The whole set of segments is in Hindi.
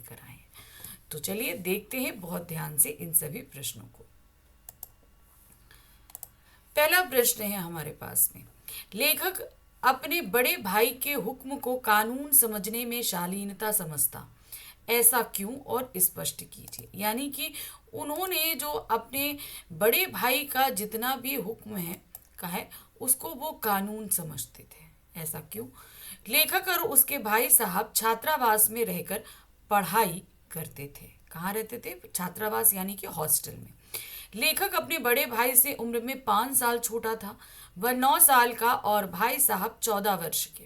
लेकर आए हैं। तो चलिए देखते हैं बहुत ध्यान से इन सभी प्रश्नों को। पहला प्रश्न है हमारे पास में, लेखक अपने बड़े भाई के हुक्म को कानून समझने में शालीनता समझता, ऐसा क्यों, और स्पष्ट कीजिए। यानी कि उन्होंने जो अपने बड़े भाई का जितना भी हुक्म है का है उसको वो कानून समझते थे, ऐसा क्यों। लेखक और उसके भाई साहब छात्रावास में रहकर पढ़ाई करते थे। कहाँ रहते थे? छात्रावास यानी कि हॉस्टल में। लेखक अपने बड़े भाई से उम्र में 5 साल छोटा था। वह 9 साल का और भाई साहब 14 वर्ष के।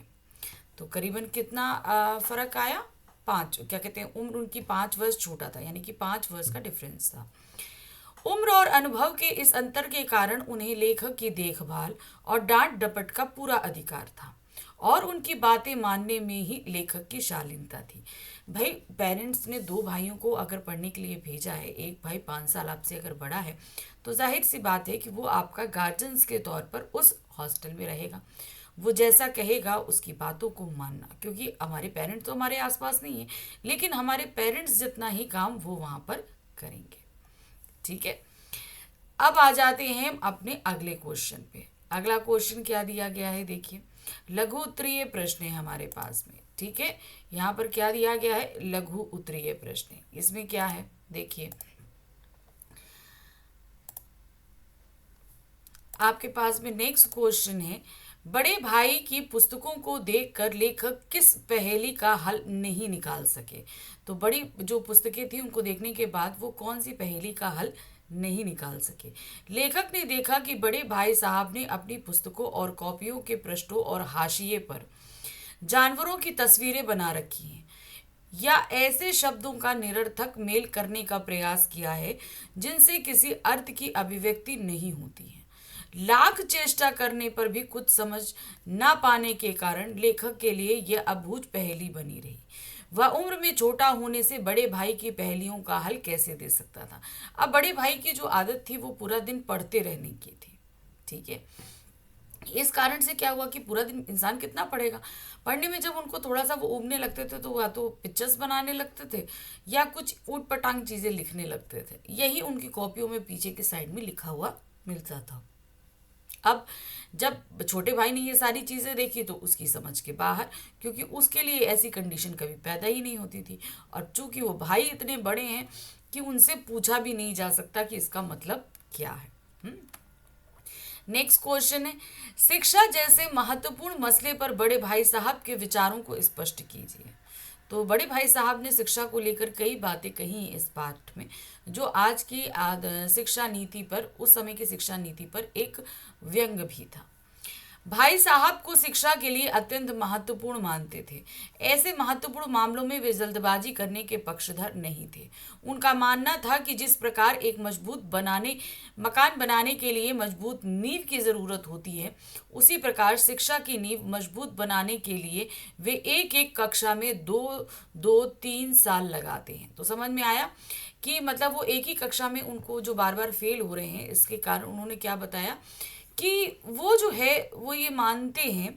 तो करीबन कितना फर्क आया? 5, क्या कहते हैं, उम्र उनकी 5 वर्ष छोटा था, यानी कि 5 वर्ष का डिफरेंस था। उम्र और अनुभव के इस अंतर के कारण उन्हें लेखक की देखभाल और डांट डपट का पूरा अधिकार था, और उनकी बातें मानने में ही लेखक की शालीनता थी। भाई पेरेंट्स ने 2 भाइयों को अगर पढ़ने के लिए भेजा है, एक भाई 5 साल आपसे अगर बड़ा है, तो जाहिर सी बात है कि वो आपका गार्जियंस के तौर पर उस हॉस्टल में रहेगा। वो जैसा कहेगा उसकी बातों को मानना, क्योंकि हमारे पेरेंट्स तो हमारे आसपास नहीं है, लेकिन हमारे पेरेंट्स जितना ही काम वो वहाँ पर करेंगे। ठीक है, अब आ जाते हैं हम अपने अगले क्वेश्चन पे। अगला क्वेश्चन क्या दिया गया है, देखिए, लघु उत्तरीय प्रश्न है हमारे पास में। ठीक है, यहाँ पर क्या दिया गया है? लघु उत्तरीय प्रश्न। इसमें क्या है, देखिए, आपके पास में नेक्स्ट क्वेश्चन है, बड़े भाई की पुस्तकों को देखकर लेखक किस पहेली का हल नहीं निकाल सके। तो बड़ी जो पुस्तकें थी उनको देखने के बाद वो कौन सी पहेली का हल नहीं निकाल सके। लेखक ने देखा कि बड़े भाई साहब ने अपनी पुस्तकों और कॉपियों के पृष्ठों और हाशिए पर जानवरों की तस्वीरें बना रखी हैं, या ऐसे शब्दों का निरर्थक मेल करने का प्रयास किया है जिनसे किसी अर्थ की अभिव्यक्ति नहीं होती है। लाख चेष्टा करने पर भी कुछ समझ ना पाने के कारण लेखक के लिए यह अबूझ पहेली बनी रही। वह उम्र में छोटा होने से बड़े भाई की पहेलियों का हल कैसे दे सकता था। अब बड़े भाई की जो आदत थी वो पूरा दिन पढ़ते रहने की थी। ठीक है, इस कारण से क्या हुआ कि पूरा दिन इंसान कितना पढ़ेगा। पढ़ने में जब उनको थोड़ा सा वो उबने लगते थे तो या तो पिक्चर्स बनाने लगते थे या कुछ ऊट पटांग चीज़ें लिखने लगते थे। यही उनकी कॉपियों में पीछे की साइड में लिखा हुआ मिलता था। अब जब छोटे भाई ने ये सारी चीज़ें देखी तो उसकी समझ के बाहर, क्योंकि उसके लिए ऐसी कंडीशन कभी पैदा ही नहीं होती थी, और चूंकि वो भाई इतने बड़े हैं कि उनसे पूछा भी नहीं जा सकता कि इसका मतलब क्या है। नेक्स्ट क्वेश्चन है, शिक्षा जैसे महत्वपूर्ण मसले पर बड़े भाई साहब के विचारों को स्पष्ट कीजिए। तो बड़े भाई साहब ने शिक्षा को लेकर कई बातें कही इस पाठ में, जो आज की शिक्षा नीति पर, उस समय की शिक्षा नीति पर एक व्यंग भी था। भाई साहब को शिक्षा के लिए अत्यंत महत्वपूर्ण मानते थे। ऐसे महत्वपूर्ण मामलों में वे जल्दबाजी करने के पक्षधर नहीं थे। उनका मानना था कि जिस प्रकार एक मकान बनाने के लिए मजबूत नींव की ज़रूरत होती है, उसी प्रकार शिक्षा की नींव मजबूत बनाने के लिए वे एक एक कक्षा में 2-3 साल लगाते हैं। तो समझ में आया कि मतलब वो एक ही कक्षा में उनको जो बार बार फेल हो रहे हैं, इसके कारण उन्होंने क्या बताया कि वो जो है वो ये मानते हैं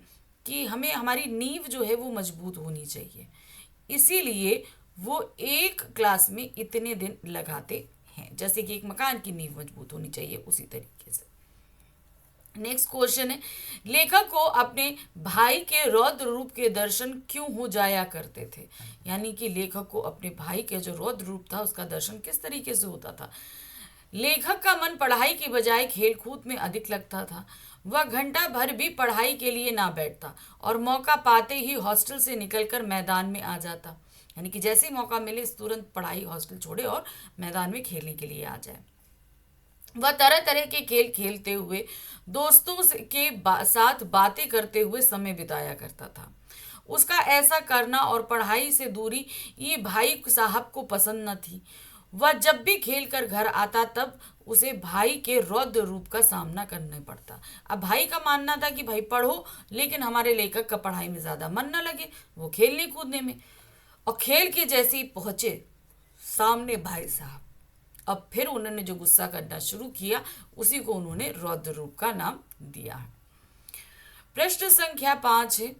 कि हमें हमारी नींव जो है वो मजबूत होनी चाहिए, इसीलिए वो एक क्लास में इतने दिन लगाते हैं। जैसे कि एक मकान की नींव मजबूत होनी चाहिए, उसी तरीके से। नेक्स्ट क्वेश्चन है, लेखक को अपने भाई के रौद्र रूप के दर्शन क्यों हो जाया करते थे। यानी कि लेखक को अपने भाई के जो रौद्र रूप था उसका दर्शन किस तरीके से होता था। लेखक का मन पढ़ाई की बजाय खेलकूद में अधिक लगता था। वह घंटा भर भी पढ़ाई के लिए ना बैठता और मौका पाते ही हॉस्टल से निकलकर मैदान में आ जाता। यानी कि जैसे ही मौका मिले तुरंत पढ़ाई हॉस्टल छोड़े और मैदान में खेलने के लिए आ जाए। वह तरह तरह के खेल खेलते हुए दोस्तों साथ बातें करते हुए समय बिताया करता था। उसका ऐसा करना और पढ़ाई से दूरी ये भाई साहब को पसंद न थी। वह जब भी खेल कर घर आता तब उसे भाई के रौद्र रूप का सामना करना पड़ता। अब भाई का मानना था कि भाई पढ़ो, लेकिन हमारे लेखक का पढ़ाई में ज़्यादा मन न लगे, वो खेलने कूदने में। और खेल के जैसे ही पहुँचे सामने भाई साहब, अब फिर उन्होंने जो गुस्सा करना शुरू किया उसी को उन्होंने रौद्र रूप का नाम दिया है। प्रश्न संख्या 5 है,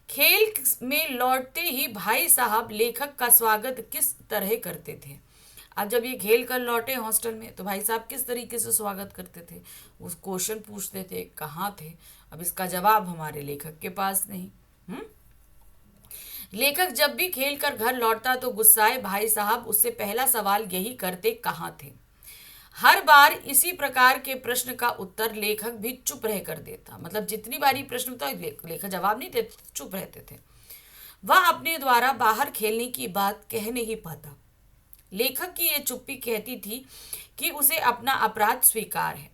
खेल में लौटते ही भाई साहब लेखक का स्वागत किस तरह करते थे? अब जब ये खेल कर लौटे हॉस्टल में तो भाई साहब किस तरीके से स्वागत करते थे? उस क्वेश्चन पूछते थे, कहाँ थे? अब इसका जवाब हमारे लेखक के पास नहीं। हम्म लेखक जब भी खेल कर घर लौटता तो गुस्साए भाई साहब उससे पहला सवाल यही करते, कहाँ थे? हर बार इसी प्रकार के प्रश्न का उत्तर लेखक भी चुप रह कर देता। मतलब जितनी बार ये प्रश्न होता लेखक जवाब नहीं देते, चुप रहते थे। वह अपने द्वारा बाहर खेलने की बात कह नहीं पाता। लेखक की ये चुप्पी कहती थी कि उसे अपना अपराध स्वीकार है।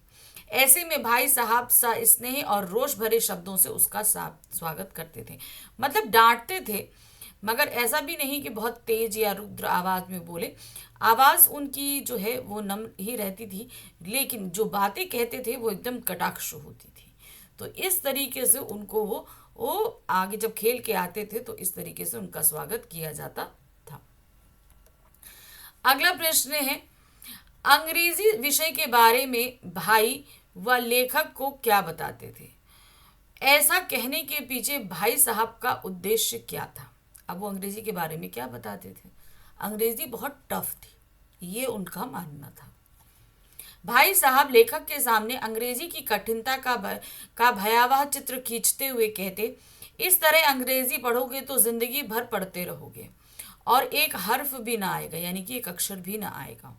ऐसे में भाई साहब सा स्नेह और रोष भरे शब्दों से उसका स्वागत करते थे। मतलब डांटते थे, मगर ऐसा भी नहीं कि बहुत तेज या रुद्र आवाज में बोले। आवाज उनकी जो है वो नम्र ही रहती थी, लेकिन जो बातें कहते थे वो एकदम कटाक्ष होती थी। तो इस तरीके से उनको वो आगे जब खेल के आते थे तो इस तरीके से उनका स्वागत किया जाता था। अगला प्रश्न है, अंग्रेजी विषय के बारे में भाई व लेखक को क्या बताते थे? ऐसा कहने के पीछे भाई साहब का उद्देश्य क्या था? अब वो अंग्रेजी के बारे में क्या बताते थे? अंग्रेजी बहुत टफ थी, ये उनका मानना था। भाई साहब लेखक के सामने अंग्रेजी की कठिनता का भयावह चित्र खींचते हुए कहते, इस तरह अंग्रेजी पढ़ोगे तो जिंदगी भर पढ़ते रहोगे और एक हर्फ भी ना आएगा, यानी कि एक अक्षर भी ना आएगा।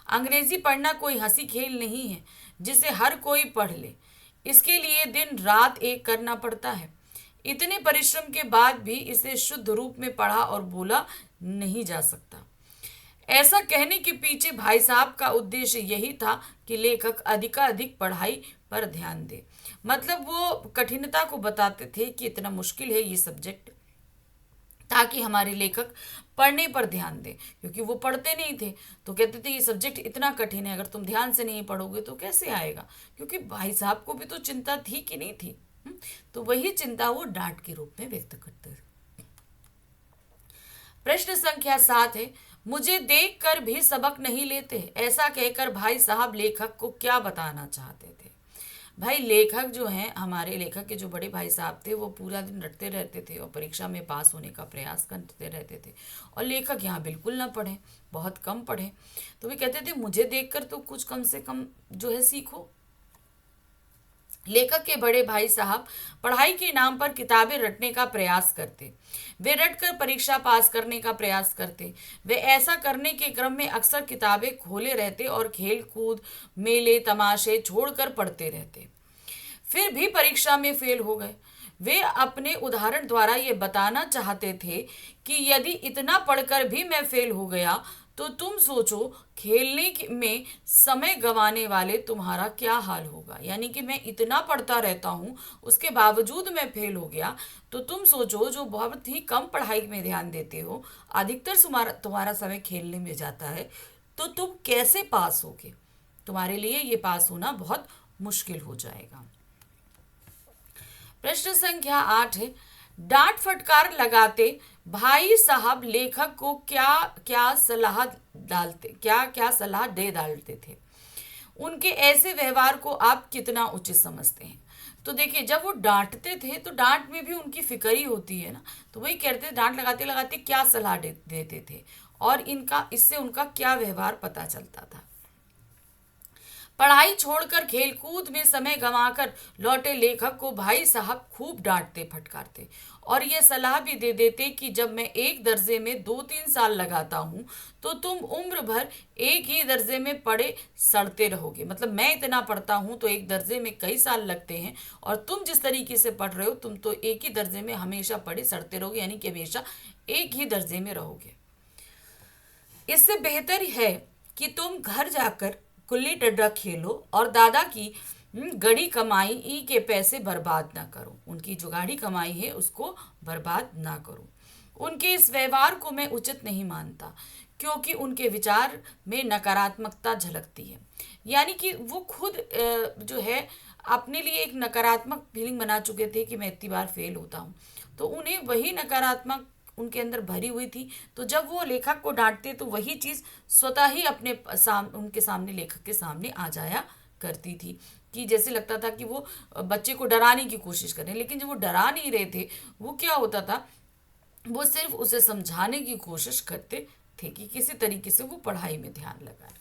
अंग्रेजी पढ़ना कोई हंसी खेल नहीं है जिसे हर कोई पढ़ ले। इसके लिए दिन रात एक करना पड़ता है। इतने परिश्रम के बाद भी इसे शुद्ध रूप में पढ़ा और बोला नहीं जा सकता। ऐसा कहने के पीछे भाई साहब का उद्देश्य यही था कि लेखक अधिकाधिक पढ़ाई पर ध्यान दे। मतलब वो कठिनता को बताते थे कि इतना मुश्किल है ये सब्जेक्ट, ताकि हमारे लेखक पढ़ने पर ध्यान दें, क्योंकि वो पढ़ते नहीं थे। तो कहते थे ये सब्जेक्ट इतना कठिन है, अगर तुम ध्यान से नहीं पढ़ोगे तो कैसे आएगा? क्योंकि भाई साहब को भी तो चिंता थी कि नहीं थी। तो वही चिंता वो डांट के रूप में व्यक्त करते थे। प्रश्न संख्या 7 है, मुझे देखकर भी सबक नहीं लेते, ऐसा कहकर भाई साहब लेखक को क्या बताना चाहते थे? भाई लेखक जो हैं, हमारे लेखक के जो बड़े भाई साहब थे, वो पूरा दिन रटते रहते थे और परीक्षा में पास होने का प्रयास करते रहते थे। और लेखक यहाँ बिल्कुल ना पढ़े, बहुत कम पढ़े। तो वे कहते थे मुझे देखकर तो कुछ कम से कम जो है सीखो। लेखक के बड़े भाई साहब पढ़ाई के नाम पर किताबें रटने का प्रयास करते। वे रटकर परीक्षा पास करने का प्रयास करते। वे ऐसा करने के क्रम में अक्सर किताबें खोले रहते और खेल कूद मेले तमाशे छोड़कर पढ़ते रहते। फिर भी परीक्षा में फेल हो गए। वे अपने उदाहरण द्वारा ये बताना चाहते थे कि यदि इतना पढ़कर भी मैं फेल हो गया तो तुम सोचो खेलने में समय गंवाने वाले तुम्हारा क्या हाल होगा। यानी कि मैं इतना पढ़ता रहता हूँ, उसके बावजूद मैं फेल हो गया, तो तुम सोचो जो बहुत ही कम पढ़ाई में ध्यान देते हो, अधिकतर तुम्हारा समय खेलने में जाता है, तो तुम कैसे पास होगे? तुम्हारे लिए ये पास होना बहुत मुश्किल हो जाएगा। प्रश्न संख्या 8 है, डांट फटकार लगाते भाई साहब लेखक को क्या क्या सलाह दे डालते थे? उनके ऐसे व्यवहार को आप कितना उचित समझते हैं? तो देखिए, जब वो डांटते थे तो डांट में भी उनकी फिक्र ही होती है ना। तो वही कहते थे, डांट लगाते लगाते क्या सलाह देते थे और इससे उनका क्या व्यवहार पता चलता था। पढ़ाई छोड़कर खेलकूद में समय गंवाकर लौटे लेखक को भाई साहब खूब डांटते फटकारते और ये सलाह भी दे देते कि जब मैं एक दर्जे में 2-3 साल लगाता हूँ तो तुम उम्र भर एक ही दर्जे में पढ़े सड़ते रहोगे। मतलब मैं इतना पढ़ता हूँ तो एक दर्जे में कई साल लगते हैं, और तुम जिस तरीके से पढ़ रहे हो तुम तो एक ही दर्जे में हमेशा पढ़े सड़ते रहोगे, यानी कि हमेशा एक ही दर्जे में रहोगे। इससे बेहतर है कि तुम घर जाकर गुल्ली डंडा खेलो और दादा की गड़ी कमाई के पैसे बर्बाद ना करो। उनकी जो गाढ़ी कमाई है उसको बर्बाद ना करो। उनके इस व्यवहार को मैं उचित नहीं मानता, क्योंकि उनके विचार में नकारात्मकता झलकती है। यानी कि वो खुद जो है अपने लिए एक नकारात्मक फीलिंग बना चुके थे कि मैं इतनी बार फेल होता हूँ, तो उन्हें वही नकारात्मक उनके अंदर भरी हुई थी। तो जब वो लेखक को डांटते तो वही चीज़ स्वतः ही उनके सामने लेखक के सामने आ जाया करती थी कि जैसे लगता था कि वो बच्चे को डराने की कोशिश कर रहे हैं, लेकिन जब वो डरा नहीं रहे थे, वो क्या होता था, वो सिर्फ उसे समझाने की कोशिश करते थे कि किसी तरीके से वो पढ़ाई में ध्यान लगाए।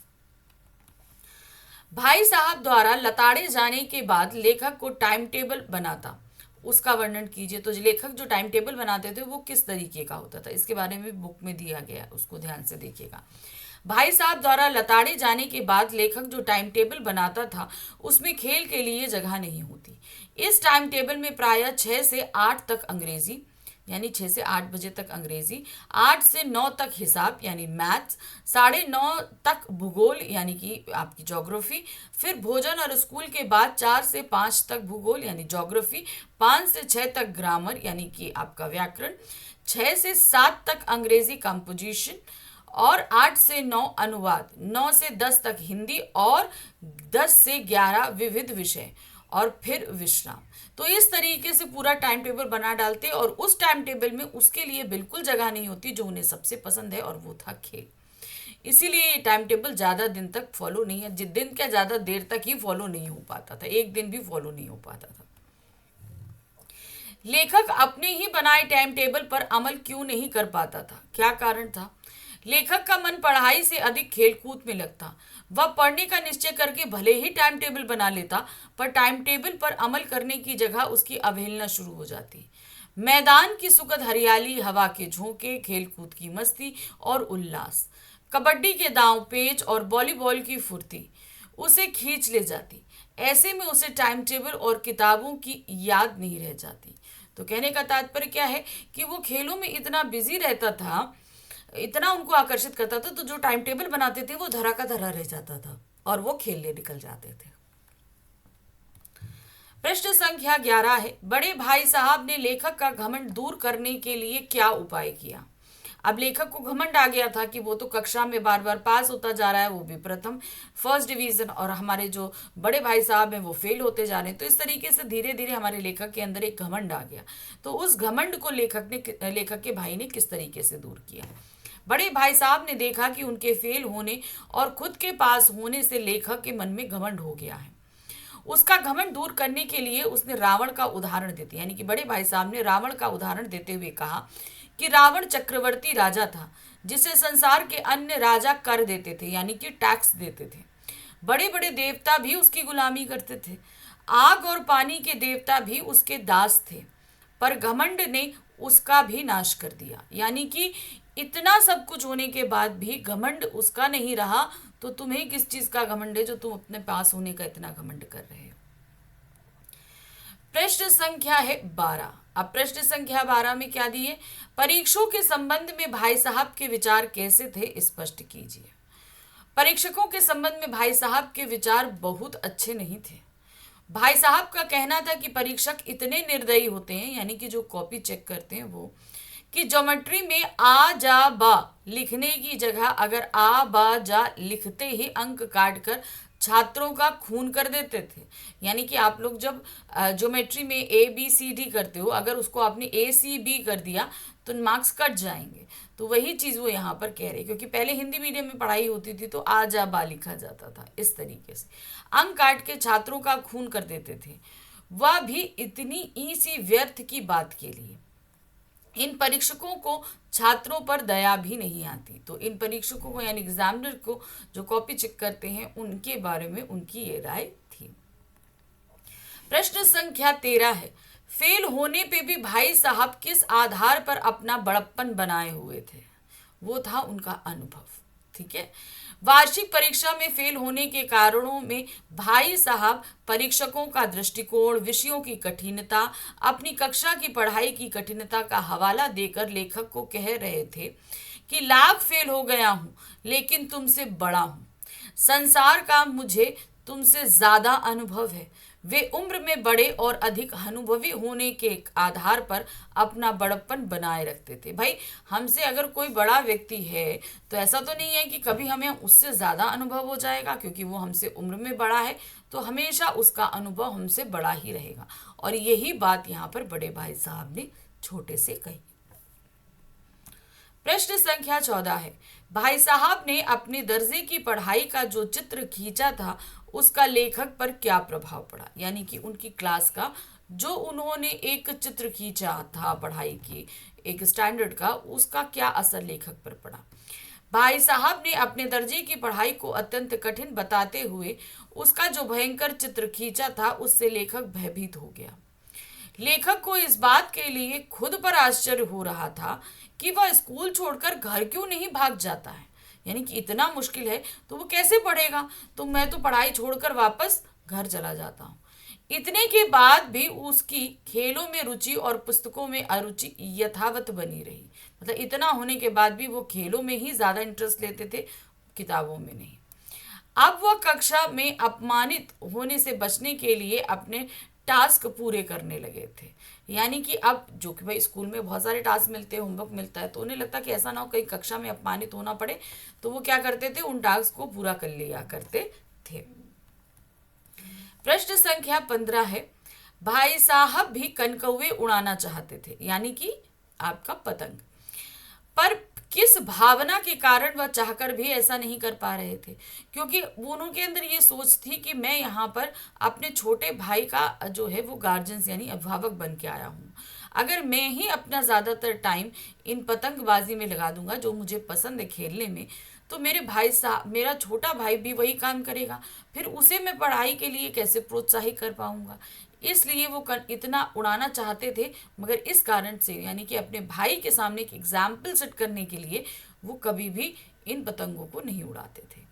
भाई साहब द्वारा लताड़े जाने के बाद लेखक को टाइम टेबल बनाता, उसका वर्णन कीजिए। तो लेखक जो टाइम टेबल बनाते थे वो किस तरीके का होता था, इसके बारे में बुक में दिया गया, उसको ध्यान से देखिएगा। भाई साहब द्वारा लताड़े जाने के बाद लेखक जो टाइम टेबल बनाता था उसमें खेल के लिए जगह नहीं होती। इस टाइम टेबल में प्रायः 6 से 8 तक अंग्रेजी, यानी 6 से 8 बजे तक अंग्रेजी, 8 से 9 तक हिसाब यानी मैथ्स, 9:30 तक भूगोल यानी कि आपकी ज्योग्राफी, फिर भोजन और स्कूल के बाद 4 से 5 तक भूगोल यानी ज्योग्राफी, 5 से 6 तक ग्रामर यानी कि आपका व्याकरण, 6 से 7 तक अंग्रेजी कंपोजिशन और 8 से 9 अनुवाद, 9 से 10 तक हिंदी और 10 से 11 विविध विषय और फिर विश्राम। तो इस तरीके से पूरा टाइम टेबल बना डालते और उस टाइम टेबल में उसके लिए बिल्कुल जगह नहीं होती जो उन्हें सबसे पसंद है, और वो था खेल। इसीलिए ये टाइम टेबल ज़्यादा दिन तक फॉलो नहीं है, जिस दिन क्या ज़्यादा देर तक ही फॉलो नहीं हो पाता था, एक दिन भी फॉलो नहीं हो पाता था। लेखक अपने ही बनाए टाइम टेबल पर अमल क्यों नहीं कर पाता था, क्या कारण था? लेखक का मन पढ़ाई से अधिक खेलकूद में लगता। वह पढ़ने का निश्चय करके भले ही टाइम टेबल बना लेता, पर टाइम टेबल पर अमल करने की जगह उसकी अवहेलना शुरू हो जाती। मैदान की सुखद हरियाली, हवा के झोंके, खेलकूद की मस्ती और उल्लास, कबड्डी के दांव पेच और वॉलीबॉल की फुर्ती उसे खींच ले जाती। ऐसे में उसे टाइम टेबल और किताबों की याद नहीं रह जाती। तो कहने का तात्पर्य क्या है कि वो खेलों में इतना बिजी रहता था, इतना उनको आकर्षित करता था, तो जो टाइम टेबल बनाते थे वो धरा का धरा रह जाता था और वो खेलने निकल जाते थे। प्रश्न संख्या 11 है, बड़े भाई साहब ने लेखक का घमंड दूर करने के लिए क्या उपाय किया? अब लेखक को घमंड आ गया था कि वो तो कक्षा में बार बार पास होता जा रहा है, वो भी प्रथम फर्स्ट डिवीजन, और हमारे जो बड़े भाई साहब हैं वो फेल होते जा रहे हैं। तो इस तरीके से धीरे धीरे हमारे लेखक के अंदर एक घमंड आ गया। तो उस घमंड को लेखक के भाई ने किस तरीके से दूर किया? बड़े भाई साहब ने देखा कि उनके फेल होने और खुद के पास होने से लेखक के मन में घमंड हो गया है। उसका घमंड दूर करने के लिए उसने रावण का उदाहरण देते, यानी कि बड़े भाई साहब ने रावण का उदाहरण देते हुए कहा कि रावण चक्रवर्ती राजा था जिसे संसार के अन्य राजा कर देते थे, यानी कि टैक्स देते थे। बड़े बड़े देवता भी उसकी गुलामी करते थे, आग और पानी के देवता भी उसके दास थे, पर घमंड ने उसका भी नाश कर दिया। यानी कि इतना सब कुछ होने के बाद भी घमंड उसका नहीं रहा, तो तुम्हें किस चीज का घमंड है जो तुम अपने पास होने का इतना घमंड कर रहे हो? प्रश्न संख्या है 12। अब प्रश्न संख्या 12 में क्या दिए? परीक्षों के संबंध में भाई साहब के विचार कैसे थे, स्पष्ट कीजिए। परीक्षकों के संबंध में भाई साहब के विचार बहुत अच्छे नहीं थे। भाई साहब का कहना था कि परीक्षक इतने निर्दयी होते हैं, यानी कि जो कॉपी चेक करते हैं वो, कि ज्योमेट्री में आ जा बा लिखने की जगह अगर आ बा जा लिखते ही अंक काट कर छात्रों का खून कर देते थे। यानी कि आप लोग जब ज्योमेट्री में ए बी सी डी करते हो, अगर उसको आपने ए सी बी कर दिया तो मार्क्स कट जाएंगे। तो वही चीज़ वो यहाँ पर कह रहे, क्योंकि पहले हिंदी मीडियम में पढ़ाई होती थी तो आ जा बा लिखा जाता था, इस तरीके से अंक काट के छात्रों का खून कर देते थे, वह भी इतनी ईसी व्यर्थ की बात के लिए। इन परीक्षकों को छात्रों पर दया भी नहीं आती। तो इन परीक्षकों को यानी एग्जामिनर को जो कॉपी चेक करते हैं उनके बारे में उनकी ये राय थी। प्रश्न संख्या 13 है, फेल होने पे भी भाई साहब किस आधार पर अपना बड़प्पन बनाए हुए थे? वो था उनका अनुभव। ठीक है, वार्षिक परीक्षा में फेल होने के कारणों में भाई साहब परीक्षकों का दृष्टिकोण, विषयों की कठिनता, अपनी कक्षा की पढ़ाई की कठिनता का हवाला देकर लेखक को कह रहे थे कि लाख फेल हो गया हूँ लेकिन तुमसे बड़ा हूँ, संसार का मुझे तुमसे ज्यादा अनुभव है। वे उम्र में बड़े और अधिक अनुभवी होने के आधार पर अपना बड़प्पन बनाए रखते थे। भाई हमसे अगर कोई बड़ा व्यक्ति है तो ऐसा तो नहीं है कि कभी हमें उससे ज़्यादा अनुभव हो जाएगा, क्योंकि वो हमसे उम्र में बड़ा है तो हमेशा उसका अनुभव हमसे बड़ा ही रहेगा। और यही बात यहाँ पर बड़े भाई साहब ने छोटे से कही। प्रश्न संख्या 14 है, भाई साहब ने अपने दर्जे की पढ़ाई का जो चित्र खींचा था उसका लेखक पर क्या प्रभाव पड़ा, यानी कि उनकी क्लास का जो उन्होंने एक चित्र खींचा था पढ़ाई की एक स्टैंडर्ड का, उसका क्या असर लेखक पर पड़ा। भाई साहब ने अपने दर्जे की पढ़ाई को अत्यंत कठिन बताते हुए उसका जो भयंकर चित्र खींचा था उससे लेखक भयभीत हो गया। लेखक को इस बात के लिए खुद पर आश्चर्य हो रहा था कि वह स्कूल छोड़कर घर क्यों नहीं भाग जाता है, यानी कि इतना मुश्किल है तो वो कैसे पढ़ेगा, तो मैं तो पढ़ाई छोड़कर वापस घर चला जाता हूँ। इतने के बाद भी उसकी खेलों में रुचि और पुस्तकों में अरुचि यथावत बनी रही। मतलब इतना होने के बाद भी वो खेलों में ही ज़्यादा इंटरेस्ट लेते थे, किताबों में नहीं। अब वह कक्षा में अपमानित होने से बचने के लिए अपने टास्क पूरे करने लगे थे। यानी कि अब जो कि भाई स्कूल में बहुत सारे टास्क मिलते हैं, होमवर्क मिलता है, तो उन्हें लगता कि ऐसा ना हो कहीं कक्षा में अपमानित होना पड़े, तो वो क्या करते थे, उन टास्क को पूरा कर लिया करते थे। प्रश्न संख्या 15 है, भाई साहब भी कनकौवे उड़ाना चाहते थे, यानी कि आपका पतंग, पर किस भावना के कारण वह चाहकर भी ऐसा नहीं कर पा रहे थे, क्योंकि उनके अंदर ये सोच थी कि मैं यहाँ पर अपने छोटे भाई का जो है वो गार्जियंस यानी अभिभावक बन के आया हूँ। अगर मैं ही अपना ज़्यादातर टाइम इन पतंगबाजी में लगा दूंगा जो मुझे पसंद है खेलने में, तो मेरे भाई साहब, मेरा छोटा भाई भी वही काम करेगा, फिर उसे मैं पढ़ाई के लिए कैसे प्रोत्साहित कर पाऊंगा। इसलिए वो इतना उड़ाना चाहते थे, मगर इस कारण से यानी कि अपने भाई के सामने एक एग्जाम्पल सेट करने के लिए वो कभी भी इन पतंगों को नहीं उड़ाते थे।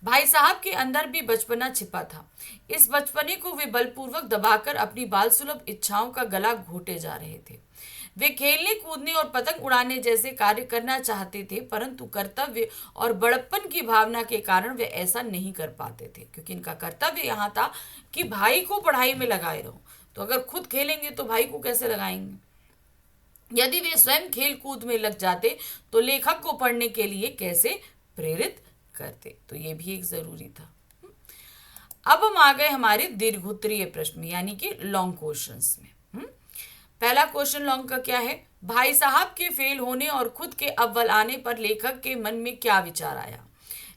भाई साहब के अंदर भी बचपना छिपा था। इस बचपने को वे बलपूर्वक दबाकर अपनी बाल सुलभ इच्छाओं का गला घोटे जा रहे थे। वे खेलने कूदने और पतंग उड़ाने जैसे कार्य करना चाहते थे, परंतु कर्तव्य और बड़प्पन की भावना के कारण वे ऐसा नहीं कर पाते थे, क्योंकि इनका कर्तव्य यहाँ था कि भाई को पढ़ाई में लगाए रहो, तो अगर खुद खेलेंगे तो भाई को कैसे लगाएंगे। यदि वे स्वयं खेल कूद में लग जाते तो लेखक को पढ़ने के लिए कैसे प्रेरित करते, तो ये भी एक जरूरी था। अब हम आ गए हमारे दीर्घोत्तरीय प्रश्न में, यानी कि लॉन्ग क्वेश्चंस में। पहला क्वेश्चन लॉन्ग का क्या है, भाई साहब के फेल होने और खुद के अव्वल आने पर लेखक के मन में क्या विचार आया।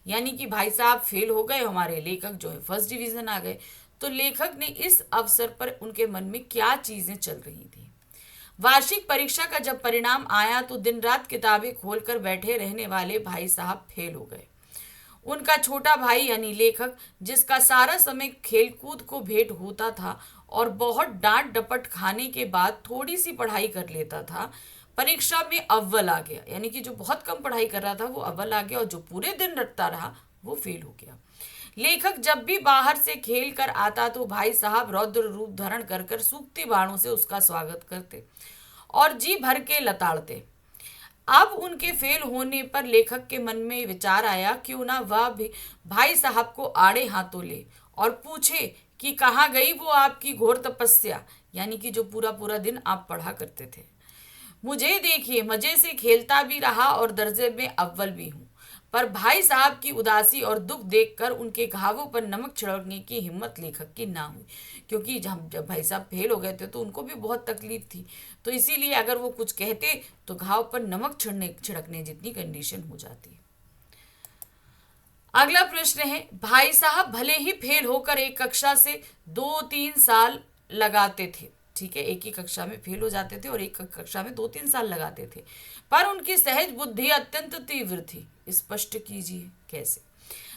यानी कि भाई साहब फेल हो गए, हमारे लेखक जो है फर्स्ट डिवीजन आ गए, तो लेखक ने इस अवसर पर उनके मन में क्या चीजें चल रही थी। वार्षिक परीक्षा का जब परिणाम आया तो दिन रात किताबें खोलकर बैठे रहने वाले भाई साहब फेल हो गए। उनका छोटा भाई यानी लेखक, जिसका सारा समय खेलकूद को भेंट होता था और बहुत डांट डपट खाने के बाद थोड़ी सी पढ़ाई कर लेता था, परीक्षा में अव्वल आ गया। यानी कि जो बहुत कम पढ़ाई कर रहा था वो अव्वल आ गया, और जो पूरे दिन रटता रहा वो फेल हो गया। लेखक जब भी बाहर से खेल कर आता तो भाई साहब रौद्र रूप धारण कर कर सूखती बाणों से उसका स्वागत करते और जी भर के लताड़ते। अब उनके फेल होने पर लेखक के मन में विचार आया, क्यों ना वह भी भाई साहब को आड़े हाथों ले और पूछे कि कहाँ गई वो आपकी घोर तपस्या, यानी कि जो पूरा पूरा दिन आप पढ़ा करते थे। मुझे देखिए, मजे से खेलता भी रहा और दर्जे में अव्वल भी हूँ। पर भाई साहब की उदासी और दुख देखकर उनके घावों पर नमक छिड़कने की हिम्मत लेखक की ना हुई, क्योंकि जब भाई साहब फेल हो गए थे तो उनको भी बहुत तकलीफ थी, तो इसीलिए अगर वो कुछ कहते तो घाव पर नमक छिड़कने जितनी कंडीशन हो जाती। अगला प्रश्न है, भाई साहब भले ही फेल होकर एक कक्षा से 2-3 साल लगाते थे, ठीक है, एक ही कक्षा में फेल हो जाते थे और एक कक्षा में 2-3 साल लगाते थे, पर उनकी सहज बुद्धि अत्यंत तीव्र थी। स्पष्ट कीजिए कैसे।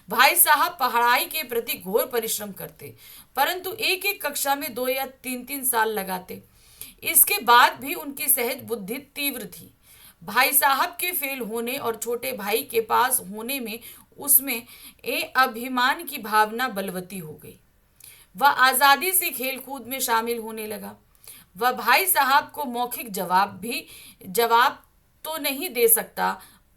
भाई साहब पढ़ाई के प्रति घोर परिश्रम करते, परंतु एक एक कक्षा में 2 या 3-3 साल लगाते, इसके बाद भी उनकी सहज बुद्धि तीव्र थी। भाई साहब के फेल होने और छोटे भाई के पास होने में उसमें अभिमान की भावना बलवती हो गई। वह आज़ादी से खेलकूद में शामिल होने लगा। वह भाई साहब को मौखिक जवाब तो नहीं दे सकता,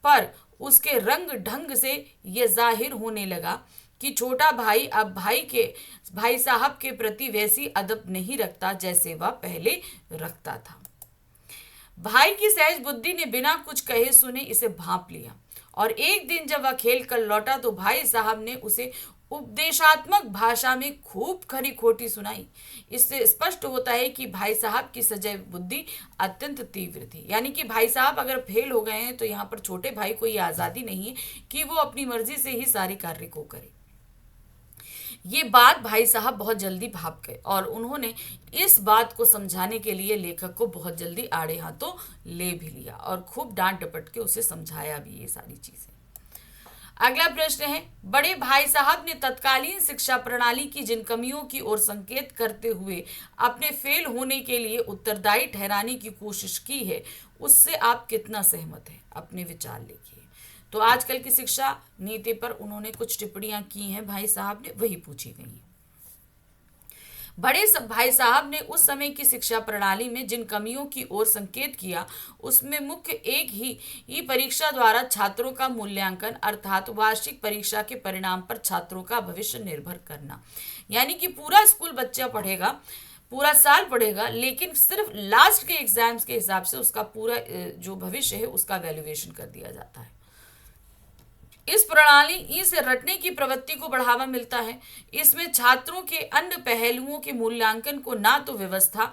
पर उसके रंग ढंग से यह जाहिर होने लगा कि छोटा भाई अब भाई साहब के प्रति वैसी अदब नहीं रखता जैसे वह पहले रखता था। भाई की सहज बुद्धि ने बिना कुछ कहे सुने इसे भांप लिया, और एक दिन जब वह खेल कर लौटा तो भाई साहब ने उसे उपदेशात्मक भाषा में खूब खरी खोटी सुनाई। इससे स्पष्ट होता है कि भाई साहब की सजग बुद्धि अत्यंत तीव्र थी। यानी कि भाई साहब अगर फेल हो गए हैं तो यहाँ पर छोटे भाई को ये आज़ादी नहीं है कि वो अपनी मर्जी से ही सारे कार्य को करे। ये बात भाई साहब बहुत जल्दी भाप गए और उन्होंने इस बात को समझाने के लिए लेखक को बहुत जल्दी आड़े हाथों ले भी लिया और खूब डांट डपट के उसे समझाया भी ये सारी चीजें। अगला प्रश्न है, बड़े भाई साहब ने तत्कालीन शिक्षा प्रणाली की जिन कमियों की ओर संकेत करते हुए अपने फेल होने के लिए उत्तरदायी ठहराने की कोशिश की है, उससे आप कितना सहमत हैं? अपने विचार लिखिए। तो आजकल की शिक्षा नीति पर उन्होंने कुछ टिप्पणियां की हैं भाई साहब ने, वही पूछी गई हैं। भाई साहब ने उस समय की शिक्षा प्रणाली में जिन कमियों की ओर संकेत किया, उसमें मुख्य एक ही परीक्षा द्वारा छात्रों का मूल्यांकन, अर्थात वार्षिक परीक्षा के परिणाम पर छात्रों का भविष्य निर्भर करना। यानी कि पूरा स्कूल बच्चा पढ़ेगा, पूरा साल पढ़ेगा, लेकिन सिर्फ लास्ट के एग्जाम्स के हिसाब से उसका पूरा जो भविष्य है उसका वैल्यूएशन कर दिया जाता है। इस प्रणाली से रटने की प्रवृत्ति को बढ़ावा मिलता है। इसमें छात्रों के अन्य पहलुओं के मूल्यांकन को ना तो व्यवस्था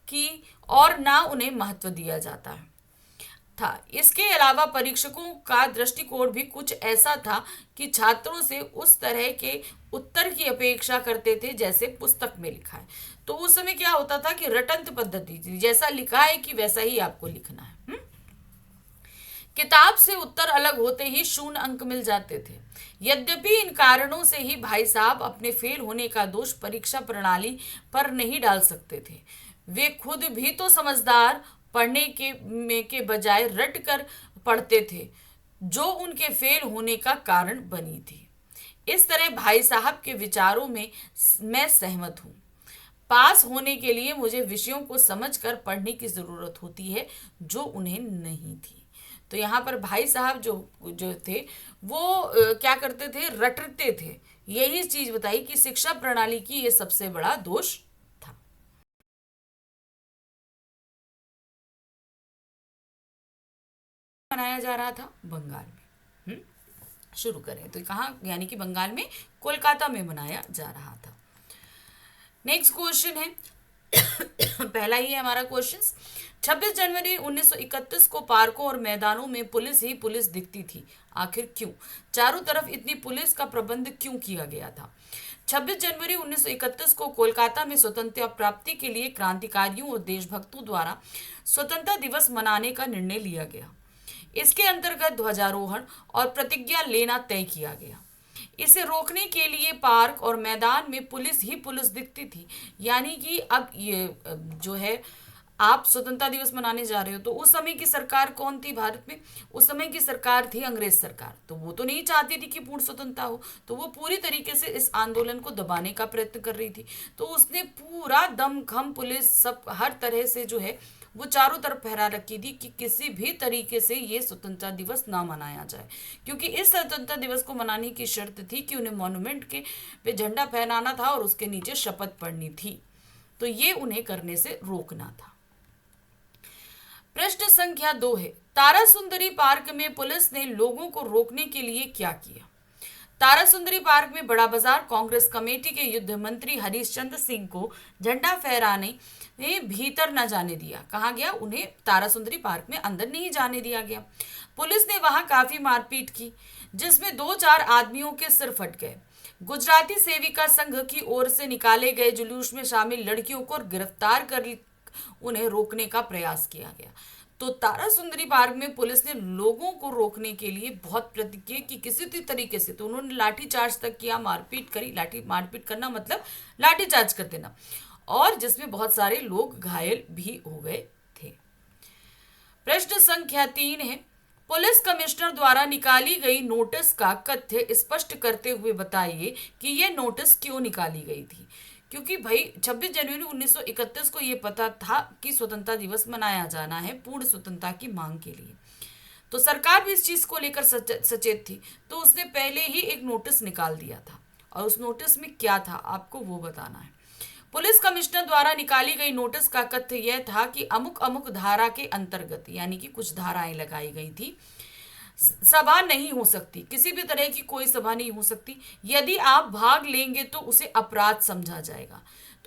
की और ना उन्हें महत्व दिया जाता है था। इसके अलावा परीक्षकों का दृष्टिकोण भी कुछ ऐसा था कि छात्रों से उस तरह के उत्तर की अपेक्षा करते थे जैसे पुस्तक में लिखा है। तो उस समय क्या होता था कि रटंत पद्धति थी, जैसा लिखा है कि वैसा ही आपको लिखना है। किताब से उत्तर अलग होते ही शून्य अंक मिल जाते थे। यद्यपि इन कारणों से ही भाई साहब अपने फेल होने का दोष परीक्षा प्रणाली पर नहीं डाल सकते थे। वे खुद भी तो समझदार, पढ़ने के बजाय रट कर पढ़ते थे, जो उनके फेल होने का कारण बनी थी। इस तरह भाई साहब के विचारों में मैं सहमत हूँ। पास होने के लिए मुझे विषयों को समझकर पढ़ने की जरूरत होती है, जो उन्हें नहीं थी। तो यहाँ पर भाई साहब जो जो थे वो क्या करते थे, रटते थे। यही चीज बताई कि शिक्षा प्रणाली की ये सबसे बड़ा दोष था। मनाया जा रहा था बंगाल में। शुरू करें तो कहाँ, यानी कि बंगाल में, कोलकाता में मनाया जा रहा था। नेक्स्ट क्वेश्चन है पहला ही है हमारा क्वेश्चन। 26 जनवरी 1931 को पार्कों और मैदानों में पुलिस ही पुलिस दिखती थी, आखिर क्यों? चारों तरफ इतनी पुलिस का प्रबंध क्यों किया गया था? 26 जनवरी 1931 को कोलकाता में स्वतंत्रता प्राप्ति के लिए क्रांतिकारियों और देशभक्तों द्वारा स्वतंत्रता दिवस मनाने का निर्णय लिया गया। इसके अंतर्गत ध्वजारोहण और प्रतिज्ञा लेना तय किया गया। इसे रोकने के लिए पार्क और मैदान में पुलिस ही पुलिस दिखती थी। यानी कि अब ये जो है, आप स्वतंत्रता दिवस मनाने जा रहे हो, तो उस समय की सरकार कौन थी भारत में? उस समय की सरकार थी अंग्रेज सरकार। तो वो तो नहीं चाहती थी कि पूर्ण स्वतंत्रता हो, तो वो पूरी तरीके से इस आंदोलन को दबाने का प्रयत्न कर रही थी। तो उसने पूरा दमखम पुलिस सब हर तरह से जो है वो चारों तरफ फहरा रखी थी कि किसी भी तरीके से ये स्वतंत्रता दिवस ना मनाया जाए, क्योंकि इस स्वतंत्रता दिवस को मनाने की शर्त थी कि उन्हें मॉन्यूमेंट के पे झंडा फहराना था और उसके नीचे शपथ पढ़नी थी। तो ये उन्हें करने से रोकना था। प्रश्न संख्या 2 है, तारा सुंदरी पार्क में पुलिस ने लोगों को रोकने के लिए क्या किया? तारा सुंदरी पार्क में बड़ा बाजार कांग्रेस कमेटी के युद्ध मंत्री हरीशचंद्र सिंह को झंडा फहराने ने भीतर न जाने दिया। कहा गया, उन्हें तारा सुंदरी पार्क में अंदर नहीं जाने दिया गया। पुलिस ने वहां काफी मारपीट की, जिसमें 2-4 आदमियों के सिर फट गए। गुजराती सेविका संघ की ओर से निकाले गए जुलूस में शामिल लड़कियों को गिरफ्तार कर उन्हें रोकने का प्रयास किया गया। तो तारा सुंदरी पार्क में पुलिस ने लोगों को रोकने के लिए बहुत प्रयत्न किए कि किसी भी तरीके से, तो उन्होंने लाठी चार्ज तक किया, मारपीट करी। मारपीट करना मतलब लाठी चार्ज कर देना, और जिसमें बहुत सारे लोग घायल भी हो गए थे। प्रश्न संख्या 3 है, पुलिस कमिश्नर द्वारा निकाली गई नोटिस का तथ्य स्पष्ट करते हुए बताइए कि यह नोटिस क्यों निकाली गई थी। क्योंकि भाई 26 जनवरी 1931 को ये पता था कि स्वतंत्रता दिवस मनाया जाना है पूर्ण स्वतंत्रता की मांग के लिए, तो सरकार भी इस चीज को लेकर सचेत थी। तो उसने पहले ही एक नोटिस निकाल दिया था, और उस नोटिस में क्या था आपको वो बताना है। पुलिस कमिश्नर द्वारा निकाली गई नोटिस का तथ्य यह था कि अमुक अमुक धारा के अंतर्गत, यानी कि कुछ धाराएं लगाई गई थी, सभा नहीं हो सकती, किसी भी तरह की कोई सभा नहीं हो सकती। यदि आप भाग लेंगे तो उसे अपराध समझा जाएगा,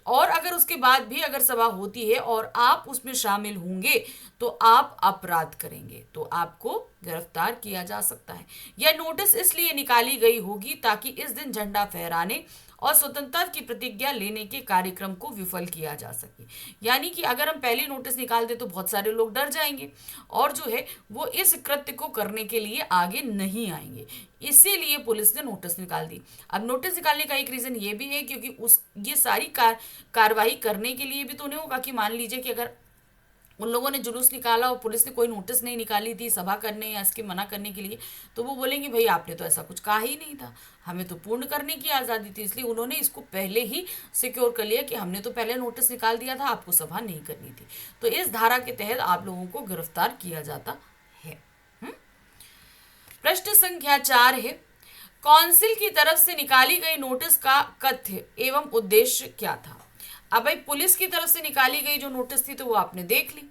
और अगर उसके बाद भी अगर सभा होती है और आप उसमें शामिल होंगे तो आप अपराध करेंगे, तो आपको गिरफ्तार किया जा सकता है। यह नोटिस इसलिए निकाली गई होगी ताकि इस दिन झंडा फहराने और स्वतंत्रता की प्रतिज्ञा लेने के कार्यक्रम को विफल किया जा सके। यानी कि अगर हम पहले नोटिस निकाल दें तो बहुत सारे लोग डर जाएंगे और जो है वो इस कृत्य को करने के लिए आगे नहीं आएंगे, इसीलिए पुलिस ने नोटिस निकाल दी। अब नोटिस निकालने का एक रीजन ये भी है क्योंकि उस ये सारी कार्रवाई करने के लिए भी तो नहीं होगा कि मान लीजिए कि अगर उन लोगों ने जुलूस निकाला और पुलिस ने कोई नोटिस नहीं निकाली थी सभा करने या इसके मना करने के लिए, तो वो बोलेंगे भाई आपने तो ऐसा कुछ कहा ही नहीं था, हमें तो पूर्ण करने की आज़ादी थी। इसलिए उन्होंने इसको पहले ही सिक्योर कर लिया कि हमने तो पहले नोटिस निकाल दिया था, आपको सभा नहीं करनी थी। तो इस धारा के तहत आप लोगों को गिरफ्तार किया जाता है। प्रश्न संख्या 4 है, काउंसिल की तरफ से निकाली गई नोटिस का कथ्य एवं उद्देश्य क्या था। अब भाई पुलिस की तरफ से निकाली गई जो नोटिस थी तो वो आपने देख ली।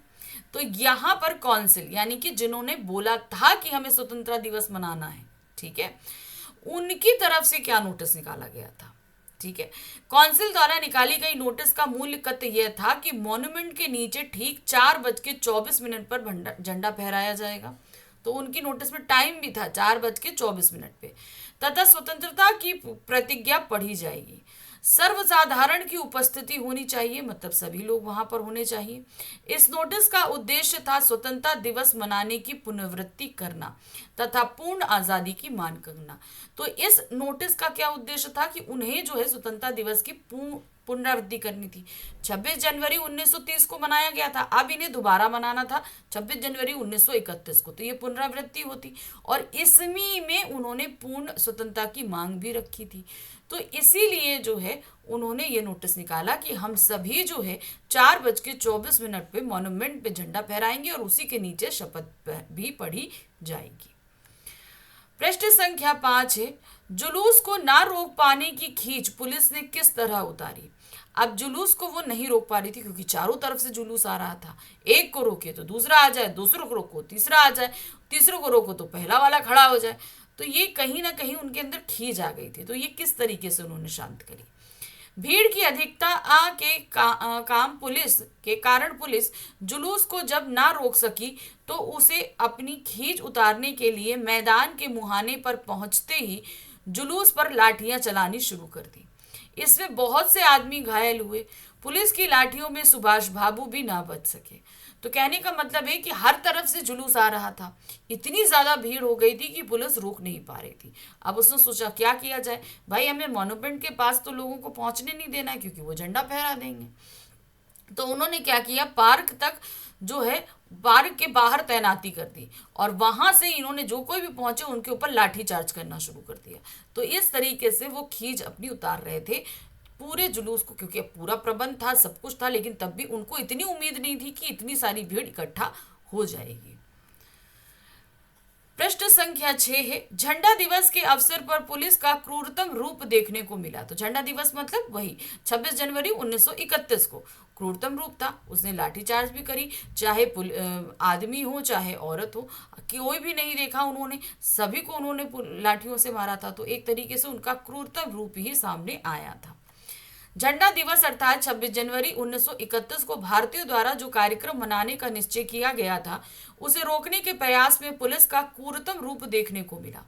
तो यहाँ पर काउंसिल यानी कि जिन्होंने बोला था कि हमें स्वतंत्रता दिवस मनाना है, ठीक है, उनकी तरफ से क्या नोटिस निकाला गया था। ठीक है, काउंसिल द्वारा निकाली गई नोटिस का मूल कथ्य यह था कि मॉन्यूमेंट के नीचे ठीक 4:24 पर झंडा फहराया जाएगा। तो उनकी नोटिस में टाइम भी था 4:24 पे, तथा स्वतंत्रता की प्रतिज्ञा पढ़ी जाएगी। सर्वसाधारण की उपस्थिति होनी चाहिए, मतलब सभी लोग वहां पर होने चाहिए। इस नोटिस का उद्देश्य था स्वतंत्रता दिवस मनाने की पुनरावृत्ति करना तथा पूर्ण आजादी की मांग करना। तो इस नोटिस का क्या उद्देश्य था कि उन्हें जो है स्वतंत्रता दिवस की पुनरावृत्ति करनी थी। 26 जनवरी 1930 को मनाया गया था, अब इन्हें दोबारा मनाना था 26 जनवरी 1931 को, तो ये पुनरावृत्ति होती और इसमें में उन्होंने पूर्ण स्वतंत्रता की मांग भी रखी थी। तो इसीलिए जो है उन्होंने ये नोटिस निकाला कि हम सभी जो है 4:24 पे मॉन्यूमेंट पे झंडा फहराएंगे और उसी के नीचे शपथ भी पढ़ी जाएगी। प्रश्न संख्या 5 है, जुलूस को ना रोक पाने की खींच पुलिस ने किस तरह उतारी। अब जुलूस को वो नहीं रोक पा रही थी क्योंकि चारों तरफ से जुलूस आ रहा था। एक को रोके तो दूसरा आ जाए, दूसरों को रोको तीसरा आ जाए, तीसरों को रोको तो पहला वाला खड़ा हो जाए। तो ये कहीं ना कहीं उनके अंदर खींच आ गई थी। तो ये किस तरीके से उन्होंने शांत करी। भीड़ की अधिकता के काम पुलिस के कारण पुलिस जुलूस को जब ना रोक सकी तो उसे अपनी खींच उतारने के लिए मैदान के मुहाने पर पहुंचते ही जुलूस पर लाठियां चलानी शुरू कर दी। इसमें बहुत से आदमी घायल हुए। पुलिस की लाठियों में सुभाष बाबू भी ना बच सके। तो कहने का मतलब है कि हर तरफ से जुलूस आ रहा था, इतनी ज्यादा भीड़ हो गई थी कि पुलिस रोक नहीं पा रही थी। अब उसने सोचा क्या किया जाए, भाई हमें मॉन्यूमेंट के पास तो लोगों को पहुंचने नहीं देना है क्योंकि वो झंडा फहरा देंगे। तो उन्होंने क्या किया, पार्क तक जो है पार्क के बाहर तैनाती कर दी और वहां से इन्होंने जो कोई भी पहुंचे उनके ऊपर लाठी चार्ज करना शुरू कर दिया। तो इस तरीके से वो खींच अपनी उतार रहे थे पूरे जुलूस को, क्योंकि पूरा प्रबंध था, सब कुछ था, लेकिन तब भी उनको इतनी उम्मीद नहीं थी कि इतनी सारी भीड़ इकट्ठा हो जाएगी। प्रश्न संख्या 6 है, झंडा दिवस के अवसर पर पुलिस का क्रूरतम रूप देखने को मिला। तो झंडा दिवस मतलब वही 26 जनवरी 1931 को क्रूरतम रूप था। उसने लाठीचार्ज भी करी, चाहे आदमी हो चाहे औरत हो, कोई भी नहीं देखा उन्होंने, सभी को उन्होंने लाठियों से मारा था। तो एक तरीके से उनका क्रूरतम रूप ही सामने आया था। झंडा दिवस अर्थात 26 जनवरी 1931 को भारतीयों द्वारा जो कार्यक्रम मनाने का निश्चय किया गया था उसे रोकने के प्रयास में पुलिस का क्रूरतम रूप देखने को मिला।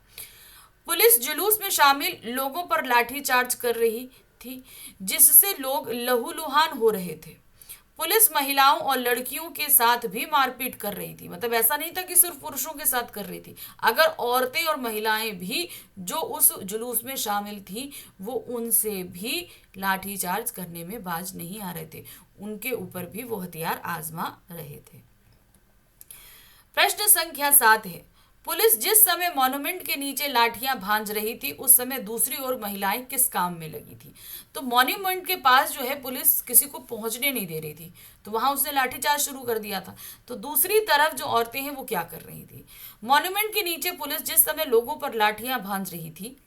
पुलिस जुलूस में शामिल लोगों पर लाठीचार्ज कर रही थी जिससे लोग लहूलुहान हो रहे थे। पुलिस महिलाओं और लड़कियों के साथ भी मारपीट कर रही थी। मतलब ऐसा नहीं था कि सिर्फ पुरुषों के साथ कर रही थी, अगर औरतें और महिलाएं भी जो उस जुलूस में शामिल थी वो उनसे भी लाठीचार्ज करने में बाज नहीं आ रहे थे, उनके ऊपर भी वो हथियार आजमा रहे थे। प्रश्न संख्या 7 है, पुलिस जिस समय मॉन्यूमेंट के नीचे लाठियां भांज रही थी उस समय दूसरी ओर महिलाएं किस काम में लगी थी। तो मॉन्यूमेंट के पास जो है पुलिस किसी को पहुंचने नहीं दे रही थी, तो वहां उसने लाठीचार्ज शुरू कर दिया था। तो दूसरी तरफ जो औरतें हैं वो क्या कर रही थी, मॉन्यूमेंट के नीचे पुलिस जिस समय लोगों पर लाठियां भांज रही थी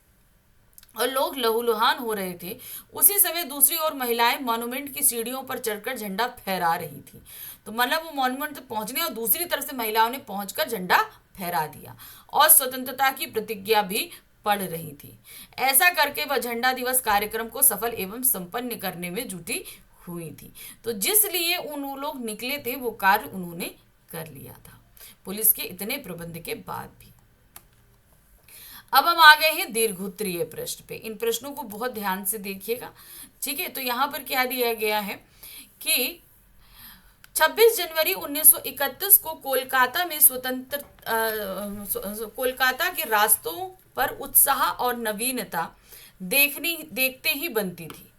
और लोग लहूलुहान हो रहे थे, उसी समय दूसरी ओर महिलाएं मॉन्यूमेंट की सीढ़ियों पर चढ़कर झंडा फहरा रही थी। तो मतलब वो मॉन्यूमेंट तक पहुंचने और दूसरी तरफ से महिलाओं ने पहुंचकर झंडा फहरा दिया और स्वतंत्रता की प्रतिज्ञा भी पढ़ रही थी। ऐसा करके वह झंडा दिवस कार्यक्रम को सफल एवं संपन्न करने में जुटी हुई थी। तो जिस लिए उन लोग निकले थे वो कार्य उन्होंने कर लिया था पुलिस के इतने प्रबंध के बाद भी। अब हम आ गए हैं दीर्घोत्तरीय प्रश्न पे। इन प्रश्नों को बहुत ध्यान से देखिएगा, ठीक है। तो यहाँ पर क्या दिया गया है कि 26 जनवरी 1931 को कोलकाता में कोलकाता के रास्तों पर उत्साह और नवीनता देखते ही बनती थी।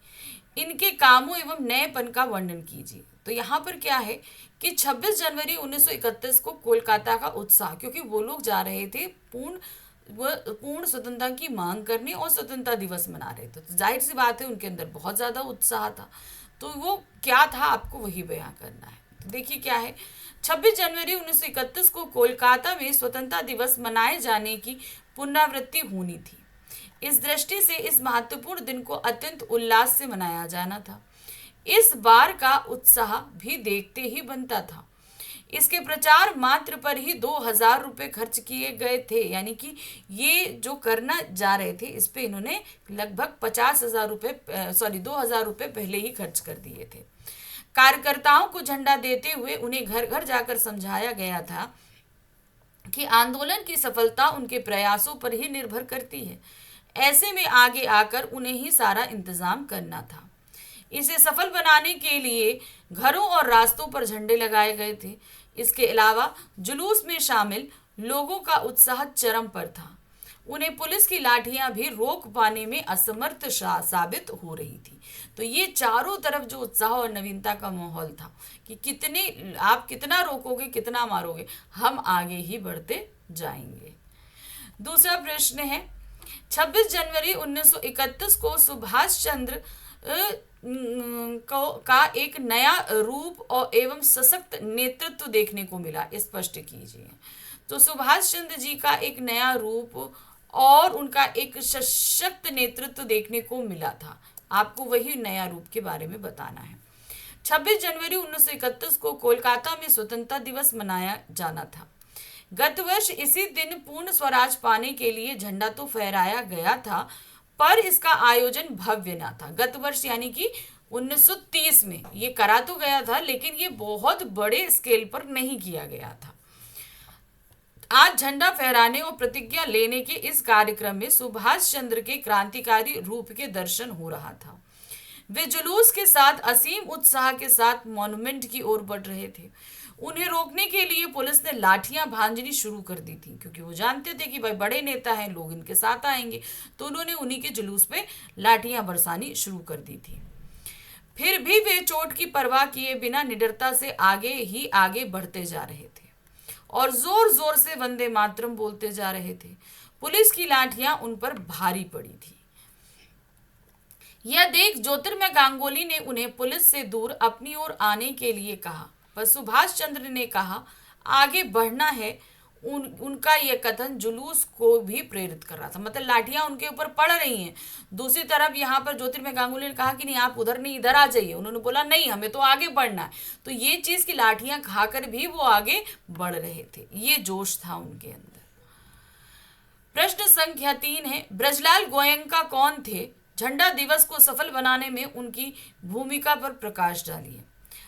इनके कामों एवं नएपन का वर्णन कीजिए। तो यहाँ पर क्या है कि 26 जनवरी 1931 को कोलकाता का उत्साह, क्योंकि वो लोग जा रहे थे पूर्ण स्वतंत्रता की मांग करने और स्वतंत्रता दिवस मना रहे थे, तो जाहिर सी बात है उनके अंदर बहुत ज्यादा उत्साह था। तो वो क्या था, आपको वही बयां करना है। तो देखिए क्या है, 26 जनवरी 1931 को कोलकाता में स्वतंत्रता दिवस मनाए जाने की पुनरावृत्ति होनी थी। इस दृष्टि से इस महत्वपूर्ण दिन को अत्यंत उल्लास से मनाया जाना था। इस बार का उत्साह भी देखते ही बनता था। इसके प्रचार मात्र पर ही 2000 रुपये खर्च किए गए थे, यानी कि ये जो करना जा रहे थे इस पे इन्होंने लगभग 50,000 रुपये 2000 रुपये पहले ही खर्च कर दिए थे। कार्यकर्ताओं को झंडा देते हुए उन्हें घर घर जाकर समझाया गया था कि आंदोलन की सफलता उनके प्रयासों पर ही निर्भर करती है। ऐसे में आगे आकर उन्हें ही सारा इंतजाम करना था। इसे सफल बनाने के लिए घरों और रास्तों पर झंडे लगाए गए थे। इसके अलावा जुलूस में शामिल लोगों का उत्साह चरम पर था। उन्हें पुलिस की लाठियां भी रोक पाने में असमर्थ साबित हो रही थी। तो ये चारों तरफ जो उत्साह और नवीनता का माहौल था कि कितने आप कितना रोकोगे, कितना मारोगे, हम आगे ही बढ़ते जाएंगे। दूसरा प्रश्न है, 26 जनवरी 1931 को सुभाष चंद्र का एक नया रूप और एवं सशक्त नेतृत्व देखने को मिला, स्पष्ट कीजिए। तो सुभाष चंद्र जी का एक नया रूप और उनका एक सशक्त नेतृत्व देखने को मिला था, आपको वही नया रूप के बारे में बताना है। 26 जनवरी 1931 को कोलकाता में स्वतंत्रता दिवस मनाया जाना था। गत वर्ष इसी दिन पूर्ण स्वराज पाने के लिए झंडा तो फहराया गया था, पर इसका आयोजन भव्य न था। गत वर्ष यानी कि 1930 में ये करा तो गया था, लेकिन ये बहुत बड़े स्केल पर नहीं किया गया था। आज झंडा फहराने और प्रतिज्ञा लेने के इस कार्यक्रम में सुभाष चंद्र के क्रांतिकारी रूप के दर्शन हो रहा था। वे जुलूस के साथ असीम उत्साह के साथ मॉन्यूमेंट की ओर बढ़ रहे थे। उन्हें रोकने के लिए पुलिस ने लाठियां भांजनी शुरू कर दी थी, क्योंकि वो जानते थे कि भाई बड़े नेता हैं, लोग इनके साथ आएंगे, तो उन्होंने उन्हीं के जुलूस पे लाठियां बरसानी शुरू कर दी थी। फिर भी वे चोट की परवाह किए बिना निडरता से आगे ही आगे बढ़ते जा रहे थे और जोर जोर से वंदे मातरम बोलते जा रहे थे। पुलिस की लाठियां उन पर भारी पड़ी थी। यह देख ज्योतिर्मय गांगुली ने उन्हें पुलिस से दूर अपनी ओर आने के लिए कहा, पर सुभाष चंद्र ने कहा आगे बढ़ना है। उनका यह कथन जुलूस को भी प्रेरित कर रहा था, मतलब लाठियां उनके ऊपर पड़ रही हैं। दूसरी तरफ यहाँ पर ज्योतिर्मय गांगुली ने कहा कि नहीं, आप उधर नहीं, इधर आ जाइए। उन्होंने बोला नहीं, हमें तो आगे बढ़ना है। तो ये चीज की लाठियां खाकर भी वो आगे बढ़ रहे थे, ये जोश था उनके अंदर। प्रश्न संख्या 3 है, ब्रजलाल गोयनका कौन थे? झंडा दिवस को सफल बनाने में उनकी भूमिका पर प्रकाश डालिए।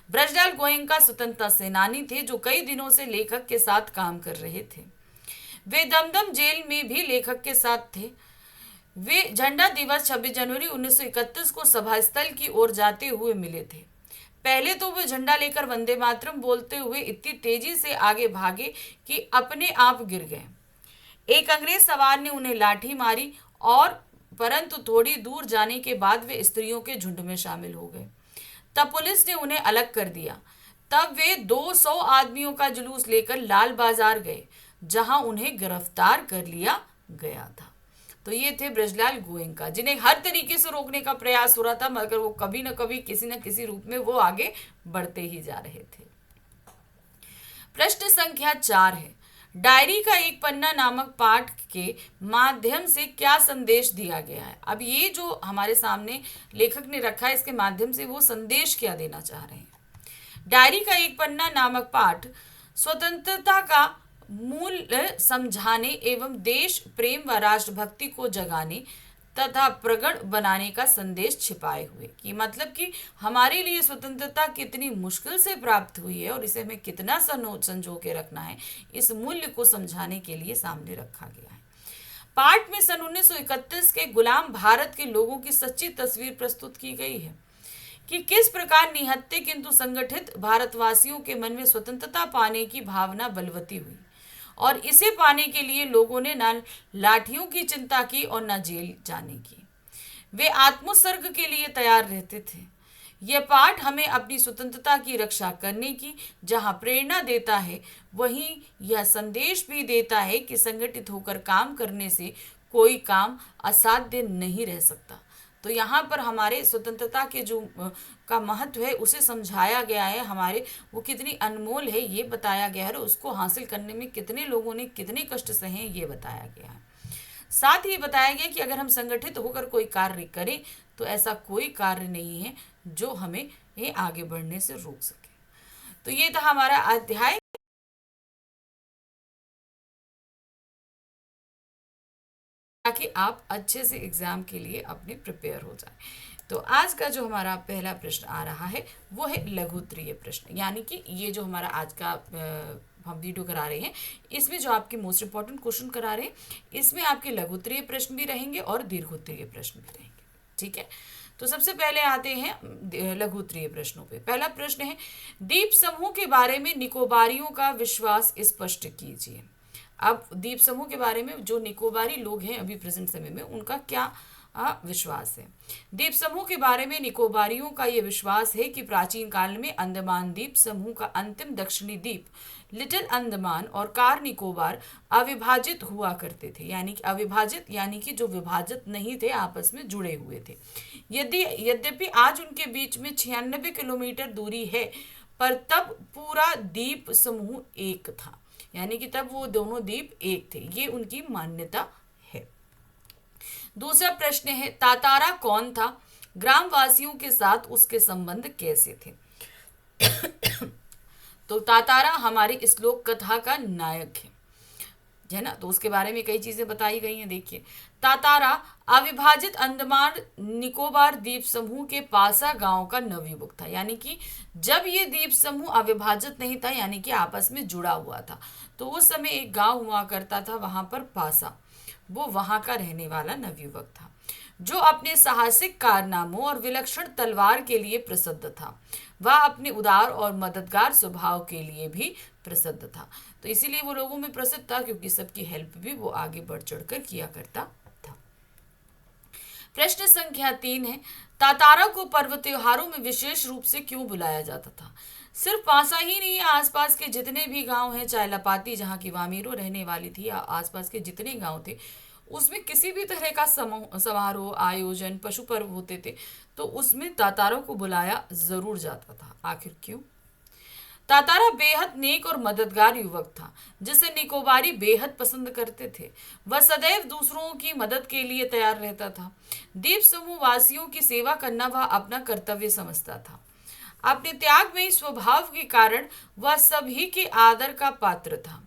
ब्रजलाल गोयनका स्वतंत्रता सेनानी थे जो कई दिनों से लेखक के साथ काम कर रहे थे। वे दमदम जेल में भी लेखक के साथ थे। वे झंडा दिवस 26 जनवरी 1931 को सभा स्थल की ओर जाते हुए मिले थे। पहले तो वे झंडा लेकर वंदे मातरम बोलते हुए इतनी तेजी से आगे भागे कि अपने आप गिर गए। एक अंग्रेज सवार ने उन्हें लाठी मारी और परंतु थोड़ी दूर जाने के बाद वे स्त्रियों के झुंड में शामिल हो गए। तब पुलिस ने उन्हें अलग कर दिया। तब वे 200 आदमियों का जुलूस लेकर लाल बाजार गए, जहां उन्हें गिरफ्तार कर लिया गया था। तो ये थे ब्रजलाल गोयनका, जिन्हें हर तरीके से रोकने का प्रयास हो रहा था, मगर वो कभी न कभी किसी न किसी रूप में वो आगे बढ़ते ही जा रहे थे। प्रश्न संख्या 4 है, डायरी का एक पन्ना नामक पाठ के माध्यम से क्या संदेश दिया गया है? अब ये जो हमारे सामने लेखक ने रखा है, इसके माध्यम से वो संदेश क्या देना चाह रहे हैं? डायरी का एक पन्ना नामक पाठ स्वतंत्रता का मूल्य समझाने एवं देश प्रेम व राष्ट्रभक्ति को जगाने तथा प्रगढ़ बनाने का संदेश छिपाए हुए, कि मतलब कि हमारे लिए स्वतंत्रता कितनी मुश्किल से प्राप्त हुई है और इसे हमें कितना संजो के रखना है, इस मूल्य को समझाने के लिए सामने रखा गया है। पाठ में सन 1931 के गुलाम भारत के लोगों की सच्ची तस्वीर प्रस्तुत की गई है कि किस प्रकार निहत्थे किंतु संगठित भारतवासियों के मन में स्वतंत्रता पाने की भावना बलवती हुई, और इसे पाने के लिए लोगों ने न लाठियों की चिंता की और न जेल जाने की। वे आत्मोत्सर्ग के लिए तैयार रहते थे। यह पाठ हमें अपनी स्वतंत्रता की रक्षा करने की जहां प्रेरणा देता है, वहीं यह संदेश भी देता है कि संगठित होकर काम करने से कोई काम असाध्य नहीं रह सकता। तो यहाँ पर हमारे स्वतंत्रता के जो का महत्व है उसे समझाया गया है, हमारे वो कितनी अनमोल है ये बताया गया है, और उसको हासिल करने में कितने लोगों ने कितने कष्ट सहे हैं ये बताया गया है। साथ ही बताया गया कि अगर हम संगठित होकर कोई कार्य करें तो ऐसा कोई कार्य नहीं है जो हमें ये आगे बढ़ने से रोक सके। तो ये था हमारा अध्याय, ताकि आप अच्छे से एग्जाम के लिए अपने प्रिपेयर हो जाए। तो आज का जो हमारा पहला प्रश्न आ रहा है वो है लघुत्तरीय प्रश्न, यानी कि ये जो हमारा आज का हम वीडियो करा रहे हैं इसमें जो आपके मोस्ट इंपॉर्टेंट क्वेश्चन करा रहे हैं इसमें आपके लघुत्तरीय प्रश्न भी रहेंगे और दीर्घोत्तरीय प्रश्न भी रहेंगे। ठीक है, तो सबसे पहले आते हैं लघुत्तरीय प्रश्नों पे। पहला प्रश्न है, द्वीप समूह के बारे में निकोबारियों का विश्वास स्पष्ट कीजिए। अब द्वीप समूह के बारे में जो निकोबारी लोग हैं अभी प्रेजेंट समय में उनका क्या विश्वास है। द्वीप समूह के बारे में निकोबारियों का यह विश्वास है कि प्राचीन काल में अंडमान द्वीप समूह का अंतिम दक्षिणी द्वीप लिटिल अंडमान और कार निकोबार अविभाजित हुआ करते थे, यानी कि अविभाजित यानी कि जो विभाजित नहीं थे, आपस में जुड़े हुए थे। यद्यपि आज उनके बीच में 96 किलोमीटर दूरी है, पर तब पूरा द्वीप समूह एक था, यानी कि तब वो दोनों द्वीप एक थे, ये उनकी मान्यता है। दूसरा प्रश्न है, तातारा कौन था, ग्रामवासियों के साथ उसके संबंध कैसे थे। तो तातारा हमारी श्लोक कथा का नायक है ना, तो उसके बारे में कई चीजें बताई गई हैं। देखिए, तातारा अविभाजित अंडमान निकोबार द्वीप समूह के पासा गांव का नवयुवक था, यानी कि जब ये द्वीप समूह अविभाजित नहीं था, यानी कि आपस में जुड़ा हुआ था, तो उस समय एक गांव हुआ करता था वहां पर पासा, वो वहां का रहने वाला नवयुवक था जो अपने साहसिक कारनामों और विलक्षण तलवार के लिए प्रसिद्ध था। वह अपने उदार और मददगार स्वभाव के लिए भी प्रसिद्ध था, तो इसीलिए वो लोगों में प्रसिद्ध था क्योंकि सबकी हेल्प भी वो आगे बढ़ चढ़कर किया करता था। प्रश्न संख्या 3 है, तातारा को पर्व त्योहारों में विशेष रूप से क्यों बुलाया जाता था। सिर्फ पासा ही नहीं, आसपास के जितने भी गांव हैं, चाहे लपाती जहाँ की वामीरो रहने वाली थी या आसपास के जितने गांव थे, उसमें किसी भी तरह का समारोह आयोजन पशु पर्व होते थे तो उसमें तातारों को बुलाया जरूर जाता था। आखिर क्यों। तातारा बेहद नेक और मददगार युवक था जिसे निकोबारी बेहद पसंद करते थे। वह सदैव दूसरों की मदद के लिए तैयार रहता था। द्वीप समूह वासियों की सेवा करना वह अपना कर्तव्य समझता था। अपने त्यागमयी स्वभाव के कारण वह सभी के आदर का पात्र था।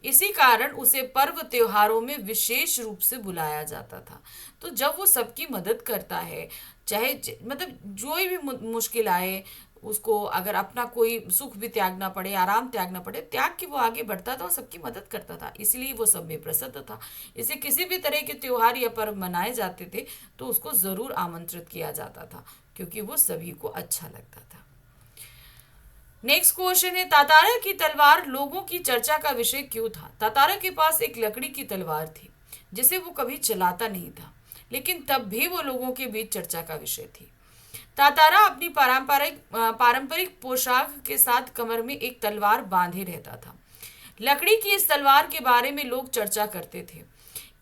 इसी कारण उसे पर्व त्योहारों में विशेष रूप से बुलाया जाता था। तो जब वो सबकी मदद करता है, चाहे मतलब जो भी मुश्किल आए उसको, अगर अपना कोई सुख भी त्यागना पड़े, आराम त्यागना पड़े, त्याग के वो आगे बढ़ता था और सबकी मदद करता था, इसलिए वो सब में प्रसिद्ध था। इसे किसी भी तरह के त्योहार या पर्व मनाए जाते थे तो उसको जरूर आमंत्रित किया जाता था क्योंकि वो सभी को अच्छा लगता था। नेक्स्ट क्वेश्चन है, तातारा की तलवार लोगों की चर्चा का विषय क्यों था। तातारा के पास एक लकड़ी की तलवार थी जिसे वो कभी चलाता नहीं था, लेकिन तब भी वो लोगों के बीच चर्चा का विषय थी। तातारा अपनी पारंपरिक पोशाक के साथ कमर में एक तलवार बांधे रहता था। लकड़ी की इस तलवार के बारे में लोग चर्चा करते थे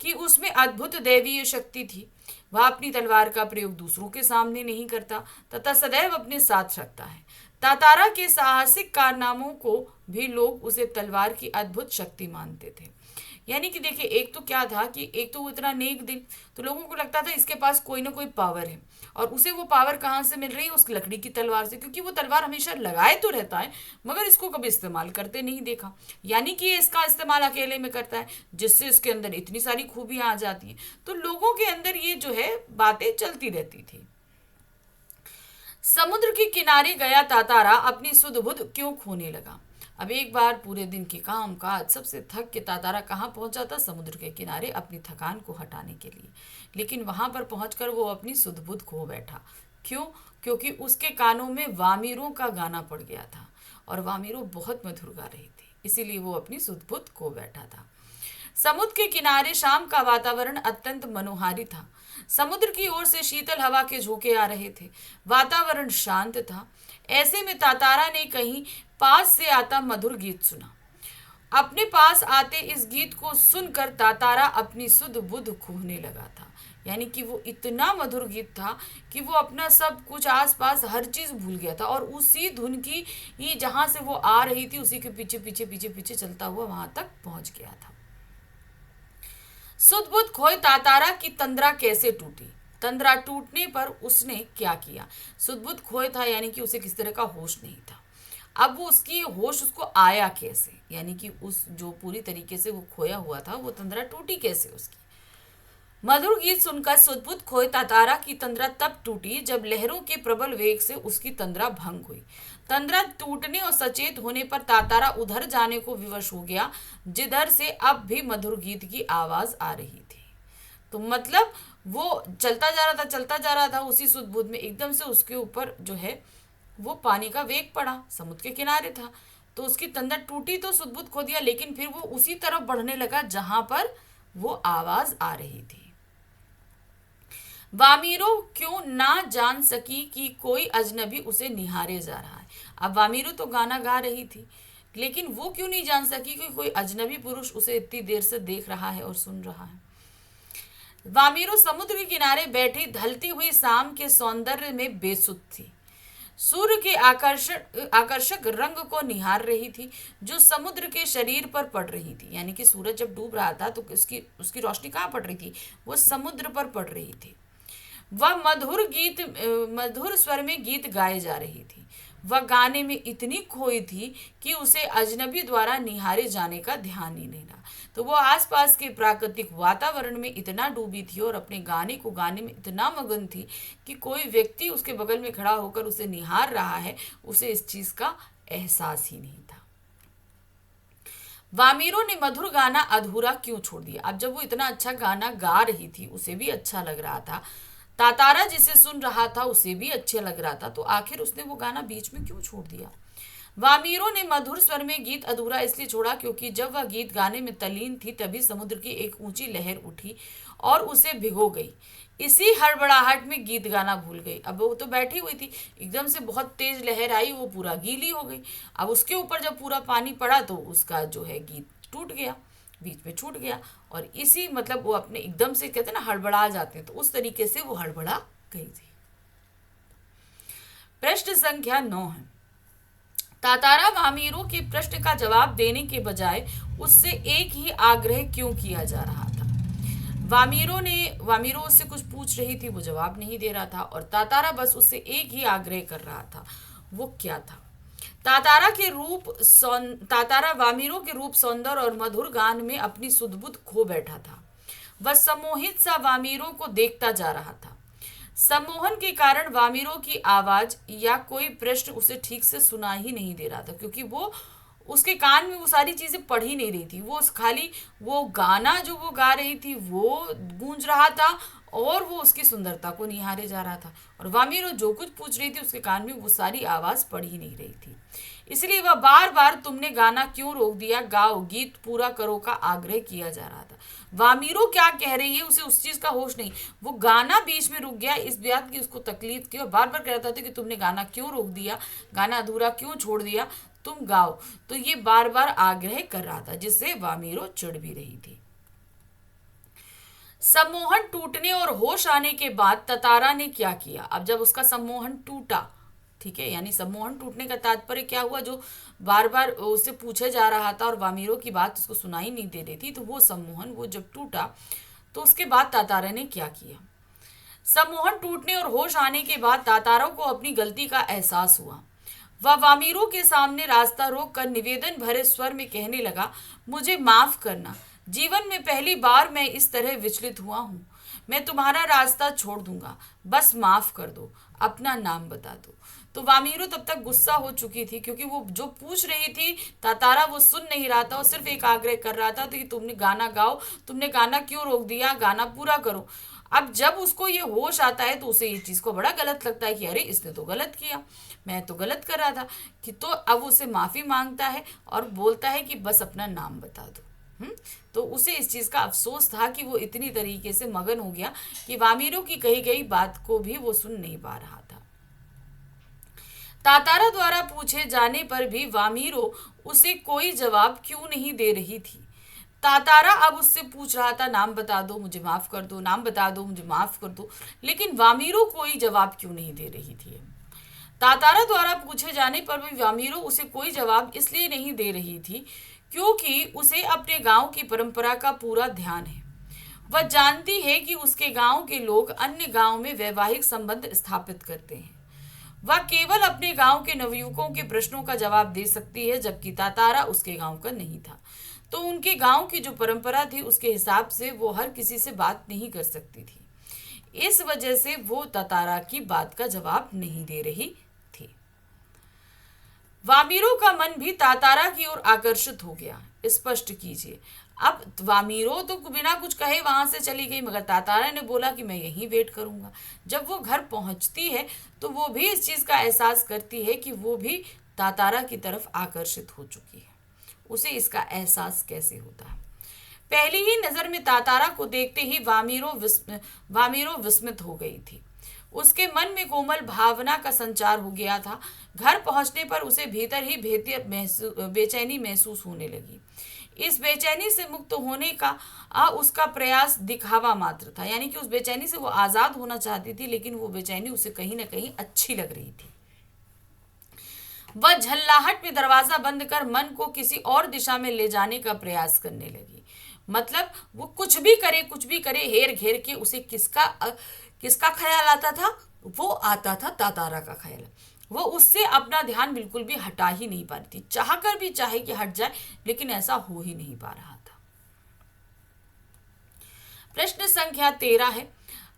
कि उसमें अद्भुत दैवीय शक्ति थी। वह अपनी तलवार का प्रयोग दूसरों के सामने नहीं करता तथा सदैव अपने साथ रखता है। तातारा के साहसिक कारनामों को भी लोग उसे तलवार की अद्भुत शक्ति मानते थे। यानी कि देखिए, एक तो क्या था कि एक तो वो इतना नेक दिल, तो लोगों को लगता था इसके पास कोई ना कोई पावर है, और उसे वो पावर कहाँ से मिल रही है, उस लकड़ी की तलवार से, क्योंकि वो तलवार हमेशा लगाए तो रहता है मगर इसको कभी इस्तेमाल करते नहीं देखा। यानी कि ये इसका इस्तेमाल अकेले में करता है जिससे इसके अंदर इतनी सारी खूबियां आ जाती हैं। तो लोगों के अंदर ये जो है बातें चलती रहती थी। समुद्र के किनारे गया तातारा अपनी सुध बुध क्यों खोने लगा। अब एक बार पूरे दिन के काम काज सबसे थक के तातारा कहाँ पहुंचा था? समुद्र के किनारे अपनी थकान को हटाने के लिए। लेकिन वहां पर पहुंचकर वो अपनी सुध बुध खो बैठा। क्यों? क्योंकि उसके कानों में वामिरों का गाना पड़ गया था और वामिरो बहुत मधुर गा रही थी, इसीलिए वो अपनी सुध बुध खो बैठा था। समुद्र के किनारे शाम का वातावरण अत्यंत मनोहारी था। समुद्र की ओर से शीतल हवा के झोंके आ रहे थे। वातावरण शांत था। ऐसे में तातारा ने कहीं पास से आता मधुर गीत सुना। अपने पास आते इस गीत को सुनकर तातारा अपनी सुध बुध खोने लगा था। यानी कि वो इतना मधुर गीत था कि वो अपना सब कुछ आसपास हर चीज भूल गया था और उसी धुन की ही जहां से वो आ रही थी उसी के पीछे पीछे पीछे पीछे चलता हुआ वहां तक पहुंच गया था। सुध बुध खोए तातारा की तंद्रा कैसे टूटी? तंद्रा टूटने पर उसने क्या किया? सुध बुध खोए था यानी कि उसे किसी तरह का होश नहीं था। अब वो उसकी होश उसको आया कैसे? यानी कि उस जो पूरी तरीके से वो खोया हुआ था वो तंद्रा टूटी कैसे उसकी? मधुर गीत सुनकर सुदबुद खोए तातारा की तंद्रा तब टूटी जब लहरों के प्रबल वेग से उसकी तंद्रा भंग हुई। तंद्रा टूटने और सचेत होने पर तातारा उधर जाने को विवश हो गया जिधर से अब भी मधुर गीत की आवाज आ रही थी। तो मतलब वो चलता जा रहा था उसी सुदबुद में एकदम से उसके ऊपर जो है वो पानी का वेग पड़ा, समुद्र के किनारे था, तो उसकी तंद्रा टूटी तो सुदबुद खो दिया, लेकिन फिर वो उसी तरफ बढ़ने लगा जहां पर वो आवाज आ रही थी। वामीरो क्यों ना जान सकी कि कोई अजनबी उसे निहारे जा रहा है। अब वामीरो तो गाना गा रही थी, लेकिन वो क्यों नहीं जान सकी कि कोई अजनबी पुरुष उसे इतनी देर से देख रहा है और सुन रहा है। वामीरो समुद्र के किनारे बैठी ढलती हुई शाम के सौंदर्य में बेसुध थी। सूर्य के आकर्षक रंग को निहार रही थी जो समुद्र के शरीर पर पड़ रही थी। यानी कि सूरज जब डूब रहा था तो उसकी उसकी रोशनी कहाँ पड़ रही थी? वो समुद्र पर पड़ रही थी। वह मधुर स्वर में गीत गाए जा रही थी। वह गाने में इतनी खोई थी कि उसे अजनबी द्वारा निहारे जाने का ध्यान ही नहीं रहा। तो वो आसपास के प्राकृतिक वातावरण में इतना डूबी थी और अपने गाने को गाने में इतना मगन थी कि कोई व्यक्ति उसके बगल में खड़ा होकर उसे निहार रहा है, उसे इस चीज का एहसास ही नहीं था। वामीरो ने मधुर गाना अधूरा क्यों छोड़ दिया? अब जब वो इतना अच्छा गाना गा रही थी, उसे भी अच्छा लग रहा था, तातारा जिसे सुन रहा था उसे भी अच्छा लग रहा था, तो आखिर उसने वो गाना बीच में क्यों छोड़ दिया? वामीरो ने मधुर स्वर में गीत अधूरा इसलिए छोड़ा क्योंकि जब वह गीत गाने में तल्लीन थी तभी समुद्र की एक ऊंची लहर उठी और उसे भिगो गई। इसी हड़बड़ाहट में गीत गाना भूल गई। अब वो तो बैठी हुई थी, एकदम से बहुत तेज लहर आई, वो पूरा गीली हो गई। अब उसके ऊपर जब पूरा पानी पड़ा तो उसका जो है गीत टूट गया, बीच में छूट गया और इसी मतलब वो अपने एकदम से कहते हैं ना हड़बड़ा जाते हैं, तो उस तरीके से वो हड़बड़ा गई थी। प्रश्न संख्या 9 है। तातारा वामीरो के प्रश्न का जवाब देने के बजाय उससे एक ही आग्रह क्यों किया जा रहा था? वामीरो उससे कुछ पूछ रही थी, वो जवाब नहीं दे रहा था और तातारा बस उससे एक ही आग्रह कर रहा था। वो क्या था? तातारा वामीरो के रूप सौंदर्य और मधुर गान में अपनी सुधबुध खो बैठा था। वह सम्मोहित सा वामीरो को देखता जा रहा था। सम्मोहन के कारण वामीरो की आवाज या कोई प्रश्न उसे ठीक से सुना ही नहीं दे रहा था, क्योंकि वो उसके कान में वो सारी चीजें पढ़ ही नहीं रही थी। वो खाली वो गाना जो वो गा रही थी वो गूंज रहा था और वो उसकी सुंदरता को निहारे जा रहा था और वामीरो जो कुछ पूछ रही थी उसके कान में वो सारी आवाज पड़ ही नहीं रही थी। इसलिए वह बार बार तुमने गाना क्यों रोक दिया, गाओ, गीत पूरा करो का आग्रह किया जा रहा था। वामीरो क्या कह रही है उसे उस चीज का होश नहीं, वो गाना बीच में रुक गया, इस बात की उसको तकलीफ थी और बार बार कह रहा था कि तुमने गाना क्यों रोक दिया, गाना अधूरा क्यों छोड़ दिया, तुम गाओ। तो ये बार बार आग्रह कर रहा था जिससे वामीरो चिढ़ भी रही थी। सम्मोहन टूटने और होश आने के बाद तातारा ने क्या किया? अब जब उसका सम्मोहन टूटा, ठीक है, यानी सम्मोहन टूटने का तात्पर्य क्या हुआ? जो बार बार उससे पूछा जा रहा था और वामीरो की बात उसको सुनाई नहीं दे रही थी, तो वो सम्मोहन वो जब टूटा तो उसके बाद तातारा ने क्या किया? सम्मोहन टूटने और होश आने के बाद तातारा को अपनी गलती का एहसास हुआ। वह वामीरो के सामने रास्ता रोक कर निवेदन भरे स्वर में कहने लगा, मुझे माफ करना, जीवन में पहली बार मैं इस तरह विचलित हुआ हूँ। मैं तुम्हारा रास्ता छोड़ दूंगा, बस माफ कर दो, अपना नाम बता दो। तो वामीरो तब तक गुस्सा हो चुकी थी, क्योंकि वो जो पूछ रही थी तातारा वो सुन नहीं रहा था, वो सिर्फ एक आग्रह कर रहा था तो कि तुमने गाना गाओ, तुमने गाना क्यों रोक दिया, गाना पूरा करो। अब जब उसको ये होश आता है तो उसे ये चीज़ को बड़ा गलत लगता है कि अरे इसने तो गलत किया, मैं तो गलत कर रहा था कि। तो अब उसे माफ़ी मांगता है और बोलता है कि बस अपना नाम बता दो। तो उसे इस चीज़ का अफसोस था कि वो इतनी तरीके से मगन हो गया कि वामीरो की कही गई बात को भी वो सुन नहीं पा रहा था। तातारा द्वारा पूछे जाने पर भी वामीरो उसे कोई जवाब क्यों नहीं दे रही थी। तातारा अब उससे पूछ रहा था नाम बता दो मुझे माफ कर दो, नाम बता दो मुझे माफ कर दो, लेकिन वामीरो कोई जवाब क्यों नहीं दे रही थी। तातारा द्वारा पूछे जाने पर भी वामीरो उसे कोई जवाब इसलिए नहीं दे रही थी क्योंकि उसे अपने गांव की परंपरा का पूरा ध्यान है। वह जानती है कि उसके गांव के लोग अन्य गांव में वैवाहिक संबंध स्थापित करते हैं। वह केवल अपने गांव के नवयुवकों के प्रश्नों का जवाब दे सकती है, जबकि तातारा उसके गांव का नहीं था। तो उनके गांव की जो परंपरा थी उसके हिसाब से वो हर किसी से बात नहीं कर सकती थी। इस वजह से वो तातारा की बात का जवाब नहीं दे रही थी। वामीरो का मन भी तातारा की ओर आकर्षित हो गया। स्पष्ट कीजिए। अब वामीरो तो बिना कुछ कहे वहां से चली गई, मगर तातारा ने बोला कि मैं यहीं वेट करूंगा। जब वो घर पहुंचती है तो वो भी इस चीज का एहसास करती है कि वो भी तातारा की तरफ आकर्षित हो चुकी है। उसे इसका एहसास कैसे होता है? पहली ही नजर में तातारा को देखते ही वामीरो विस्मित हो गई थी। उसके मन में कोमल भावना का संचार हो गया था। घर पहुंचने पर उसे भीतर ही बेचैनी महसूस होने लगी। इस बेचैनी से मुक्त होने का उसका प्रयास दिखावा मात्र था, यानी कि उस बेचैनी से वो आजाद होना चाहती थी, लेकिन वो बेचैनी उसे कहीं ना कहीं अच्छी लग रही थी। वह झल्लाहट में दरवाजा बंद कर मन को किसी और दिशा में ले जाने का प्रयास करने लगी। मतलब वो कुछ भी करे हेर घेर के उसे किसका ख्याल आता था? वो आता था तातारा का ख्याल। वो उससे अपना ध्यान बिल्कुल भी हटा ही नहीं पा रही थी, चाह कर भी चाहे कि हट जाए, लेकिन ऐसा हो ही नहीं पा रहा था। प्रश्न संख्या 13 है।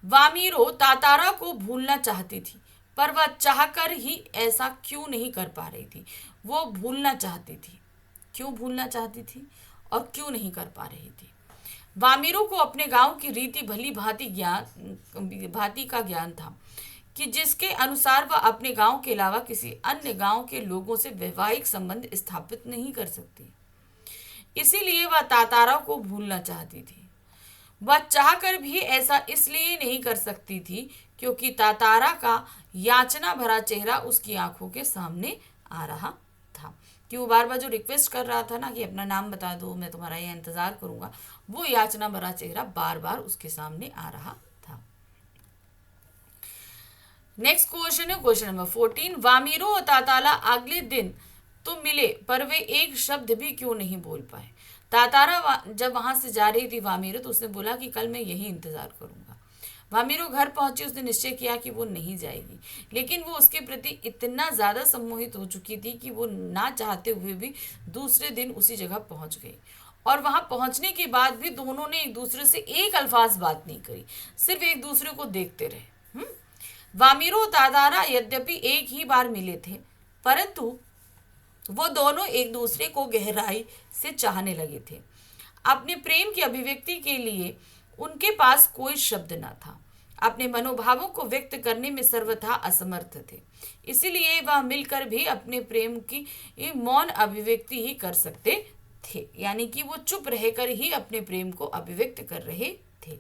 वामीरो तातारा को भूलना चाहती थी, पर वह चाहकर ही ऐसा क्यों नहीं कर पा रही थी? वो भूलना चाहती थी, क्यों भूलना चाहती थी और क्यों नहीं कर पा रही थी? वामीरो को अपने गांव की रीति भली भांति का ज्ञान था कि जिसके अनुसार वह अपने गांव के अलावा किसी अन्य गांव के लोगों से वैवाहिक संबंध स्थापित नहीं कर सकती। इसीलिए वह तातारा को भूलना चाहती थी। वह चाहकर भी ऐसा इसलिए नहीं कर सकती थी क्योंकि तातारा का याचना भरा चेहरा उसकी आंखों के सामने आ रहा था। कि वो बार बार जो रिक्वेस्ट कर रहा था ना कि अपना नाम बता दो, मैं तुम्हारा यह इंतजार करूंगा, वो याचना भरा चेहरा बार बार उसके सामने आ रहा था। नेक्स्ट क्वेश्चन है क्वेश्चन नंबर 14। वामीरो और तातारा अगले दिन तो मिले, पर वे एक शब्द भी क्यों नहीं बोल पाए? तातारा जब वहां से जा रही थी वामीरो, तो उसने बोला कि कल मैं यही इंतजार करूंगा। वामीरो घर पहुंची, उसने निश्चय किया कि वो नहीं जाएगी, लेकिन वो उसके प्रति इतना ज्यादा सम्मोहित हो चुकी थी कि वो ना चाहते हुए भी दूसरे दिन उसी जगह पहुंच गई। और वहां पहुंचने के बाद भी दोनों ने एक दूसरे से एक अल्फाज बात नहीं करी, सिर्फ एक दूसरे को देखते रहे। वामीरो और तातारा यद्यपि एक ही बार मिले थे, परंतु वो दोनों एक दूसरे को गहराई से चाहने लगे थे। अपने प्रेम की अभिव्यक्ति के लिए उनके पास कोई शब्द न था। अपने मनोभावों को व्यक्त करने में सर्वथा असमर्थ थे। इसीलिए वह मिलकर भी अपने प्रेम की मौन अभिव्यक्ति ही कर सकते थे, यानी कि वो चुप रहकर ही अपने प्रेम को अभिव्यक्त कर रहे थे।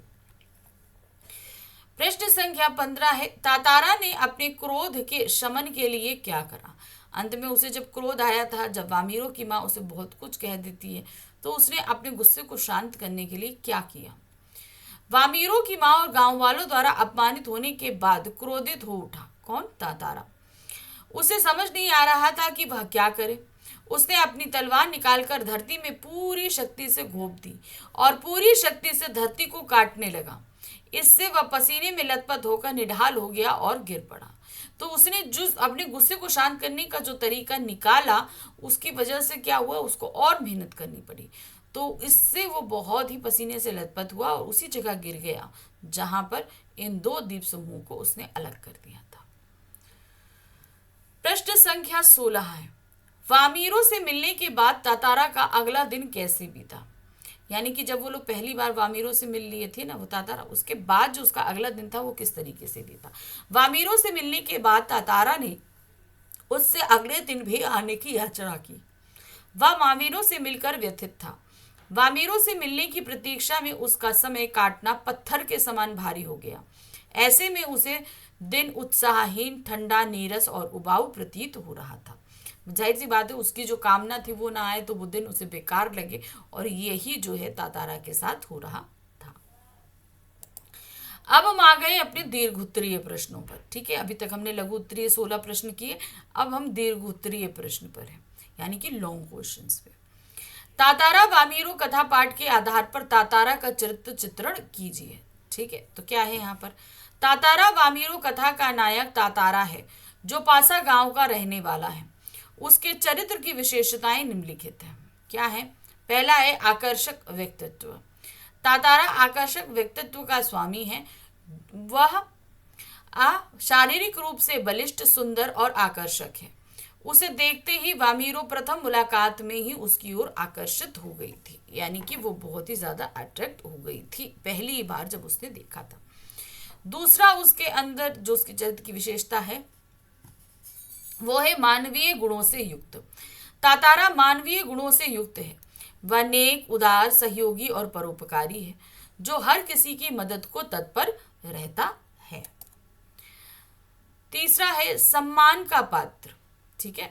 प्रश्न संख्या 15 है। तातारा ने अपने क्रोध के शमन के लिए क्या करा? अंत में उसे जब क्रोध आया था, जब वामीरो की माँ उसे बहुत कुछ कह देती है, तो उसने अपने गुस्से को शांत करने के लिए क्या किया? वामीरो की माँ और गांव वालों द्वारा अपमानित होने के बाद क्रोधित हो उठा। कौन? तातारा। उसे समझ नहीं आ रहा था कि वह क्या करे। उसने अपनी तलवार निकालकर धरती में पूरी शक्ति से घोंप दी और पूरी शक्ति से धरती को काटने लगा। इससे वह पसीने में लथपथ होकर निढाल हो गया और गिर पड़ा। तो उसने जो अपने गुस्से को शांत करने का जो तरीका निकाला, उसकी वजह से क्या हुआ, उसको और मेहनत करनी पड़ी। तो इससे वो बहुत ही पसीने से लथपथ हुआ और उसी जगह गिर गया जहां पर इन दो द्वीप समूह को उसने अलग कर दिया था। संख्या 16 है। वामीरो से मिलने के बाद तातारा का अगला दिन कैसे बीता? यानी कि जब वो लोग पहली बार वामीरो से मिल लिए थे ना वो तातारा, उसके बाद जो उसका अगला दिन था वो किस तरीके से बीता। वामीरो से मिलने के बाद तातारा ने उससे अगले दिन भी आने की याचना की। वह वामीरो से मिलकर व्यथित था। वामीरो से मिलने की प्रतीक्षा में उसका समय काटना पत्थर के समान भारी हो गया। ऐसे में उसे दिन उत्साहहीन, ठंडा, नीरस और उबाऊ प्रतीत हो रहा था। जाहिर सी बात है उसकी जो कामना थी वो ना आए तो वो दिन उसे बेकार लगे, और यही जो है तातारा के साथ हो रहा था। अब हम आ गए अपने दीर्घ उत्तरीय प्रश्नों पर। ठीक है, अभी तक हमने लघु उत्तरीय 16 प्रश्न किए, अब हम दीर्घ उत्तरीय प्रश्न पर हैं, यानी कि लॉन्ग क्वेश्चंस पे। तातारा वामीरो कथा पाठ के आधार पर तातारा का चरित्र चित्रण कीजिए। ठीक है, तो क्या है यहाँ पर? तातारा वामीरो कथा का नायक तातारा है, जो पासा गांव का रहने वाला है। उसके चरित्र की विशेषताएं निम्नलिखित हैं। क्या है? पहला है आकर्षक व्यक्तित्व। तातारा आकर्षक व्यक्तित्व का स्वामी है। वह शारीरिक रूप से बलिष्ठ, सुंदर और आकर्षक है। उसे देखते ही वामीरो प्रथम मुलाकात में ही उसकी ओर आकर्षित हो गई थी, यानी कि वो बहुत ही ज्यादा अट्रैक्ट हो गई थी पहली बार जब उसने देखा था। दूसरा, उसके अंदर जो उसके चरित्र की विशेषता है वो है मानवीय गुणों से युक्त। तातारा मानवीय गुणों से युक्त है। वह नेक, उदार, सहयोगी और परोपकारी है, जो हर किसी की मदद को तत्पर रहता है। तीसरा है सम्मान का पात्र। ठीक है,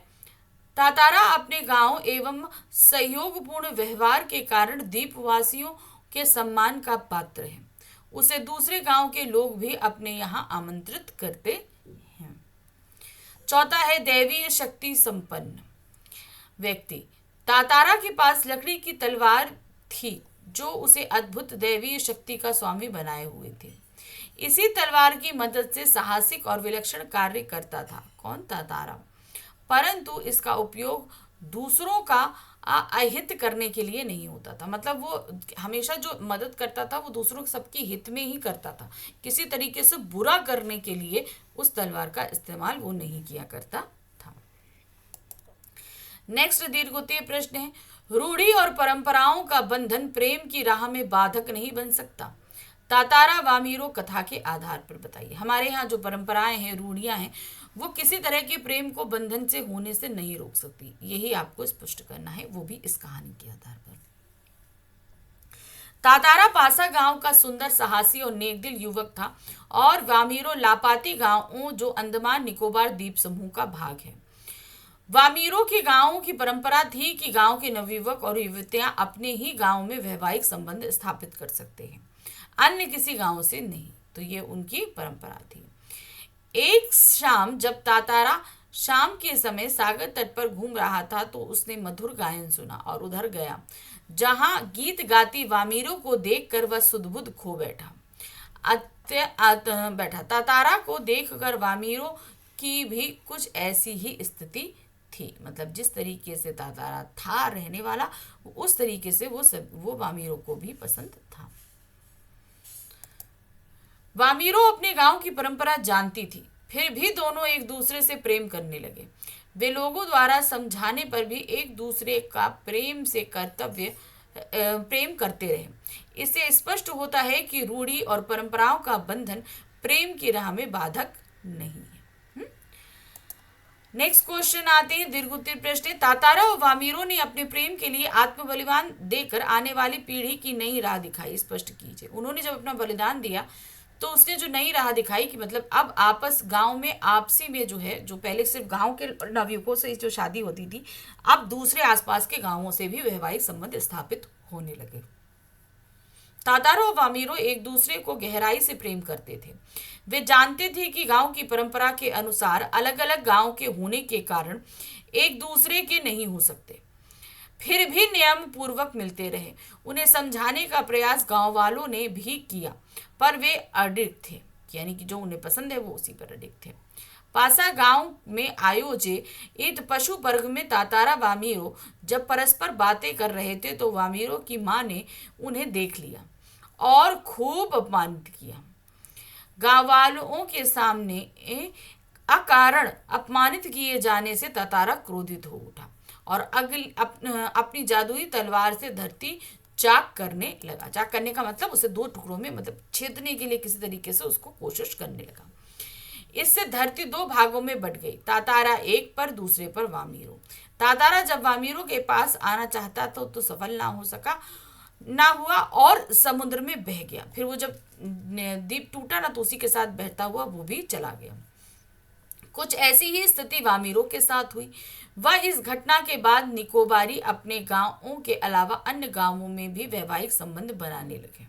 तातारा अपने गांव एवं सहयोगपूर्ण व्यवहार के कारण द्वीपवासियों के सम्मान का पात्र है। उसे दूसरे गांव के लोग भी अपने यहाँ आमंत्रित करते हैं। चौथा है दैवीय शक्ति संपन्न व्यक्ति। तातारा के पास लकड़ी की तलवार थी, जो उसे अद्भुत दैवीय शक्ति का स्वामी बनाए हुए थे। इसी तलवार की मदद से साहसिक और विलक्षण कार्य करता था। कौन? तातारा। परंतु इसका उपयोग दूसरों का अहित करने के लिए नहीं होता था। मतलब वो हमेशा जो मदद करता था वो दूसरों सबके हित में ही करता था, किसी तरीके से बुरा करने के लिए उस तलवार का इस्तेमाल वो नहीं किया करता था। नेक्स्ट दीर्घोत्तरीय प्रश्न है, रूढ़ी और परंपराओं का बंधन प्रेम की राह में बाधक नहीं बन सकता। तातारा वामीरो कथा के आधार पर बताइए। हमारे यहाँ जो परंपराएं हैं, रूढ़ियां हैं, वो किसी तरह के प्रेम को बंधन से होने से नहीं रोक सकती। यही आपको स्पष्ट करना है, वो भी इस कहानी के आधार पर। तातारा पासा गांव का सुंदर, साहसी और नेकदिल युवक था, और वामीरो लापाती गांव जो अंडमान निकोबार द्वीप समूह का भाग है। वामीरो के गांवों की परंपरा थी कि गांव के नवयुवक और युवतियां अपने ही गांव में वैवाहिक संबंध स्थापित कर सकते हैं, अन्य किसी गांव से नहीं। तो ये उनकी परंपरा थी। एक शाम जब तातारा शाम के समय सागर तट पर घूम रहा था तो उसने मधुर गायन सुना और उधर गया, जहां गीत गाती वामीरो को देखकर वह सुधबुध खो बैठा। तातारा को देखकर वामीरो की भी कुछ ऐसी ही स्थिति थी। मतलब जिस तरीके से तातारा था रहने वाला, उस तरीके से वो वामीरो को भी पसंद था। वामीरो अपने गांव की परंपरा जानती थी, फिर भी दोनों एक दूसरे से प्रेम करने लगे। वे लोगों द्वारा समझाने पर भी एक दूसरे का प्रेम करते रहे। इससे स्पष्ट होता है कि रूढ़ी और परंपराओं का बंधन प्रेम की राह में बाधक नहीं है। नेक्स्ट क्वेश्चन आते हैं दीर्घोत्तरीय प्रश्न। तातारा और वामीरो ने अपने प्रेम के लिए आत्म बलिदान देकर आने वाली पीढ़ी की नई राह दिखाई। स्पष्ट कीजिए। उन्होंने जब अपना बलिदान दिया तो उसने जो नई राह दिखाई कि मतलब अब आपस गांव में आपसी में जो है, जो पहले सिर्फ गांव के नवयुवकों से जो शादी होती थी, अब दूसरे आसपास के गांवों से भी वैवाहिक संबंध स्थापित होने लगे। तातारा और वामीरो एक दूसरे को गहराई से प्रेम करते थे। वे जानते थे कि गांव की परंपरा के अनुसार अलग अलग गांव के होने के कारण एक दूसरे के नहीं हो सकते, फिर भी नियम पूर्वक मिलते रहे। उन्हें समझाने का प्रयास गांव वालों ने भी किया, पर वे अडिग थे, यानी कि जो उन्हें पसंद है वो उसी पर अडिग थे। पासा गांव में आयोजित पशु पर्व में तातारा वामीरो जब परस्पर बातें कर रहे थे तो वामीरो की मां ने उन्हें देख लिया और खूब अपमानित किया। गांव वालों के सामने अकारण अपमानित किए जाने से तातारा क्रोधित हो उठा और अपनी जादुई तलवार से धरती चाक करने लगा। चाक करने का मतलब उसे दो टुकड़ों में मतलब छेदने के लिए किसी तरीके से उसको कोशिश करने लगा। इससे धरती दो भागों में बट गई, तातारा एक पर, दूसरे पर वामीरो। तातारा जब वामीरो के पास आना चाहता तो सफल ना हुआ और समुद्र में बह गया। फिर वो जब द्वीप टूटा ना तो उसी के साथ बहता हुआ वो भी चला गया। कुछ ऐसी ही स्थिति वामीरो के साथ हुई। वह इस घटना के बाद निकोबारी अपने गांवों के अलावा अन्य गांवों में भी वैवाहिक संबंध बनाने लगे।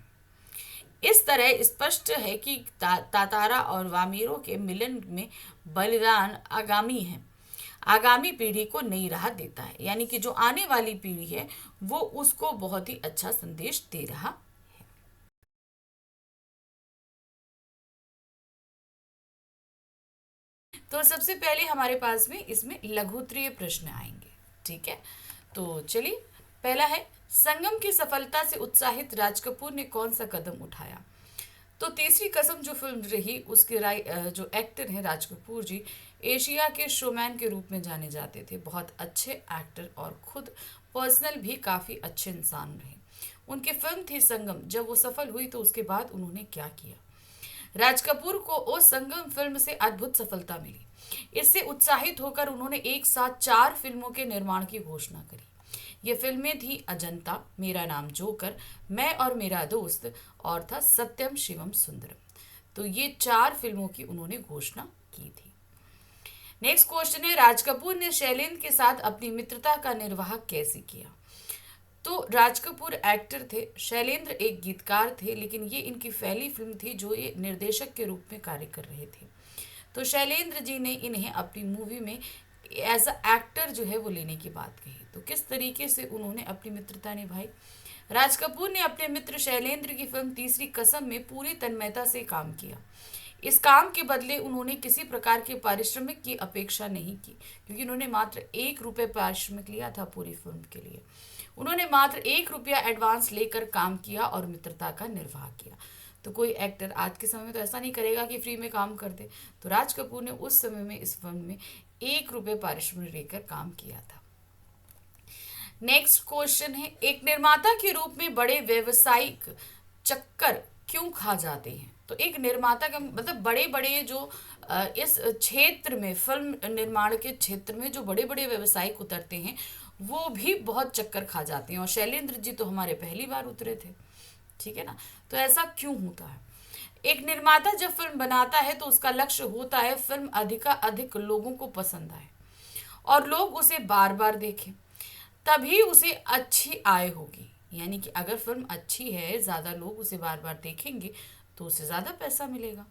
इस तरह स्पष्ट है कि तातारा और वामीरो के मिलन में बलिदान आगामी है, आगामी पीढ़ी को नई राह देता है, यानी कि जो आने वाली पीढ़ी है वो उसको बहुत ही अच्छा संदेश दे रहा। तो सबसे पहले हमारे पास में इसमें लघुत्तरीय प्रश्न आएंगे। ठीक है, तो चलिए पहला है, संगम की सफलता से उत्साहित राज कपूर ने कौन सा कदम उठाया? तो तीसरी कसम जो फिल्म रही उसके जो एक्टर हैं राज कपूर जी, एशिया के शोमैन के रूप में जाने जाते थे। बहुत अच्छे एक्टर और खुद पर्सनल भी काफ़ी अच्छे इंसान रहे। उनकी फिल्म थी संगम। जब वो सफल हुई तो उसके बाद उन्होंने क्या किया? राज कपूर को ओ संगम फिल्म से अद्भुत सफलता मिली। इससे उत्साहित होकर उन्होंने एक साथ 4 फिल्मों के निर्माण की घोषणा करी। ये फिल्में थी अजंता, मेरा नाम जोकर, मैं और मेरा दोस्त और था सत्यम शिवम सुंदरम। तो ये 4 फिल्मों की उन्होंने घोषणा की थी। नेक्स्ट क्वेश्चन है, राज कपूर ने शैलेंद्र के साथ अपनी मित्रता का निर्वाह कैसे किया? तो राज कपूर एक्टर थे, शैलेंद्र एक गीतकार थे, लेकिन ये इनकी पहली फिल्म थी जो ये निर्देशक के रूप में कार्य कर रहे थे। तो शैलेंद्र जी ने इन्हें अपनी मूवी में एज अ एक्टर जो है वो लेने की बात कही। तो किस तरीके से उन्होंने अपनी मित्रता निभाई? राज कपूर ने अपने मित्र शैलेंद्र की फिल्म तीसरी कसम में पूरी तन्मयता से काम किया। इस काम के बदले उन्होंने किसी प्रकार के पारिश्रमिक की अपेक्षा नहीं की, क्योंकि उन्होंने मात्र 1 रुपये पारिश्रमिक लिया था पूरी फिल्म के लिए। उन्होंने मात्र 1 रुपया एडवांस लेकर काम किया और मित्रता का निर्वाह किया। तो कोई एक्टर आज के समय में तो ऐसा नहीं करेगा कि फ्री में काम कर दे। तो राज कपूर ने उस समय में इस फिल्म में 1 रुपये पारिश्रमिक लेकर काम किया था। नेक्स्ट क्वेश्चन है, एक निर्माता के रूप में बड़े व्यवसायिक चक्कर क्यों खा जाते हैं? तो एक निर्माता का मतलब बड़े बड़े जो इस क्षेत्र में, फिल्म निर्माण के क्षेत्र में जो बड़े बड़े व्यवसायिक उतरते हैं वो भी बहुत चक्कर खा जाते हैं। और शैलेंद्र जी तो हमारे पहली बार उतरे थे, ठीक है ना। तो ऐसा क्यों होता है? एक निर्माता जब फिल्म बनाता है तो उसका लक्ष्य होता है फिल्म अधिक लोगों को पसंद आए और लोग उसे बार बार देखें, तभी उसे अच्छी आय होगी। यानी कि अगर फिल्म अच्छी है, ज़्यादा लोग उसे बार बार देखेंगे तो उसे ज़्यादा पैसा मिलेगा।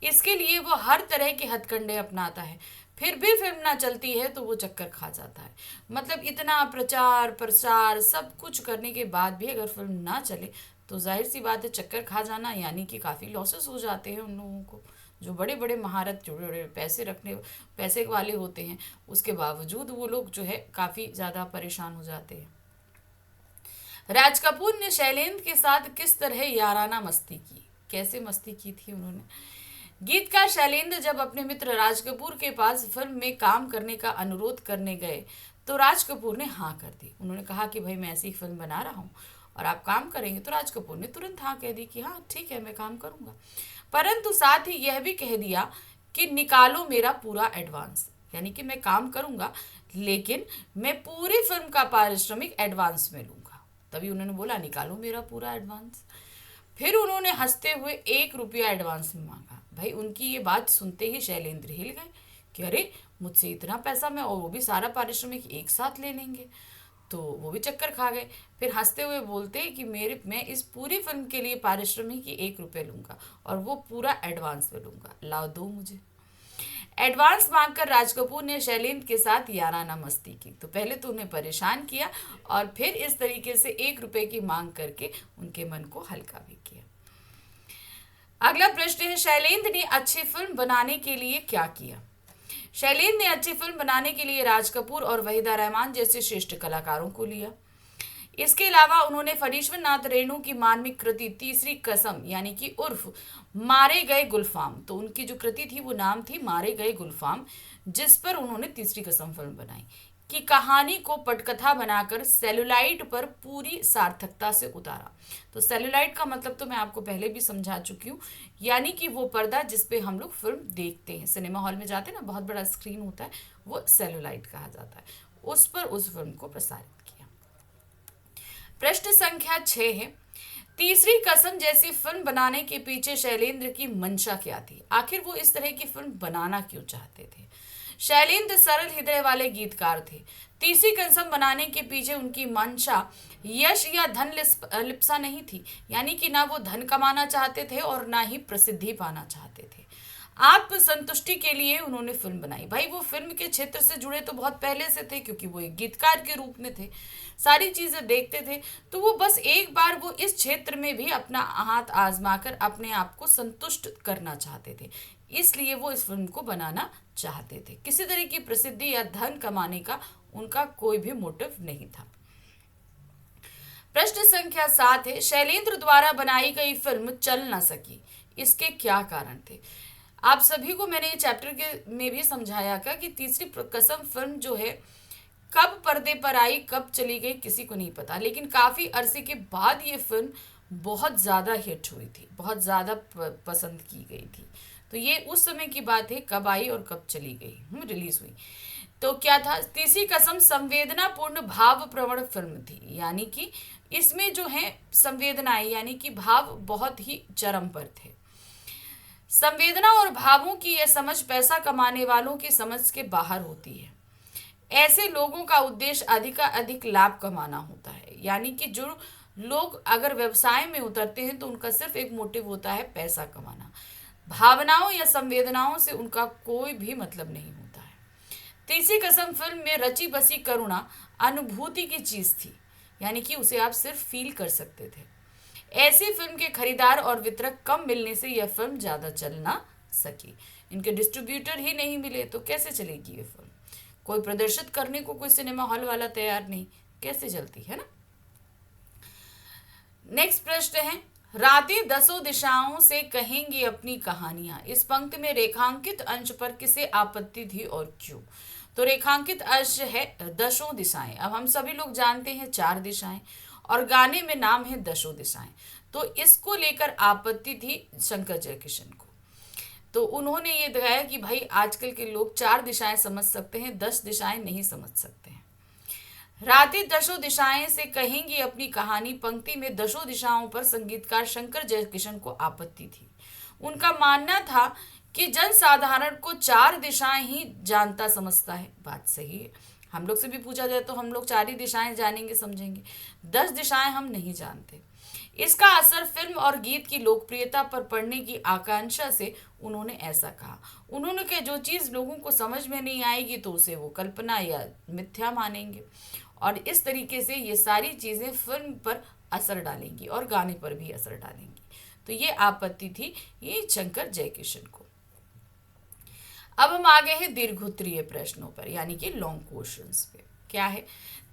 इसके लिए वो हर तरह के हथकंडे अपनाता है, फिर भी फिल्म ना चलती है तो वो चक्कर खा जाता है। मतलब इतना प्रचार प्रसार सब कुछ करने के बाद भी अगर फिल्म ना चले तो जाहिर सी बात है चक्कर खा जाना, यानी कि काफ़ी लॉसेस हो जाते हैं उन लोगों को जो बड़े बड़े महारत, जो बड़े पैसे वाले होते हैं, उसके बावजूद वो लोग जो है काफ़ी ज़्यादा परेशान हो जाते हैं। राज कपूर ने शैलेंद्र के साथ किस तरह याराना मस्ती की? कैसे मस्ती की थी उन्होंने? गीतकार शैलेंद्र जब अपने मित्र राज कपूर के पास फिल्म में काम करने का अनुरोध करने गए तो राज कपूर ने हाँ कर दी। उन्होंने कहा कि भाई मैं ऐसी फिल्म बना रहा हूँ और आप काम करेंगे, तो राज कपूर ने तुरंत हाँ कह दी कि हाँ ठीक है मैं काम करूँगा। परंतु साथ ही यह भी कह दिया कि निकालो मेरा पूरा एडवांस, यानी कि मैं काम करूँगा लेकिन मैं पूरी फिल्म का पारिश्रमिक एडवांस में लूँगा। तभी उन्होंने बोला निकालो मेरा पूरा एडवांस। फिर उन्होंने हंसते हुए 1 रुपया एडवांस में मांगा। भाई उनकी ये बात सुनते ही शैलेंद्र हिल गए कि अरे मुझसे इतना पैसा, मैं और वो भी सारा पारिश्रमिक एक साथ ले लेंगे। तो वो भी चक्कर खा गए। फिर हंसते हुए बोलते कि मैं इस पूरी फिल्म के लिए पारिश्रमिक की 1 रुपये लूँगा और वो पूरा एडवांस में लूँगा, लाओ दो मुझे। एडवांस मांगकर राज कपूर ने शैलेंद्र के साथ याराना मस्ती की। तो पहले तो उन्हें परेशान किया और फिर इस तरीके से 1 रुपये की मांग करके उनके मन को हल्का भी किया। अगला प्रश्न है, शैलेंद्र ने अच्छी फिल्म बनाने के लिए क्या किया? शैलेंद्र ने अच्छी फिल्म बनाने के लिए राज कपूर और वहीदा रहमान जैसे श्रेष्ठ कलाकारों को लिया। इसके अलावा उन्होंने फणीश्वर नाथ रेणु की मार्मिक कृति तीसरी कसम यानी कि उर्फ मारे गए गुलफाम, तो उनकी जो कृति थी वो नाम थी मारे गए गुलफाम, जिस पर उन्होंने तीसरी कसम फिल्म बनाई, की कहानी को पटकथा बनाकर सेलुलाइट पर पूरी सार्थकता से उतारा। तो सेलुलाइट का मतलब तो मैं आपको पहले भी समझा चुकी हूँ, यानी कि वो पर्दा जिस पे हम लोग फिल्म देखते हैं, सिनेमा हॉल में जाते हैं ना, बहुत बड़ा स्क्रीन होता है, वो सेलुलाइट कहा जाता है। उस पर उस फिल्म को प्रसारित किया। प्रश्न संख्या 6 है, तीसरी कसम जैसी फिल्म बनाने के पीछे शैलेंद्र की मंशा क्या थी? आखिर वो इस तरह की फिल्म बनाना क्यों चाहते थे? शैलेंद्र सरल हृदय वाले गीतकार थे। तीसरी कसम बनाने के पीछे उनकी मंशा यश या धन लिप्सा नहीं थी, यानी कि ना वो धन कमाना चाहते थे और ना ही प्रसिद्धि पाना चाहते थे। आत्मसंतुष्टि के लिए उन्होंने फिल्म बनाई। भाई वो फिल्म के क्षेत्र से जुड़े तो बहुत पहले से थे, क्योंकि वो एक गीतकार के रूप में थे, सारी चीजें देखते थे, तो वो बस एक बार वो इस क्षेत्र में भी अपना हाथ आजमाकर अपने आप को संतुष्ट करना चाहते थे, इसलिए वो इस फिल्म को बनाना चाहते थे। किसी तरह की प्रसिद्धि या धन कमाने का उनका कोई भी मोटिव नहीं था। प्रश्न संख्या 7 है, शैलेंद्र द्वारा बनाई गई फिल्म चल ना सकी, इसके क्या कारण थे? आप सभी को मैंने ये चैप्टर के में भी समझाया था कि तीसरी कसम फिल्म जो है कब पर्दे पर आई कब चली गई किसी को नहीं पता, लेकिन काफी अरसे के बाद ये फिल्म बहुत ज्यादा हिट हुई थी, बहुत ज्यादा पसंद की गई थी। तो ये उस समय की बात है कब आई और कब चली गई, रिलीज हुई। तो क्या था, तीसरी कसम संवेदनापूर्ण भाव प्रवण फिल्म थी, यानी कि इसमें जो है संवेदनाएं यानी कि भाव बहुत ही चरम पर थे। संवेदना और भावों की यह समझ पैसा कमाने वालों की समझ के बाहर होती है। ऐसे लोगों का उद्देश्य अधिक लाभ कमाना होता है, यानी कि जो लोग अगर व्यवसाय में उतरते हैं तो उनका सिर्फ एक मोटिव होता है पैसा कमाना, भावनाओं या संवेदनाओं से उनका कोई भी मतलब नहीं होता है। तीसरी कसम फिल्म में रची बसी करुणा अनुभूति की चीज थी, यानी कि उसे आप सिर्फ फील कर सकते थे। ऐसी फिल्म के खरीदार और वितरक कम मिलने से यह फिल्म ज्यादा चल ना सकी। इनके डिस्ट्रीब्यूटर ही नहीं मिले तो कैसे चलेगी ये फिल्म? कोई प्रदर्शित करने को कोई सिनेमा हॉल वाला तैयार नहीं, कैसे चलती है ना। नेक्स्ट प्रश्न है, रातें दसों दिशाओं से कहेंगी अपनी कहानियां, इस पंक्ति में रेखांकित अंश पर किसे आपत्ति थी और क्यों? तो रेखांकित अंश है दसों दिशाएं। अब हम सभी लोग जानते हैं 4 दिशाएं और गाने में नाम है दसों दिशाएं, तो इसको लेकर आपत्ति थी शंकर जयकिशन को। तो उन्होंने ये दिखाया कि भाई आजकल के लोग 4 दिशाएं समझ सकते हैं, 10 दिशाएं नहीं समझ सकते हैं। रातें दसों दिशाएं से कहेंगी अपनी कहानी पंक्ति में दसों दिशाओं पर संगीतकार शंकर जयकिशन को आपत्ति थी। उनका मानना था कि जनसाधारण को 4 दिशाएं ही जानता समझता है। बात सही है, हम लोग से भी पूछा जाए तो हम लोग 4 ही दिशाएं जानेंगे समझेंगे, 10 दिशाएं हम नहीं जानते। इसका असर फिल्म और गीत की लोकप्रियता पर पड़ने की आकांक्षा से उन्होंने ऐसा कहा। उन्होंने कहा जो चीज लोगों को समझ में नहीं आएगी तो उसे वो कल्पना या मिथ्या मानेंगे, और इस तरीके से ये सारी चीजें फिल्म पर असर डालेंगी और गाने पर भी असर डालेंगी। तो ये आपत्ति थी ये शंकर जयकिशन को। अब हम आगे हैं दीर्घोत्तरीय प्रश्नों पर, यानी कि लॉन्ग क्वेश्चंस पे। क्या है,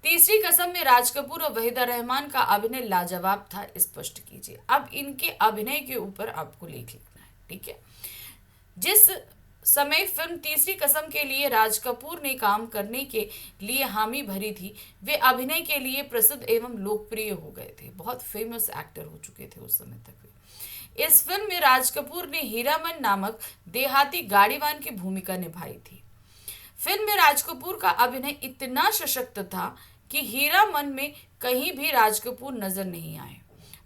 तीसरी कसम में राज कपूर और वहीदा रहमान का अभिनय लाजवाब था, स्पष्ट कीजिए। अब इनके अभिनय के ऊपर आपको लेख लिखना है, ठीक है। जिस समय फिल्म तीसरी कसम के लिए राज कपूर ने काम करने के लिए हामी भरी थी, वे अभिनय के लिए प्रसिद्ध एवं लोकप्रिय हो गए थे, बहुत फेमस एक्टर हो चुके थे उस समय तक वे। इस फिल्म में राज कपूर ने हीरामन नामक देहाती गाड़ीवान की भूमिका निभाई थी। फिल्म में राज कपूर का अभिनय इतना सशक्त था कि हीरामन में कहीं भी राज कपूर नजर नहीं आए।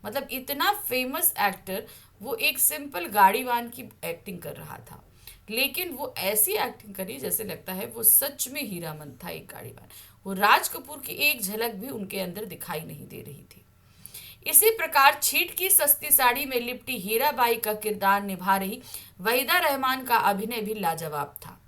मतलब इतना फेमस एक्टर, वो एक सिंपल गाड़ीवान की एक्टिंग कर रहा था, लेकिन वो ऐसी एक्टिंग करी जैसे लगता है वो सच में हीरामन था, एक गाड़ीवान। वो राज कपूर की एक झलक भी उनके अंदर दिखाई नहीं दे रही थी। इसी प्रकार छीट की सस्ती साड़ी में लिपटी हीराबाई का किरदार निभा रही वहीदा रहमान का अभिनय भी लाजवाब था।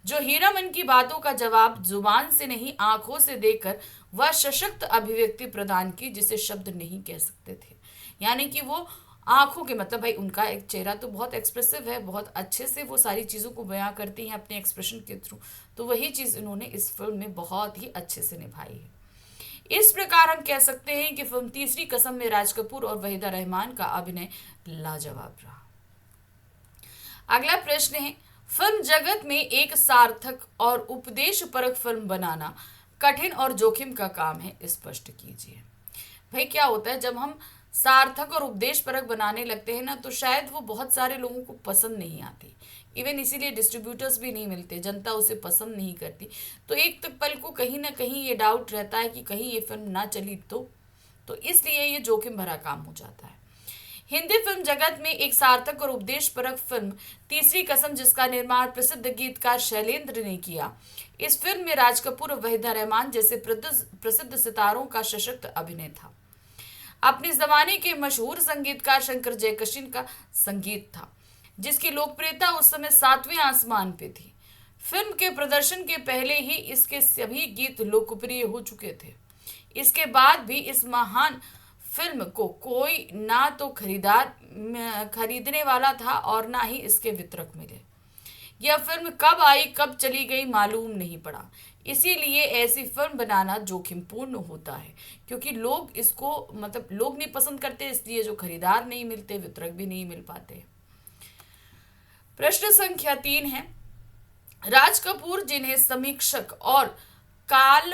जो हीरामन की बातों का जवाब जुबान से नहीं आंखों से देकर वह सशक्त अभिव्यक्ति प्रदान की जिसे शब्द नहीं कह सकते थे। यानी कि वो आंखों के, मतलब भाई उनका एक चेहरा तो बहुत एक्सप्रेसिव है, बहुत अच्छे से वो सारी चीज़ों को बयां करती हैं अपने एक्सप्रेशन के थ्रू, तो वही चीज़ इन्होंने इस फिल्म में बहुत ही अच्छे से निभाई है। इस प्रकार हम कह सकते हैं कि फिल्म तीसरी कसम में राज कपूर और वहीदा रहमान का अभिनय लाजवाब रहा। अगला प्रश्न है, फिल्म जगत में एक सार्थक और उपदेश परक फिल्म बनाना कठिन और जोखिम का काम है, स्पष्ट कीजिए। भाई क्या होता है, जब हम सार्थक और उपदेश परक बनाने लगते हैं ना, तो शायद वो बहुत सारे लोगों को पसंद नहीं आती। इवन इसीलिए डिस्ट्रीब्यूटर्स भी नहीं मिलते, जनता उसे पसंद नहीं करती। तो एक तक पल को कहीं ना कहीं ये डाउट रहता है कि कहीं ये फिल्म ना चली तो इसलिए ये जोखिम भरा काम हो जाता है। हिंदी फिल्म जगत में एक सार्थक और उपदेश परक फिल्म तीसरी कसम, जिसका निर्माण प्रसिद्ध गीतकार शैलेंद्र ने किया, इस फिल्म में राज कपूर और वहीदा रहमान जैसे प्रसिद्ध सितारों का सशक्त अभिनय था। अपने जमाने के मशहूर संगीतकार शंकर जयकिशन का संगीत था, जिसकी लोकप्रियता उस समय सातवें आसमान पे थी। फिल्म के प्रदर्शन के पहले ही इसके सभी गीत लोकप्रिय हो चुके थे। इसके बाद भी इस महान फिल्म को कोई ना तो खरीदने वाला था और ना ही इसके वितरक मिले। यह फिल्म कब आई कब चली गई मालूम नहीं पड़ा। इसीलिए ऐसी फिल्म बनाना जोखिमपूर्ण होता है, क्योंकि लोग इसको लोग नहीं पसंद करते, इसलिए जो खरीदार नहीं मिलते, वितरक भी नहीं मिल पाते। प्रश्न संख्या 3 है, राज कपूर जिन्हें समीक्षक और काल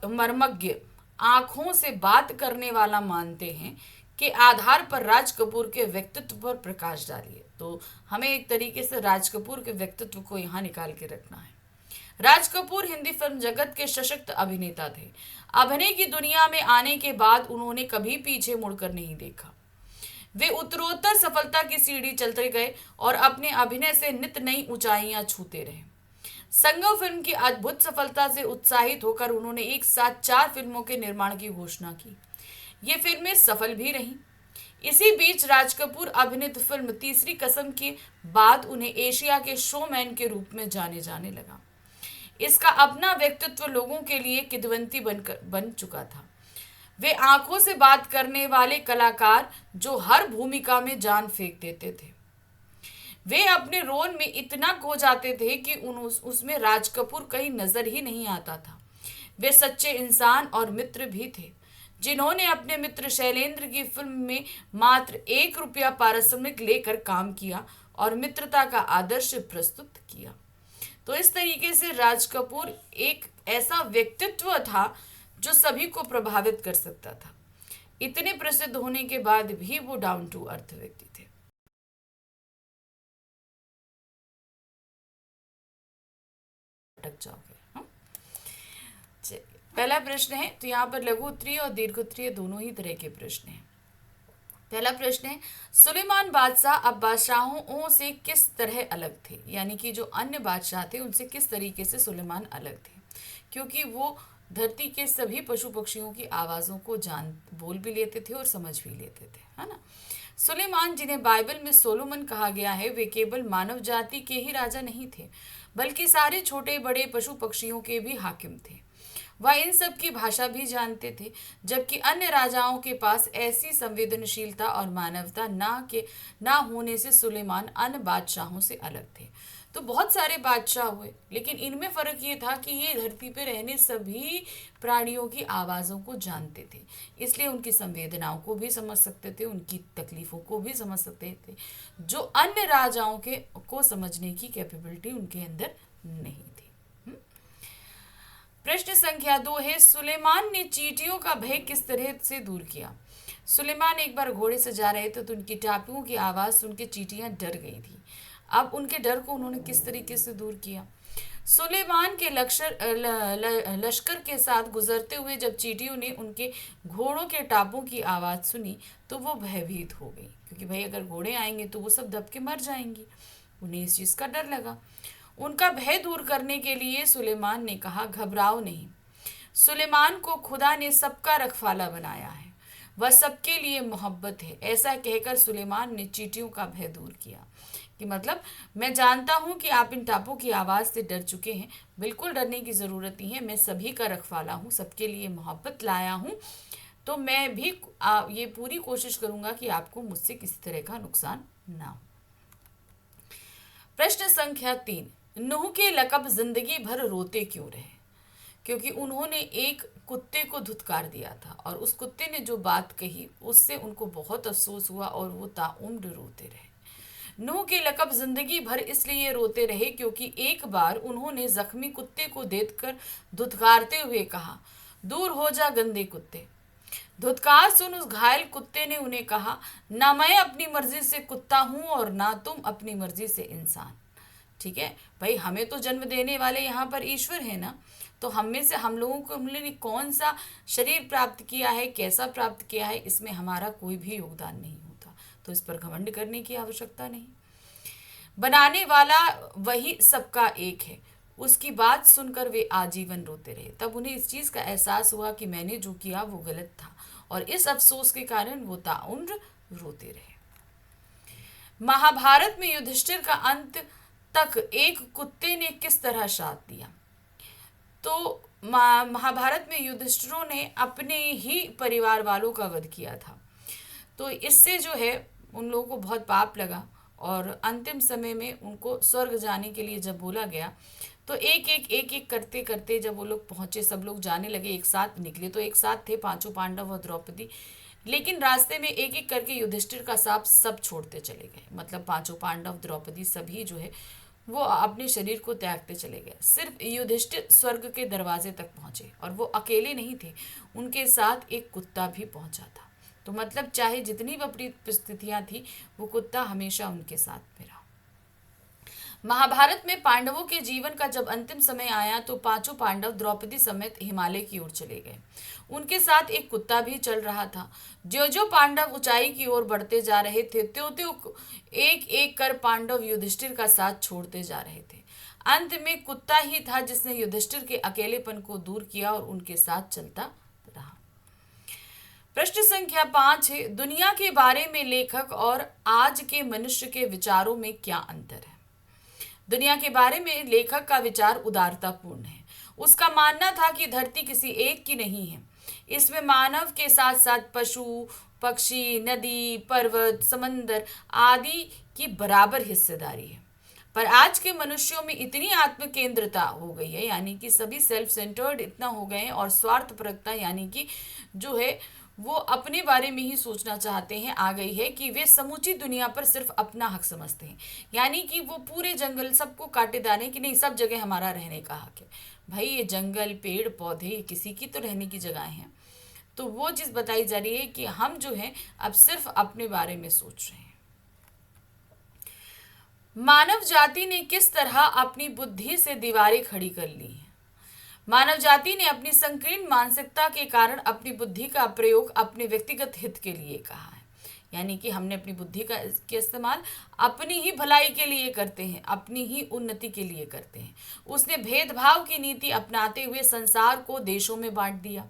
मर्मज्ञ आंखों से बात करने वाला मानते हैं, के आधार पर राज कपूर के व्यक्तित्व पर प्रकाश डालिए। तो हमें एक तरीके से राज कपूर के व्यक्तित्व को यहाँ निकाल के रखना है। राज कपूर हिंदी फिल्म जगत के सशक्त अभिनेता थे। अभिनय की दुनिया में आने के बाद उन्होंने कभी पीछे मुड़कर नहीं देखा। वे उत्तरोत्तर सफलता की सीढ़ी चलते गए और अपने अभिनय से नित नई ऊंचाइयां छूते रहे। संगम फिल्म की अद्भुत सफलता से उत्साहित होकर उन्होंने एक साथ 4 फिल्मों के निर्माण की घोषणा की। ये फिल्में सफल भी रहीं। इसी बीच राज कपूर अभिनीत फिल्म तीसरी कसम के बाद उन्हें एशिया के शोमैन के रूप में जाने लगा। इसका अपना व्यक्तित्व लोगों के लिए किदवंती बन चुका था। वे आंखों से बात करने वाले कलाकार जो हर भूमिका में जान फेंक देते थे। वे अपने रोल में इतना खो जाते थे कि उसमें राज कपूर कहीं नजर ही नहीं आता था। वे सच्चे इंसान और मित्र भी थे, जिन्होंने अपने मित्र शैलेंद्र की फिल्म में मात्र 1 रुपया पारिश्रमिक लेकर काम किया और मित्रता का आदर्श प्रस्तुत किया। तो इस तरीके से राज कपूर एक ऐसा व्यक्तित्व था जो सभी को प्रभावित कर सकता था। इतने प्रसिद्ध होने के बाद भी वो डाउन टू अर्थ व्यक्ति थे। अटक जाओगे। हाँ? चलिए, पहला प्रश्न है, तो यहाँ पर लघु उत्तरीय और दीर्घ उत्तरीय दोनों ही तरह के प्रश्न हैं। पहला प्रश्न है, सुलेमान बादशाह अब बादशाहों से किस तरह अलग थे, यानी कि जो अन्य बादशाह थे उनसे किस तरीके से सुलेमान अलग थे, क्योंकि वो धरती के सभी पशु पक्षियों की आवाज़ों को बोल भी लेते थे और समझ भी लेते थे, है ना। सुलेमान, जिन्हें बाइबल में सोलोमन कहा गया है, वे केवल मानव जाति के ही राजा नहीं थे, बल्कि सारे छोटे बड़े पशु पक्षियों के भी हाकिम थे। वह इन सब की भाषा भी जानते थे, जबकि अन्य राजाओं के पास ऐसी संवेदनशीलता और मानवता ना होने से सुलेमान अन्य बादशाहों से अलग थे। तो बहुत सारे बादशाह हुए, लेकिन इनमें फर्क ये था कि ये धरती पर रहने सभी प्राणियों की आवाज़ों को जानते थे, इसलिए उनकी संवेदनाओं को भी समझ सकते थे, उनकी तकलीफ़ों को भी समझ सकते थे, जो अन्य राजाओं को समझने की कैपेबिलिटी उनके अंदर नहीं थी। प्रश्न संख्या 2 है, सुलेमान ने चींटियों का भय किस तरह से दूर किया। सुलेमान एक बार घोड़े से जा रहे थे तो उनकी टापुओं की आवाज़ सुन के चींटियां डर गई थी। अब उनके डर को उन्होंने किस तरीके से दूर किया। सुलेमान के लश्कर के साथ गुजरते हुए जब चींटियों ने उनके घोड़ों के टापों की आवाज़ सुनी तो वो भयभीत हो गई, क्योंकि भाई अगर घोड़े आएंगे तो वो सब दब के मर जाएंगी। उन्हें इस चीज़ का डर लगा। उनका भय दूर करने के लिए सुलेमान ने कहा, घबराओ नहीं। सुलेमान को खुदा ने सबका रखवाला बनाया है, वह सबके लिए मोहब्बत है। ऐसा कहकर सुलेमान ने चींटियों का भय दूर किया, कि मतलब मैं जानता हूँ कि आप इन टापों की आवाज़ से डर चुके हैं, बिल्कुल डरने की ज़रूरत नहीं है। मैं सभी का रखवाला हूँ, सबके लिए मोहब्बत लाया हूँ, तो मैं भी ये पूरी कोशिश करूँगा कि आपको मुझसे किसी तरह का नुकसान ना हो। प्रश्न संख्या 3, नूह के लक़ब जिंदगी भर रोते क्यों रहे। क्योंकि उन्होंने एक कुत्ते को धुतकार दिया था और उस कुत्ते ने जो बात कही उससे उनको बहुत अफसोस हुआ और वो ताउम्र रोते रहे। नूह के लकब जिंदगी भर इसलिए रोते रहे क्योंकि एक बार उन्होंने जख्मी कुत्ते को देखकर धुतकारते हुए कहा, दूर हो जा गंदे कुत्ते। धुतकार सुन उस घायल कुत्ते ने उन्हें कहा, ना मैं अपनी मर्जी से कुत्ता हूं और ना तुम अपनी मर्जी से इंसान। ठीक है भाई, हमें तो जन्म देने वाले यहाँ पर ईश्वर है ना, तो हम में से हम लोगों को हमने कौन सा शरीर प्राप्त किया है, कैसा प्राप्त किया है, इसमें हमारा कोई भी योगदान नहीं होता। तो इस पर घमंड करने की आवश्यकता नहीं। बनाने वाला वही सबका एक है। उसकी बात सुनकर वे आजीवन रोते रहे। तब उन्हें इस चीज का एहसास हुआ कि मैंने जो किया वो गलत था और इस अफसोस के कारण वो ताउम्र रोते रहे। महाभारत में युधिष्ठिर का अंत तक एक कुत्ते ने किस तरह साथ दिया। तो महाभारत में युधिष्ठिरों ने अपने ही परिवार वालों का वध किया था। तो इससे जो है उन लोगों को बहुत पाप लगा और अंतिम समय में उनको स्वर्ग जाने के लिए जब बोला गया तो एक एक करते करते जब वो लोग पहुंचे, सब लोग जाने लगे, एक साथ निकले। तो एक साथ थे पांचों पांडव और द्रौपदी, लेकिन रास्ते में एक एक करके युधिष्ठिर का साथ सब छोड़ते चले गए। मतलब पांचों पांडव, द्रौपदी सभी जो है वो अपने शरीर को त्यागते चले गए। सिर्फ युधिष्ठिर स्वर्ग के दरवाजे तक पहुंचे और वो अकेले नहीं थे, उनके साथ एक कुत्ता भी पहुंचा था। तो मतलब चाहे जितनी विपरीत परिस्थितियां थी, वो कुत्ता हमेशा उनके साथ में रहा। महाभारत में पांडवों के जीवन का जब अंतिम समय आया तो पांचों पांडव द्रौपदी समेत हिमालय की ओर चले गए। उनके साथ एक कुत्ता भी चल रहा था। जो जो पांडव ऊंचाई की ओर बढ़ते जा रहे थे, त्यों त्यों एक एक कर पांडव युधिष्ठिर का साथ छोड़ते जा रहे थे। अंत में कुत्ता ही था जिसने युधिष्ठिर के अकेलेपन को दूर किया और उनके साथ चलता रहा। प्रश्न संख्या 5 है, दुनिया के बारे में लेखक और आज के मनुष्य के विचारों में क्या अंतर है। दुनिया के बारे में लेखक का विचार उदारतापूर्ण है। उसका मानना था कि धरती किसी एक की नहीं है, इसमें मानव के साथ साथ पशु, पक्षी, नदी, पर्वत, समंदर आदि की बराबर हिस्सेदारी है। पर आज के मनुष्यों में इतनी आत्मकेंद्रता हो गई है, यानी कि सभी सेल्फ सेंटर्ड इतना हो गए हैं, और स्वार्थपरकता यानी कि जो है वो अपने बारे में ही सोचना चाहते हैं आ गई है कि वे समूची दुनिया पर सिर्फ अपना हक समझते हैं। यानी कि वो पूरे जंगल सबको काटे डाले कि नहीं, सब जगह हमारा रहने का हक है। भाई ये जंगल, पेड़ पौधे, ये किसी की तो रहने की जगह हैं। तो वो चीज़ बताई जा रही है कि हम जो है अब सिर्फ अपने बारे में सोच रहे हैं। मानव जाति ने किस तरह अपनी बुद्धि से दीवारें खड़ी कर ली हैं। मानव जाति ने अपनी संकीर्ण मानसिकता के कारण अपनी बुद्धि का प्रयोग अपने व्यक्तिगत हित के लिए कहा है। यानी कि हमने अपनी बुद्धि का के इस्तेमाल अपनी ही भलाई के लिए करते हैं, अपनी ही उन्नति के लिए करते हैं। उसने भेदभाव की नीति अपनाते हुए संसार को देशों में बांट दिया।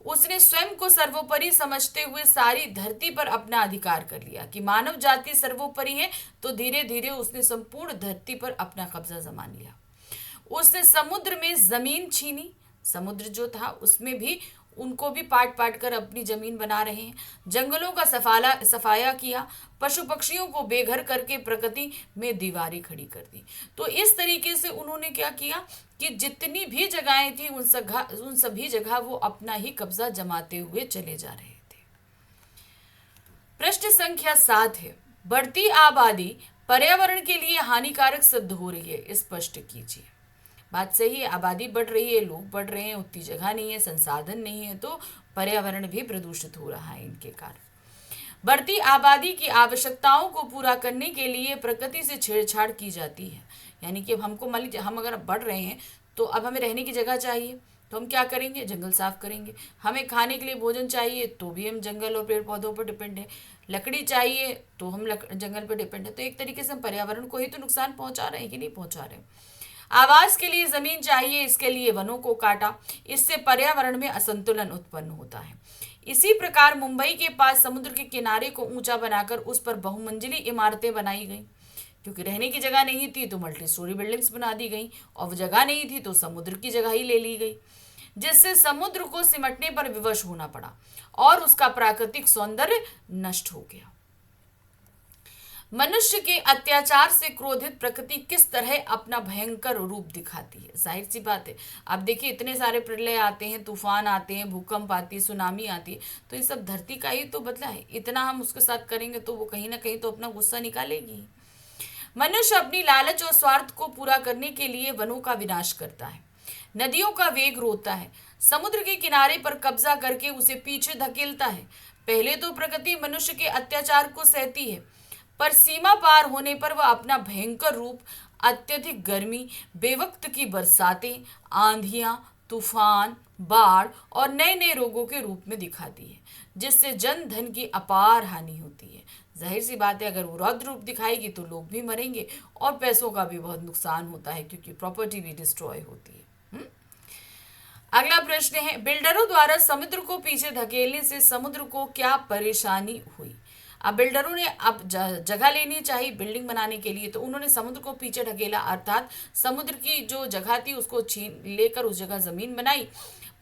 उसने स्वयं को सर्वोपरि समझते हुए सारी धरती पर अपना अधिकार कर लिया कि मानव जाति सर्वोपरि है। तो धीरे धीरे उसने संपूर्ण धरती पर अपना कब्जा जमा लिया। उसने समुद्र में जमीन छीनी, समुद्र जो था उसमें भी उनको भी पाट पाट कर अपनी जमीन बना रहे हैं। जंगलों का सफाया किया, पशु पक्षियों को बेघर करके प्रकृति में दीवारें खड़ी कर दी। तो इस तरीके से उन्होंने क्या किया कि जितनी भी जगहें थी उन सभी जगह वो अपना ही कब्जा जमाते हुए चले जा रहे थे। प्रश्न संख्या 7 है, बढ़ती आबादी पर्यावरण के लिए हानिकारक सिद्ध हो रही है, स्पष्ट कीजिए। बात सही है, आबादी बढ़ रही है, लोग बढ़ रहे हैं, उतनी जगह नहीं है, संसाधन नहीं है, तो पर्यावरण भी प्रदूषित हो रहा है इनके कारण। बढ़ती आबादी की आवश्यकताओं को पूरा करने के लिए प्रकृति से छेड़छाड़ की जाती है। यानी कि हमको मान लीजिए हम अगर बढ़ रहे हैं तो अब हमें रहने की जगह चाहिए, तो हम क्या करेंगे, जंगल साफ करेंगे। हमें खाने के लिए भोजन चाहिए तो भी हम जंगल और पेड़ पौधों पर डिपेंड है। लकड़ी चाहिए तो हम जंगल पर डिपेंड है। तो एक तरीके से हम पर्यावरण को ही तो नुकसान पहुंचा रहे हैं कि नहीं पहुंचा रहे। आवास के लिए जमीन चाहिए, इसके लिए वनों को काटा, इससे पर्यावरण में असंतुलन उत्पन्न होता है। इसी प्रकार मुंबई के पास समुद्र के किनारे को ऊंचा बनाकर उस पर बहुमंजिली इमारतें बनाई गई, क्योंकि रहने की जगह नहीं थी तो मल्टी स्टोरी बिल्डिंग्स बना दी गई, और जगह नहीं थी तो समुद्र की जगह ही ले ली गई, जिससे समुद्र को सिमटने पर विवश होना पड़ा और उसका प्राकृतिक सौंदर्य नष्ट हो गया। मनुष्य के अत्याचार से क्रोधित प्रकृति किस तरह अपना भयंकर रूप दिखाती है? जाहिर सी बात है। अब देखिए, इतने सारे प्रलय आते हैं, तूफान आते हैं, भूकंप आती है, सुनामी आती है, तो ये सब धरती का ही तो बदला है। इतना हम उसके साथ करेंगे तो वो कहीं ना कहीं तो अपना गुस्सा निकालेगी। मनुष्य अपनी लालच और स्वार्थ को पूरा करने के लिए वनों का विनाश करता है, नदियों का वेग रोकता है, समुद्र के किनारे पर कब्जा करके उसे पीछे धकेलता है। पहले तो प्रकृति मनुष्य के अत्याचार को सहती है, पर सीमा पार होने पर वह अपना भयंकर रूप अत्यधिक गर्मी, बेवक्त की बरसातें, आंधियां, तूफान, बाढ़ और नए नए रोगों के रूप में दिखाती है, जिससे जन धन की अपार हानि होती है। जाहिर सी बात है, अगर वो रौद्र रूप दिखाएगी तो लोग भी मरेंगे और पैसों का भी बहुत नुकसान होता है, क्योंकि प्रॉपर्टी भी डिस्ट्रॉय होती है। अगला प्रश्न है, बिल्डरों द्वारा समुद्र को पीछे धकेलने से समुद्र को क्या परेशानी हुई? अब बिल्डरों ने अब जगह लेनी चाहिए बिल्डिंग बनाने के लिए, तो उन्होंने समुद्र को पीछे ढकेला, अर्थात समुद्र की जो जगह थी उसको छीन लेकर उस जगह जमीन बनाई,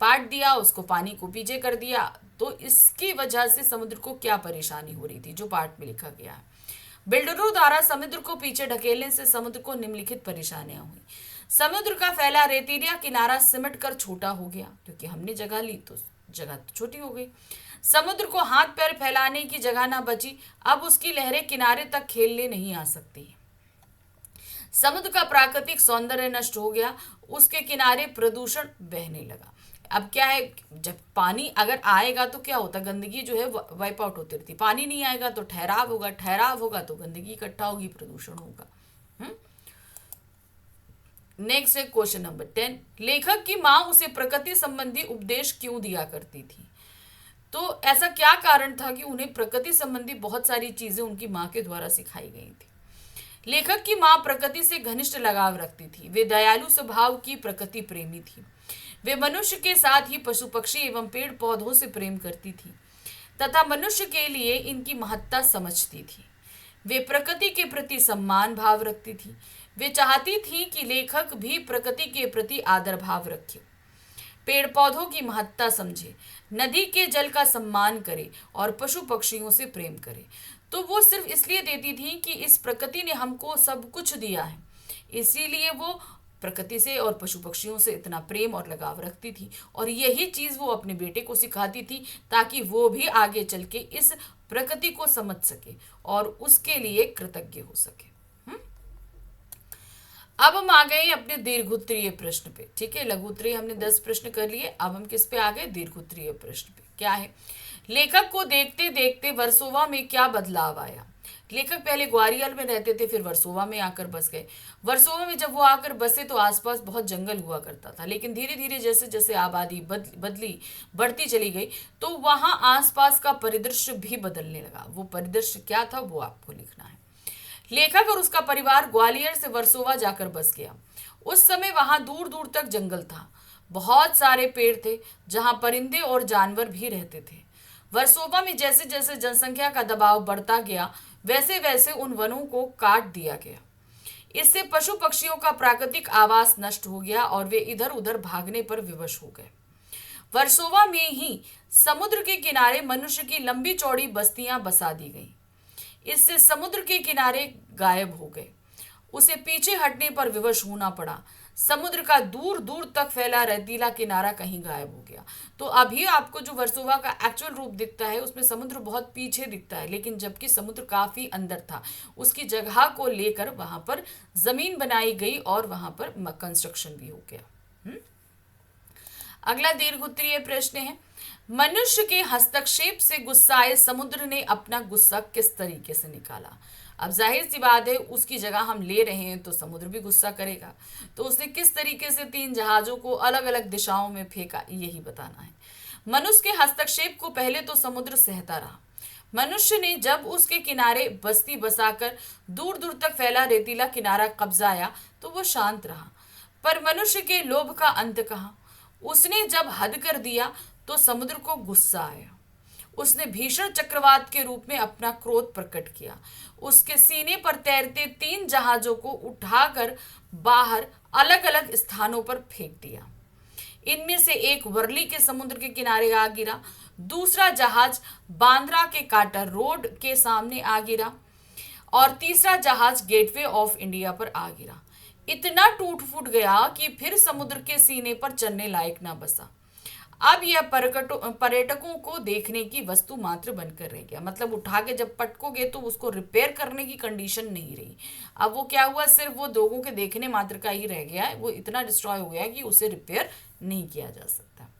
पाट दिया, उसको पानी को पीछे कर दिया। तो इसकी वजह से समुद्र को क्या परेशानी हो रही थी, जो पाठ में लिखा गया है। बिल्डरों द्वारा समुद्र को पीछे ढकेलने से समुद्र को निम्नलिखित परेशानियां हुई। समुद्र का फैला रेतीला किनारा सिमट कर छोटा हो गया, क्योंकि हमने जगह ली तो जगह तो छोटी हो गई। समुद्र को हाथ पैर फैलाने की जगह ना बची, अब उसकी लहरें किनारे तक खेलने नहीं आ सकती। समुद्र का प्राकृतिक सौंदर्य नष्ट हो गया, उसके किनारे प्रदूषण बहने लगा। अब क्या है, जब पानी अगर आएगा तो क्या होता, गंदगी जो है वाइप आउट होती रहती। पानी नहीं आएगा तो ठहराव होगा, ठहराव होगा तो गंदगी इकट्ठा होगी, प्रदूषण होगा। नेक्स्ट है क्वेश्चन नंबर 10। लेखक की माँ उसे प्रकृति संबंधी उपदेश क्यों दिया करती थी? तो ऐसा क्या कारण था कि उन्हें प्रकृति संबंधी बहुत सारी चीजें उनकी माँ के द्वारा सिखाई गई थी? लेखक की माँ प्रकृति से घनिष्ठ लगाव रखती थी। वे दयालु स्वभाव की प्रकृति प्रेमी थी। वे मनुष्य के साथ ही पशु पक्षी एवं पेड़ पौधों से प्रेम करती थी तथा मनुष्य के लिए इनकी महत्ता समझती थी। वे प्रकृति के प्रति सम्मान भाव रखती थी। वे चाहती थी कि लेखक भी प्रकृति के प्रति आदर भाव रखे, पेड़ पौधों की महत्ता समझे, नदी के जल का सम्मान करे और पशु पक्षियों से प्रेम करे। तो वो सिर्फ इसलिए देती थी कि इस प्रकृति ने हमको सब कुछ दिया है, इसीलिए वो प्रकृति से और पशु पक्षियों से इतना प्रेम और लगाव रखती थी। और यही चीज वो अपने बेटे को सिखाती थी, ताकि वो भी आगे चल के इस प्रकृति को समझ सके और उसके लिए कृतज्ञ हो सके। अब हम आ गए अपने दीर्घोत्तरीय प्रश्न पे। ठीक है, लघुत्तरीय हमने 10 प्रश्न कर लिए, अब हम किस पे आ गए? दीर्घोत्तरीय प्रश्न पे। क्या है? लेखक को देखते देखते वर्सोवा में क्या बदलाव आया? लेखक पहले ग्वालियर में रहते थे, फिर वर्सोवा में आकर बस गए। वर्सोवा में जब वो आकर बसे तो आसपास बहुत जंगल हुआ करता था, लेकिन धीरे धीरे जैसे जैसे आबादी बदली बढ़ती चली गई तो वहां आसपास का परिदृश्य भी बदलने लगा। वो परिदृश्य क्या था वो आपको लिखना है। लेखक और उसका परिवार ग्वालियर से वर्सोवा जाकर बस गया। उस समय वहां दूर दूर तक जंगल था, बहुत सारे पेड़ थे जहां परिंदे और जानवर भी रहते थे। वर्सोवा में जैसे जैसे जनसंख्या का दबाव बढ़ता गया वैसे वैसे उन वनों को काट दिया गया। इससे पशु पक्षियों का प्राकृतिक आवास नष्ट हो गया और वे इधर उधर भागने पर विवश हो गए। वर्सोवा में ही समुद्र के किनारे मनुष्य की लंबी चौड़ी बस्तियां बसा दी गईं। इससे समुद्र के किनारे गायब हो गए, उसे पीछे हटने पर विवश होना पड़ा। समुद्र का दूर दूर तक फैला रेतीला किनारा कहीं गायब हो गया। तो अभी आपको जो वर्सोवा का एक्चुअल रूप दिखता है उसमें समुद्र बहुत पीछे दिखता है, लेकिन जबकि समुद्र काफी अंदर था। उसकी जगह को लेकर वहां पर जमीन बनाई गई और वहां पर कंस्ट्रक्शन भी हो गया। अगला दीर्घोत्तरीय प्रश्न है, मनुष्य के हस्तक्षेप से गुस्साए समुद्र ने अपना गुस्सा किस तरीके से निकाला? अब जाहिर सी बात है, उसकी जगह हम ले रहे हैं तो समुद्र भी गुस्सा करेगा। तो उसने किस तरीके से 3 जहाजों को अलग अलग दिशाओं में फेंका, यही बताना है। मनुष्य के हस्तक्षेप को पहले तो समुद्र सहता रहा। मनुष्य ने जब उसके किनारे बस्ती बसाकर दूर दूर तक फैला रेतीला किनारा कब्जाया तो वो शांत रहा। पर मनुष्य के लोभ का अंत कहाँ? उसने जब हद कर दिया तो समुद्र को गुस्सा आया। उसने भीषण चक्रवात के रूप में अपना क्रोध प्रकट किया। उसके सीने पर तैरते 3 जहाजों को उठाकर बाहर अलग अलग स्थानों पर फेंक दिया। इनमें से एक वर्ली के समुद्र के किनारे आ गिरा, दूसरा जहाज बांद्रा के काटर रोड के सामने आ गिरा और तीसरा जहाज गेटवे ऑफ इंडिया पर आ गिरा। इतना टूट फूट गया कि फिर समुद्र के सीने पर चलने लायक ना बसा। अब यह पर्यटकों को देखने की वस्तु मात्र बनकर रह गया। मतलब उठा के जब पटकोगे तो उसको रिपेयर करने की कंडीशन नहीं रही। अब वो क्या हुआ, सिर्फ वो लोगों के देखने मात्र का ही रह गया है। वो इतना डिस्ट्रॉय हो गया है कि उसे रिपेयर नहीं किया जा सकता।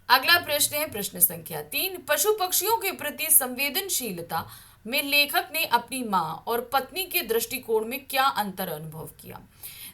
अगला प्रश्न है प्रश्न संख्या 3। पशु पक्षियों के प्रति संवेदनशीलता में लेखक ने अपनी माँ और पत्नी के दृष्टिकोण में क्या अंतर अनुभव किया।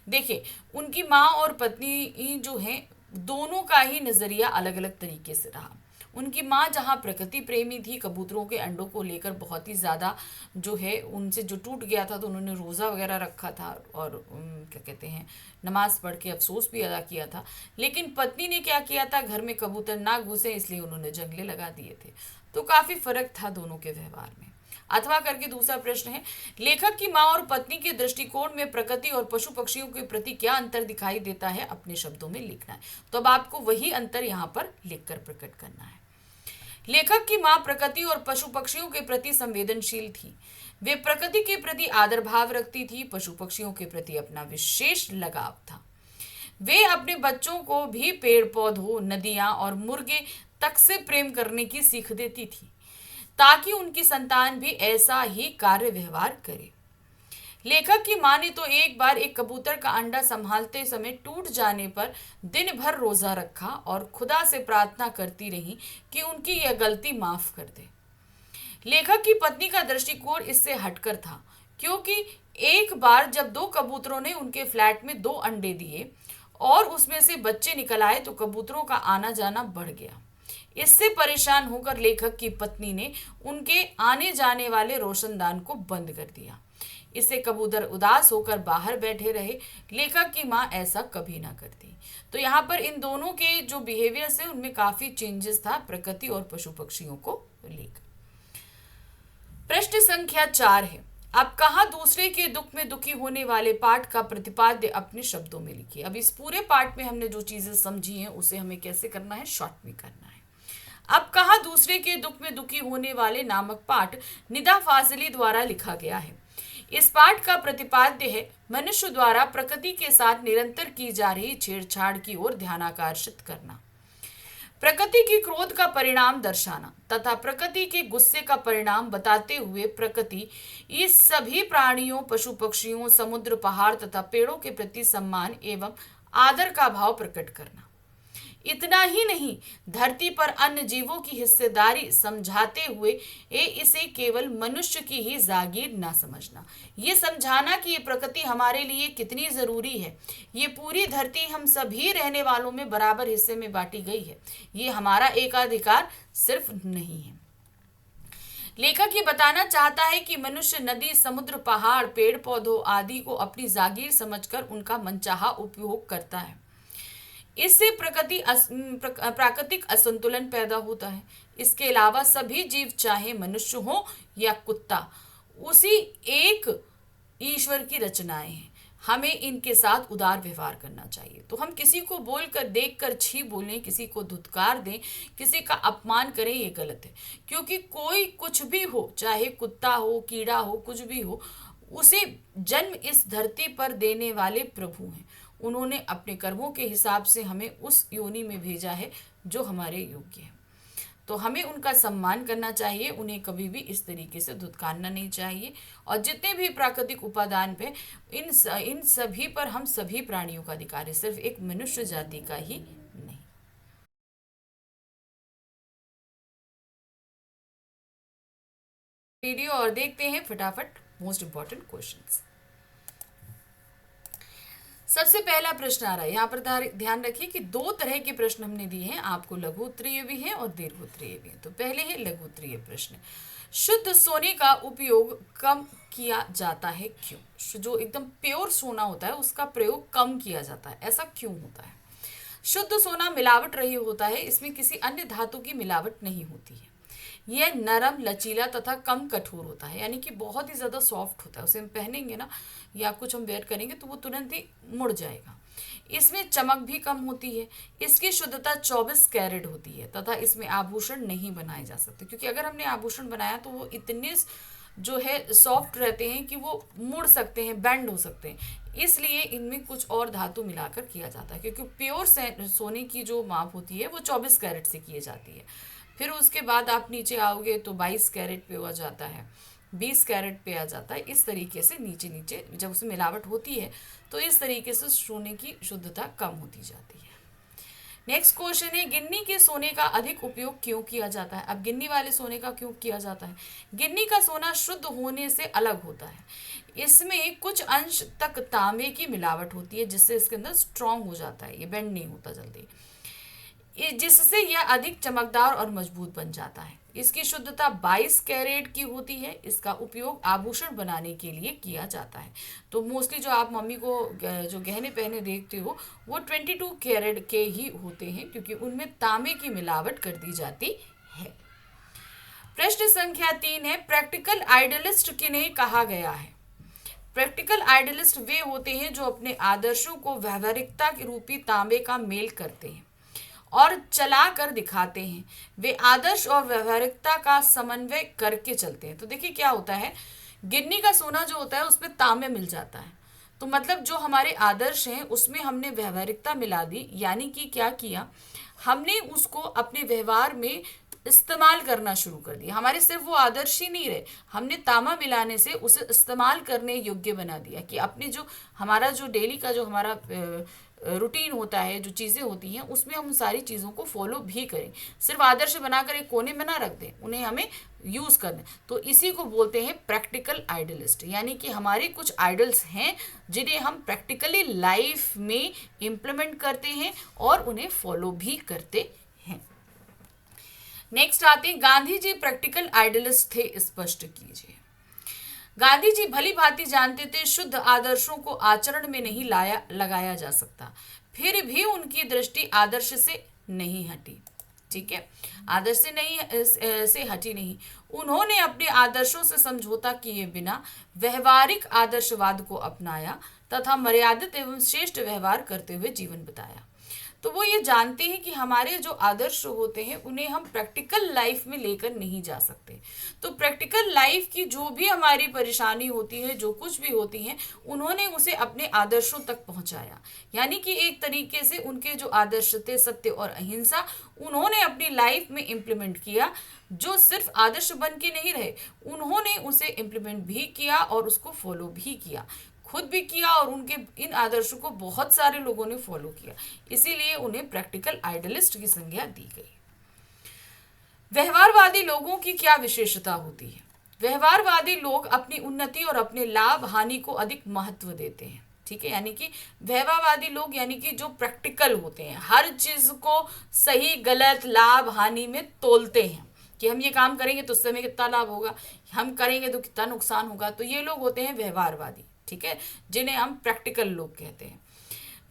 देखिए, उनकी माँ और पत्नी जो है दोनों का ही नजरिया अलग अलग तरीके से रहा। उनकी माँ जहाँ प्रकृति प्रेमी थी, कबूतरों के अंडों को लेकर बहुत ही ज़्यादा जो है उनसे जो टूट गया था तो उन्होंने रोज़ा वगैरह रखा था और क्या कहते हैं नमाज पढ़ के अफसोस भी अदा किया था। लेकिन पत्नी ने क्या किया था, घर में कबूतर ना घुसे इसलिए उन्होंने जंगले लगा दिए थे। तो काफ़ी फर्क था दोनों के व्यवहार में। अथवा करके दूसरा प्रश्न है, लेखक की माँ और पत्नी के दृष्टिकोण में प्रकृति और पशु पक्षियों के प्रति क्या अंतर दिखाई देता है, अपने शब्दों में लिखना है। तो अब आपको वही अंतर यहाँ पर लिखकर प्रकट करना है। लेखक की माँ प्रकृति और पशु पक्षियों के प्रति संवेदनशील थी। वे प्रकृति के प्रति आदर भाव रखती थी, पशु पक्षियों के प्रति अपना विशेष लगाव था। वे अपने बच्चों को भी पेड़ पौधों, नदियां और मुर्गे तक से प्रेम करने की सीख देती थी ताकि उनकी संतान भी ऐसा ही कार्य व्यवहार करे। लेखक की मां ने तो एक बार एक कबूतर का अंडा संभालते समय टूट जाने पर दिन भर रोजा रखा और खुदा से प्रार्थना करती रही कि उनकी यह गलती माफ कर दे। लेखक की पत्नी का दृष्टिकोण इससे हटकर था, क्योंकि एक बार जब दो कबूतरों ने उनके फ्लैट में 2 अंडे दिए और उसमें से बच्चे निकल आए तो कबूतरों का आना जाना बढ़ गया। इससे परेशान होकर लेखक की पत्नी ने उनके आने जाने वाले रोशनदान को बंद कर दिया। इससे कबूतर उदास होकर बाहर बैठे रहे। लेखक की माँ ऐसा कभी ना करती। तो यहाँ पर इन दोनों के जो बिहेवियर्स है उनमें काफी चेंजेस था प्रकृति और पशु पक्षियों को लेकर। प्रश्न संख्या 4 है, अब कहा दूसरे के दुख में दुखी होने वाले पाठ का प्रतिपाद्य अपने शब्दों में लिखिए। अब इस पूरे पाठ में हमने जो चीजें समझी हैं उसे हमें कैसे करना है, शॉर्ट में करना है। अब कहा दूसरे के दुख में दुखी होने वाले नामक पाठ निदा फाजली द्वारा लिखा गया है। इस पाठ का प्रतिपाद्य है मनुष्य द्वारा प्रकृति के साथ निरंतर की जा रही छेड़छाड़ की ओर ध्यानाकर्षित करना, प्रकृति की क्रोध का परिणाम दर्शाना तथा प्रकृति के गुस्से का परिणाम बताते हुए प्रकृति इस सभी प्राणियों, पशु पक्षियों, समुद्र, पहाड़ तथा पेड़ों के प्रति सम्मान एवं आदर का भाव प्रकट करना। इतना ही नहीं, धरती पर अन्य जीवों की हिस्सेदारी समझाते हुए इसे केवल मनुष्य की ही जागीर ना समझना। ये समझाना कि ये प्रकृति हमारे लिए कितनी जरूरी है। ये पूरी धरती हम सभी रहने वालों में बराबर हिस्से में बांटी गई है। ये हमारा एकाधिकार सिर्फ नहीं है। लेखक ये बताना चाहता है कि मनुष्य नदी, समुद्र, पहाड़, पेड़ पौधों आदि को अपनी जागीर समझकर उनका मनचाहा उपयोग करता है। इससे प्राकृतिक असंतुलन पैदा होता है। इसके अलावा सभी जीव, चाहे मनुष्य हो या कुत्ता, उसी एक ईश्वर की रचनाएं हैं। हमें इनके साथ उदार व्यवहार करना चाहिए। तो हम किसी को बोलकर, देखकर छी बोलें, किसी को धुतकार दें, किसी का अपमान करें, ये गलत है। क्योंकि कोई कुछ भी हो, चाहे कुत्ता हो, कीड़ा हो, कुछ भी हो, उसे जन्म इस धरती पर देने वाले प्रभु हैं। उन्होंने अपने कर्मों के हिसाब से हमें उस योनि में भेजा है जो हमारे योग्य है। तो हमें उनका सम्मान करना चाहिए, उन्हें कभी भी इस तरीके से धुतकारना नहीं चाहिए। और जितने भी प्राकृतिक उपादान पे इन सभी पर हम सभी प्राणियों का अधिकार है, सिर्फ एक मनुष्य जाति का ही नहीं। वीडियो और देखते हैं फटाफट मोस्ट इंपॉर्टेंट क्वेश्चंस। सबसे पहला प्रश्न आ रहा है, यहाँ पर ध्यान रखिए कि 2 तरह के प्रश्न हमने दिए हैं आपको, लघु उत्तरीय भी है और दीर्घ उत्तरीय भी है। तो पहले है लघु उत्तरीय प्रश्न, शुद्ध सोने का उपयोग कम किया जाता है क्यों? जो एकदम प्योर सोना होता है उसका प्रयोग कम किया जाता है, ऐसा क्यों होता है? शुद्ध सोना मिलावट रहित होता है, इसमें किसी अन्य धातु की मिलावट नहीं होती है। यह नरम, लचीला तथा कम कठोर होता है, यानी कि बहुत ही ज़्यादा सॉफ्ट होता है। उसे हम पहनेंगे ना या कुछ हम वेयर करेंगे तो वो तुरंत ही मुड़ जाएगा। इसमें चमक भी कम होती है। इसकी शुद्धता 24 कैरेट होती है तथा इसमें आभूषण नहीं बनाए जा सकते, क्योंकि अगर हमने आभूषण बनाया तो वो इतने जो है सॉफ्ट रहते हैं कि वो मुड़ सकते हैं, बेंड हो सकते हैं, इसलिए इनमें कुछ और धातु मिलाकर किया जाता है, क्योंकि प्योर सोने की जो माप होती है वो 24 कैरेट से की जाती है। फिर उसके बाद आप नीचे आओगे तो 22 कैरेट पे आ जाता है, 20 कैरेट पे आ जाता है। इस तरीके से नीचे नीचे जब उसमें मिलावट होती है तो इस तरीके से सोने की शुद्धता कम होती जाती है। नेक्स्ट क्वेश्चन है, गिन्नी के सोने का अधिक उपयोग क्यों किया जाता है? अब गिन्नी वाले सोने का क्यों किया जाता है? गिन्नी का सोना शुद्ध होने से अलग होता है, इसमें कुछ अंश तक तांबे की मिलावट होती है, जिससे इसके अंदर स्ट्रांग हो जाता है, ये बेंड नहीं होता जल्दी, जिससे यह अधिक चमकदार और मजबूत बन जाता है। इसकी शुद्धता 22 कैरेट की होती है। इसका उपयोग आभूषण बनाने के लिए किया जाता है। तो मोस्टली जो आप मम्मी को जो गहने पहने देखते हो वो 22 कैरेट के ही होते हैं, क्योंकि उनमें तांबे की मिलावट कर दी जाती है। प्रश्न संख्या 3 है, प्रैक्टिकल आइडलिस्ट किन्हें कहा गया है? प्रैक्टिकल आइडलिस्ट वे होते हैं जो अपने आदर्शों को व्यावहारिकता के रूपी तांबे का मेल करते हैं और चला कर दिखाते हैं। वे आदर्श और व्यवहारिकता का समन्वय करके चलते हैं। तो देखिए क्या होता है, गिन्नी का सोना जो होता है उसमें तांबे मिल जाता है, तो मतलब जो हमारे आदर्श हैं उसमें हमने व्यवहारिकता मिला दी, यानी कि क्या किया, हमने उसको अपने व्यवहार में इस्तेमाल करना शुरू कर दिया। हमारे सिर्फ वो आदर्श ही नहीं रहे, हमने तामा मिलाने से उसे इस्तेमाल करने योग्य बना दिया, कि अपने जो हमारा जो डेली का जो हमारा रूटीन होता है, जो चीज़ें होती हैं उसमें हम सारी चीज़ों को फॉलो भी करें, सिर्फ आदर्श बनाकर एक कोने में ना रख दें, उन्हें हमें यूज़ कर दें। तो इसी को बोलते हैं प्रैक्टिकल आइडलिस्ट, यानी कि हमारे कुछ आइडल्स हैं जिन्हें हम प्रैक्टिकली लाइफ में इम्प्लीमेंट करते हैं और उन्हें फॉलो भी करते हैं। नेक्स्ट आते हैं, गांधी जी प्रैक्टिकल आइडलिस्ट थे, स्पष्ट कीजिए। गांधी जी भली भांति जानते थे शुद्ध आदर्शों को आचरण में नहीं लगाया जा सकता, फिर भी उनकी दृष्टि आदर्श से नहीं हटी। ठीक है, आदर्श से नहीं से हटी नहीं। उन्होंने अपने आदर्शों से समझौता किए बिना व्यवहारिक आदर्शवाद को अपनाया तथा मर्यादित एवं श्रेष्ठ व्यवहार करते हुए जीवन बिताया। तो वो ये जानते हैं कि हमारे जो आदर्श होते हैं उन्हें हम प्रैक्टिकल लाइफ में लेकर नहीं जा सकते। तो प्रैक्टिकल लाइफ की जो भी हमारी परेशानी होती है, जो कुछ भी होती है, उन्होंने उसे अपने आदर्शों तक पहुंचाया। यानी कि एक तरीके से उनके जो आदर्श थे, सत्य और अहिंसा, उन्होंने अपनी लाइफ में इम्प्लीमेंट किया। जो सिर्फ आदर्श बन के नहीं रहे, उन्होंने उसे इम्प्लीमेंट भी किया और उसको फॉलो भी किया, खुद भी किया, और उनके इन आदर्शों को बहुत सारे लोगों ने फॉलो किया, इसीलिए उन्हें प्रैक्टिकल आइडलिस्ट की संज्ञा दी गई। व्यवहारवादी लोगों की क्या विशेषता होती है? व्यवहारवादी लोग अपनी उन्नति और अपने लाभ हानि को अधिक महत्व देते हैं। ठीक है, यानी कि व्यवहारवादी लोग यानी कि जो प्रैक्टिकल होते हैं, हर चीज को सही गलत लाभ हानि में तोलते हैं कि हम ये काम करेंगे तो उससे हमें कितना लाभ होगा, हम करेंगे तो कितना नुकसान होगा। तो ये लोग होते हैं व्यवहारवादी, ठीक है, जिन्हें हम प्रैक्टिकल लोग कहते हैं।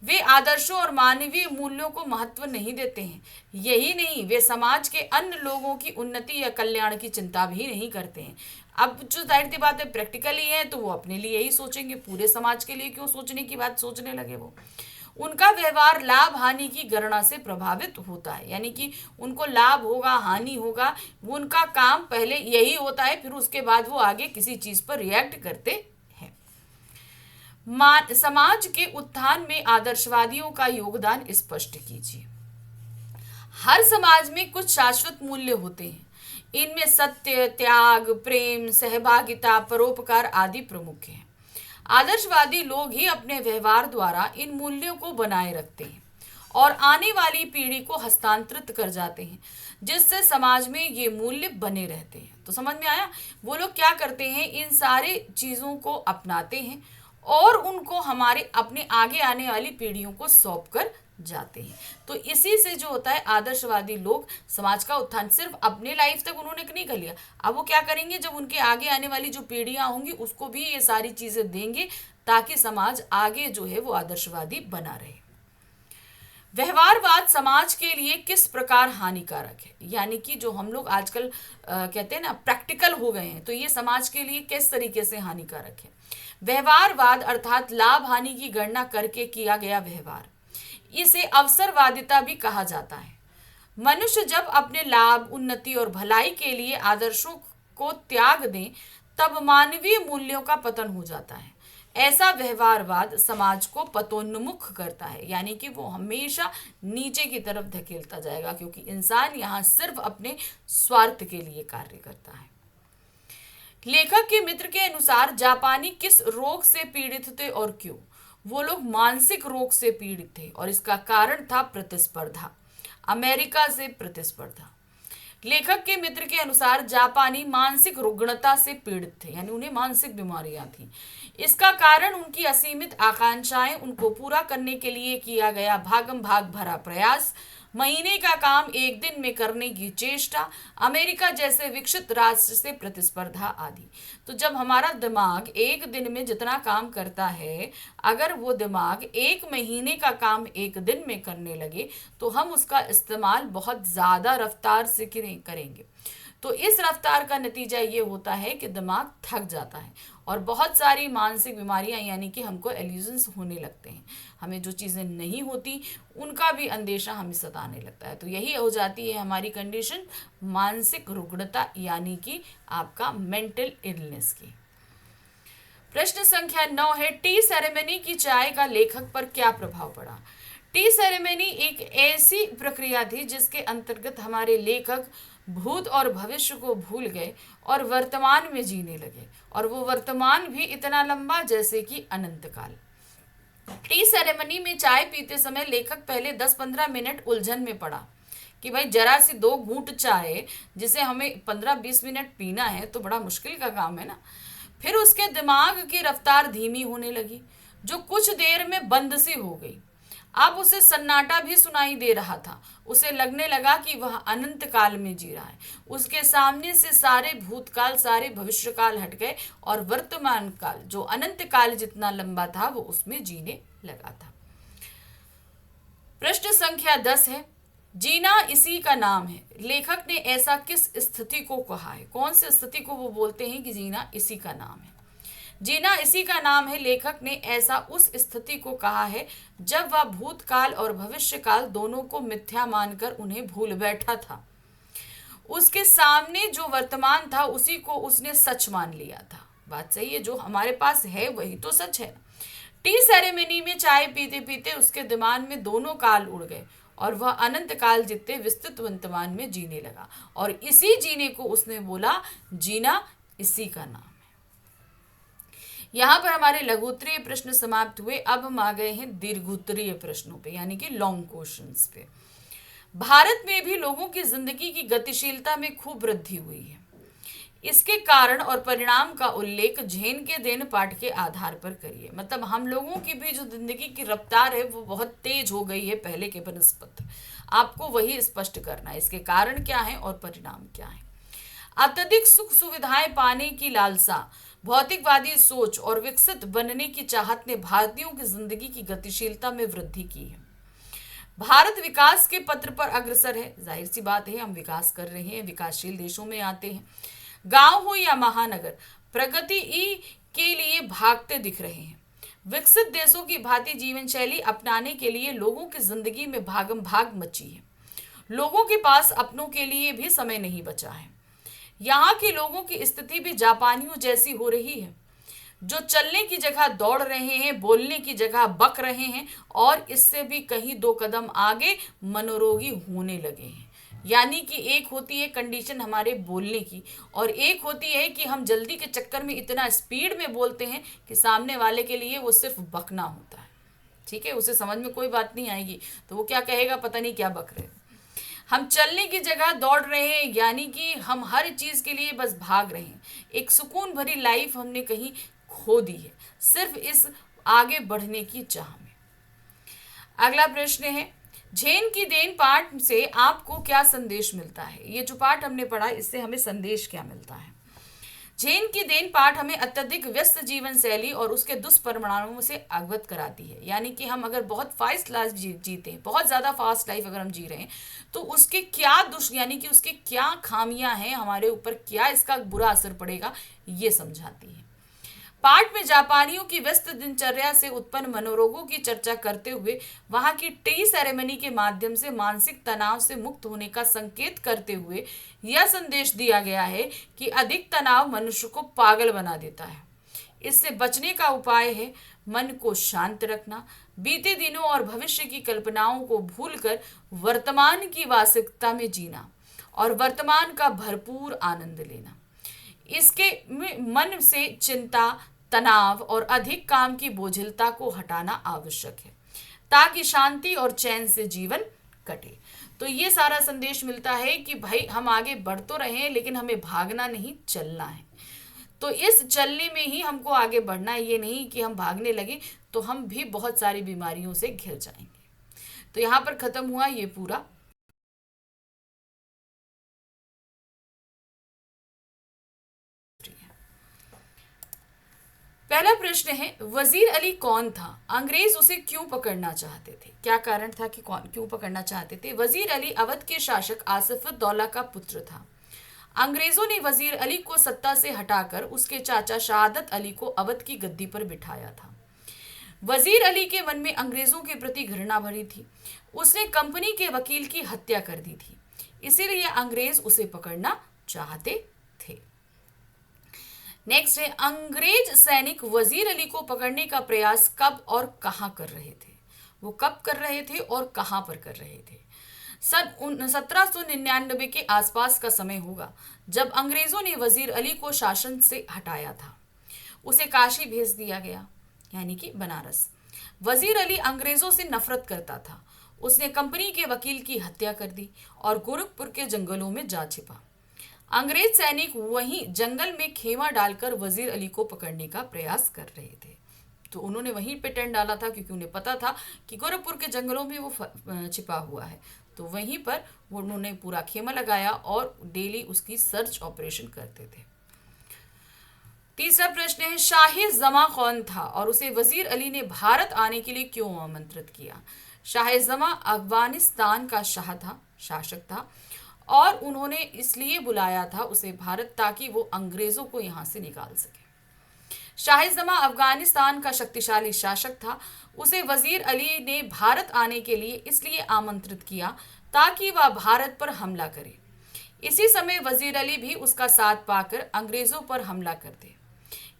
वे आदर्शों और मानवीय मूल्यों को महत्व नहीं देते हैं। यही नहीं, वे समाज के अन्य लोगों की उन्नति या कल्याण की चिंता भी नहीं करते हैं। अब जो जाहिर सी बात है प्रैक्टिकली है तो वो अपने लिए ही सोचेंगे, पूरे समाज के लिए क्यों सोचने की बात सोचने लगे वो। उनका व्यवहार लाभ हानि की गणना से प्रभावित होता है, यानी कि उनको लाभ होगा हानि होगा, वो उनका काम पहले यही होता है, फिर उसके बाद वो आगे किसी चीज पर रिएक्ट करते हैं। समाज के उत्थान में आदर्शवादियों का योगदान स्पष्ट कीजिए। हर समाज में कुछ शाश्वत मूल्य होते हैं, इनमें सत्य, त्याग, प्रेम, सहभागिता, परोपकार आदि प्रमुख हैं। आदर्शवादी लोग ही अपने व्यवहार द्वारा इन मूल्यों को बनाए रखते हैं और आने वाली पीढ़ी को हस्तांतरित कर जाते हैं, जिससे समाज में ये मूल्य बने रहते हैं। तो समझ में आया, वो लोग क्या करते हैं, इन सारे चीजों को अपनाते हैं और उनको हमारे अपने आगे आने वाली पीढ़ियों को सौंप कर जाते हैं। तो इसी से जो होता है, आदर्शवादी लोग समाज का उत्थान सिर्फ अपने लाइफ तक उन्होंने नहीं कर लिया, अब वो क्या करेंगे, जब उनके आगे आने वाली जो पीढ़ियां होंगी उसको भी ये सारी चीजें देंगे, ताकि समाज आगे जो है वो आदर्शवादी बना रहे। व्यवहारवाद समाज के लिए किस प्रकार हानिकारक है? यानी कि जो हम लोग आजकल कहते हैं ना प्रैक्टिकल हो गए हैं, तो ये समाज के लिए किस तरीके से हानिकारक है? व्यवहारवाद अर्थात लाभ हानि की गणना करके किया गया व्यवहार, इसे अवसरवादिता भी कहा जाता है। मनुष्य जब अपने लाभ, उन्नति और भलाई के लिए आदर्शों को त्याग दें, तब मानवीय मूल्यों का पतन हो जाता है। ऐसा व्यवहारवाद समाज को पतोन्मुख करता है, यानी कि वो हमेशा नीचे की तरफ धकेलता जाएगा, क्योंकि इंसान यहाँ सिर्फ अपने स्वार्थ के लिए कार्य करता है। लेखक के मित्र के अनुसार जापानी किस रोग से पीड़ित थे और क्यों? वो लोग मानसिक रोग से पीड़ित थे और इसका कारण था प्रतिस्पर्धा, अमेरिका से प्रतिस्पर्धा। लेखक के मित्र के अनुसार जापानी मानसिक रुग्णता से पीड़ित थे, यानी उन्हें मानसिक बीमारियां थी। इसका कारण उनकी असीमित आकांक्षाएं, उनको पूरा करने के लिए किया गया भागम भाग भरा प्रयास, महीने का काम एक दिन में करने की चेष्टा, अमेरिका जैसे विकसित राष्ट्र से प्रतिस्पर्धा आदि। तो जब हमारा दिमाग एक दिन में जितना काम करता है, अगर वो दिमाग एक महीने का काम एक दिन में करने लगे तो हम उसका इस्तेमाल बहुत ज़्यादा रफ्तार से करेंगे। तो इस रफ्तार का नतीजा ये होता है कि दिमाग थक जाता है और बहुत सारी मानसिक बीमारियां, यानी कि हमको एल्यूजन्स होने लगते हैं। हमें जो चीज़ें नहीं होती उनका भी अंदेशा हमें सताने लगता है। तो यही हो जाती है हमारी कंडीशन, मानसिक रुग्णता, यानी कि आपका मेंटल इलनेस की। प्रश्न संख्या 9 है, टी सेरेमनी की चाय का लेखक पर क्या प्रभाव पड़ा? टी सेरेमनी एक ऐसी प्रक्रिया थी जिसके अंतर्गत हमारे लेखक भूत और भविष्य को भूल गए और वर्तमान में जीने लगे, और वो वर्तमान भी इतना लंबा जैसे कि अनंत काल। टी सेरेमनी में चाय पीते समय लेखक पहले 10-15 मिनट उलझन में पड़ा कि भाई जरा सी 2 घूंट चाय जिसे हमें 15-20 मिनट पीना है तो बड़ा मुश्किल का काम है ना। फिर उसके दिमाग की रफ्तार धीमी होने लगी, जो कुछ देर में बंद सी हो गई। अब उसे सन्नाटा भी सुनाई दे रहा था। उसे लगने लगा कि वह अनंत काल में जी रहा है। उसके सामने से सारे भूतकाल, सारे भविष्यकाल हट गए और वर्तमान काल, जो अनंत काल जितना लंबा था, वो उसमें जीने लगा था। प्रश्न संख्या 10 है, जीना इसी का नाम है। लेखक ने ऐसा किस स्थिति को कहा है? कौन सी स्थिति को वो बोलते हैं कि जीना इसी का नाम है? जीना इसी का नाम है, लेखक ने ऐसा उस स्थिति को कहा है जब वह भूतकाल और भविष्यकाल दोनों को मिथ्या मानकर उन्हें भूल बैठा था। उसके सामने जो वर्तमान था उसी को उसने सच मान लिया था। बात सही है, जो हमारे पास है वही तो सच है। टी सेरेमनी में चाय पीते पीते उसके दिमाग में दोनों काल उड़ गए और वह अनंत काल जितने विस्तृत वर्तमान में जीने लगा, और इसी जीने को उसने बोला जीना इसी का नाम। यहाँ पर हमारे लघुत्तरीय प्रश्न समाप्त हुए। अब हम आ गए हैं दीर्घोत्तरीय प्रश्नों पे, यानी कि लॉन्ग क्वेश्चंस पे। भारत में भी लोगों की जिंदगी की गतिशीलता में खूब वृद्धि हुई है। इसके कारण और परिणाम का उल्लेख झेन के देन पाठ के आधार पर करिए। मतलब हम लोगों की भी जो जिंदगी की रफ्तार है वो बहुत तेज हो गई है पहले के बनस्पत। आपको वही स्पष्ट करना है, इसके कारण क्या है और परिणाम क्या है। अत्यधिक सुख सुविधाएं पाने की लालसा, भौतिकवादी सोच और विकसित बनने की चाहत ने भारतीयों की जिंदगी की गतिशीलता में वृद्धि की है। भारत विकास के पत्र पर अग्रसर है। जाहिर सी बात है, हम विकास कर रहे हैं, विकासशील देशों में आते हैं। गांव हो या महानगर, प्रगति के लिए भागते दिख रहे हैं। विकसित देशों की भांति जीवन शैली अपनाने के लिए लोगों की जिंदगी में भागम भाग मची है। लोगों के पास अपनों के लिए भी समय नहीं बचा है। यहाँ के लोगों की स्थिति भी जापानियों जैसी हो रही है, जो चलने की जगह दौड़ रहे हैं, बोलने की जगह बक रहे हैं, और इससे भी कहीं 2 कदम आगे मनोरोगी होने लगे हैं। यानी कि एक होती है कंडीशन हमारे बोलने की, और एक होती है कि हम जल्दी के चक्कर में इतना स्पीड में बोलते हैं कि सामने वाले के लिए वो सिर्फ बकना होता है। ठीक है, उसे समझ में कोई बात नहीं आएगी तो वो क्या कहेगा, पता नहीं क्या बक रहे। हम चलने की जगह दौड़ रहे हैं, यानी कि हम हर चीज़ के लिए बस भाग रहे हैं। एक सुकून भरी लाइफ हमने कहीं खो दी है, सिर्फ इस आगे बढ़ने की चाह में। अगला प्रश्न है, झेन की देन पाठ से आपको क्या संदेश मिलता है? ये जो पाठ हमने पढ़ा, इससे हमें संदेश क्या मिलता है? झेन की देन पाठ हमें अत्यधिक व्यस्त जीवन शैली और उसके दुष्परिणामों से अवगत कराती है। यानी कि हम अगर बहुत फास्ट लाइफ जीते हैं, बहुत ज़्यादा फास्ट लाइफ अगर हम जी रहे हैं, तो उसके क्या यानी कि उसके क्या खामियां हैं, हमारे ऊपर क्या इसका बुरा असर पड़ेगा, ये समझाती है। पाठ में जापानियों की व्यस्त दिनचर्या से उत्पन्न मनोरोगों की चर्चा करते हुए वहां की टी सेरेमनी के माध्यम से मानसिक तनाव से मुक्त होने का संकेत करते हुए यह संदेश दिया गया है कि अधिक तनाव मनुष्य को पागल बना देता है। इससे बचने का उपाय है मन को शांत रखना, बीते दिनों और भविष्य की कल्पनाओं को भूलकर वर्तमान की वास्तविकता में जीना और वर्तमान का भरपूर आनंद लेना। इसके मन से चिंता, तनाव और अधिक काम की बोझिलता को हटाना आवश्यक है ताकि शांति और चैन से जीवन कटे। तो ये सारा संदेश मिलता है कि भाई हम आगे बढ़ तो रहे हैं लेकिन हमें भागना नहीं, चलना है। तो इस चलने में ही हमको आगे बढ़ना है, ये नहीं कि हम भागने लगे तो हम भी बहुत सारी बीमारियों से घिर जाएंगे। तो यहाँ पर खत्म हुआ ये पूरा। पहला प्रश्न है, वजीर अली कौन था? अंग्रेज उसे क्यों पकड़ना चाहते थे? क्या कारण था कि कौन क्यों पकड़ना चाहते थे? वजीर अली अवध के शासक आसिफउद्दौला का पुत्र था। अंग्रेजों ने वजीर अली को सत्ता से हटाकर उसके चाचा शहादत अली को अवध की गद्दी पर बिठाया था। वजीर अली के मन में अंग्रेजों के प्रति घृणा भरी थी। उसने कंपनी के वकील की हत्या कर दी थी, इसीलिए अंग्रेज उसे पकड़ना चाहते थे। नेक्स्ट है, अंग्रेज सैनिक वजीर अली को पकड़ने का प्रयास कब और कहां कर रहे थे? वो कब कर रहे थे और कहां पर कर रहे थे? सन 1799 के आसपास का समय होगा जब अंग्रेजों ने वजीर अली को शासन से हटाया था। उसे काशी भेज दिया गया, यानी कि बनारस। वजीर अली अंग्रेजों से नफरत करता था। उसने कंपनी के वकील की हत्या कर दी और गोरखपुर के जंगलों में जा छिपा। अंग्रेज सैनिक वहीं जंगल में खेमा डालकर वजीर अली को पकड़ने का प्रयास कर रहे थे। तो उन्होंने वहीं पे टेंट डाला था क्योंकि उन्हें पता था कि गोरखपुर के जंगलों में वो छिपा हुआ है। तो वहीं पर वो उन्होंने पूरा खेमा लगाया और डेली उसकी सर्च ऑपरेशन करते थे। तीसरा प्रश्न है, शाह जमा कौन था और उसे वजीर अली ने भारत आने के लिए क्यों आमंत्रित किया? शाह जमा अफगानिस्तान का शासक था और उन्होंने इसलिए बुलाया था उसे भारत ताकि वो अंग्रेजों को यहाँ से निकाल सके। शाह जमा अफगानिस्तान का शक्तिशाली शासक था। उसे वजीर अली ने भारत आने के लिए इसलिए आमंत्रित किया ताकि वह भारत पर हमला करे। इसी समय वजीर अली भी उसका साथ पाकर अंग्रेजों पर हमला करते।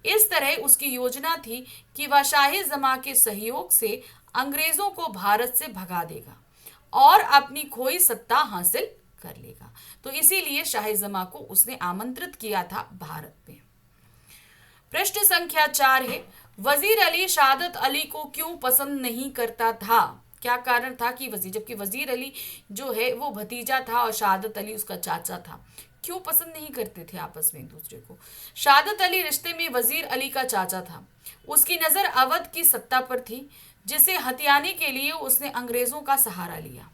इस तरह उसकी योजना थी कि वह शाह जमा के सहयोग से अंग्रेजों को भारत से भगा देगा और अपनी खोई सत्ता हासिल कर लेगा। तो इसीलिए शाह जमा को उसने आमंत्रित किया था भारत में। प्रश्न संख्या 4 है, वजीर अली शहादत अली को क्यों पसंद नहीं करता था? क्या कारण था कि जबकि वजीर अली जो है वो भतीजा था और शहादत अली उसका चाचा था, क्यों पसंद नहीं करते थे आपस में एक दूसरे को? शहादत अली रिश्ते में वजीर अली का चाचा था। उसकी नज़र अवध की सत्ता पर थी जिसे हथियाने के लिए उसने अंग्रेजों का सहारा लिया।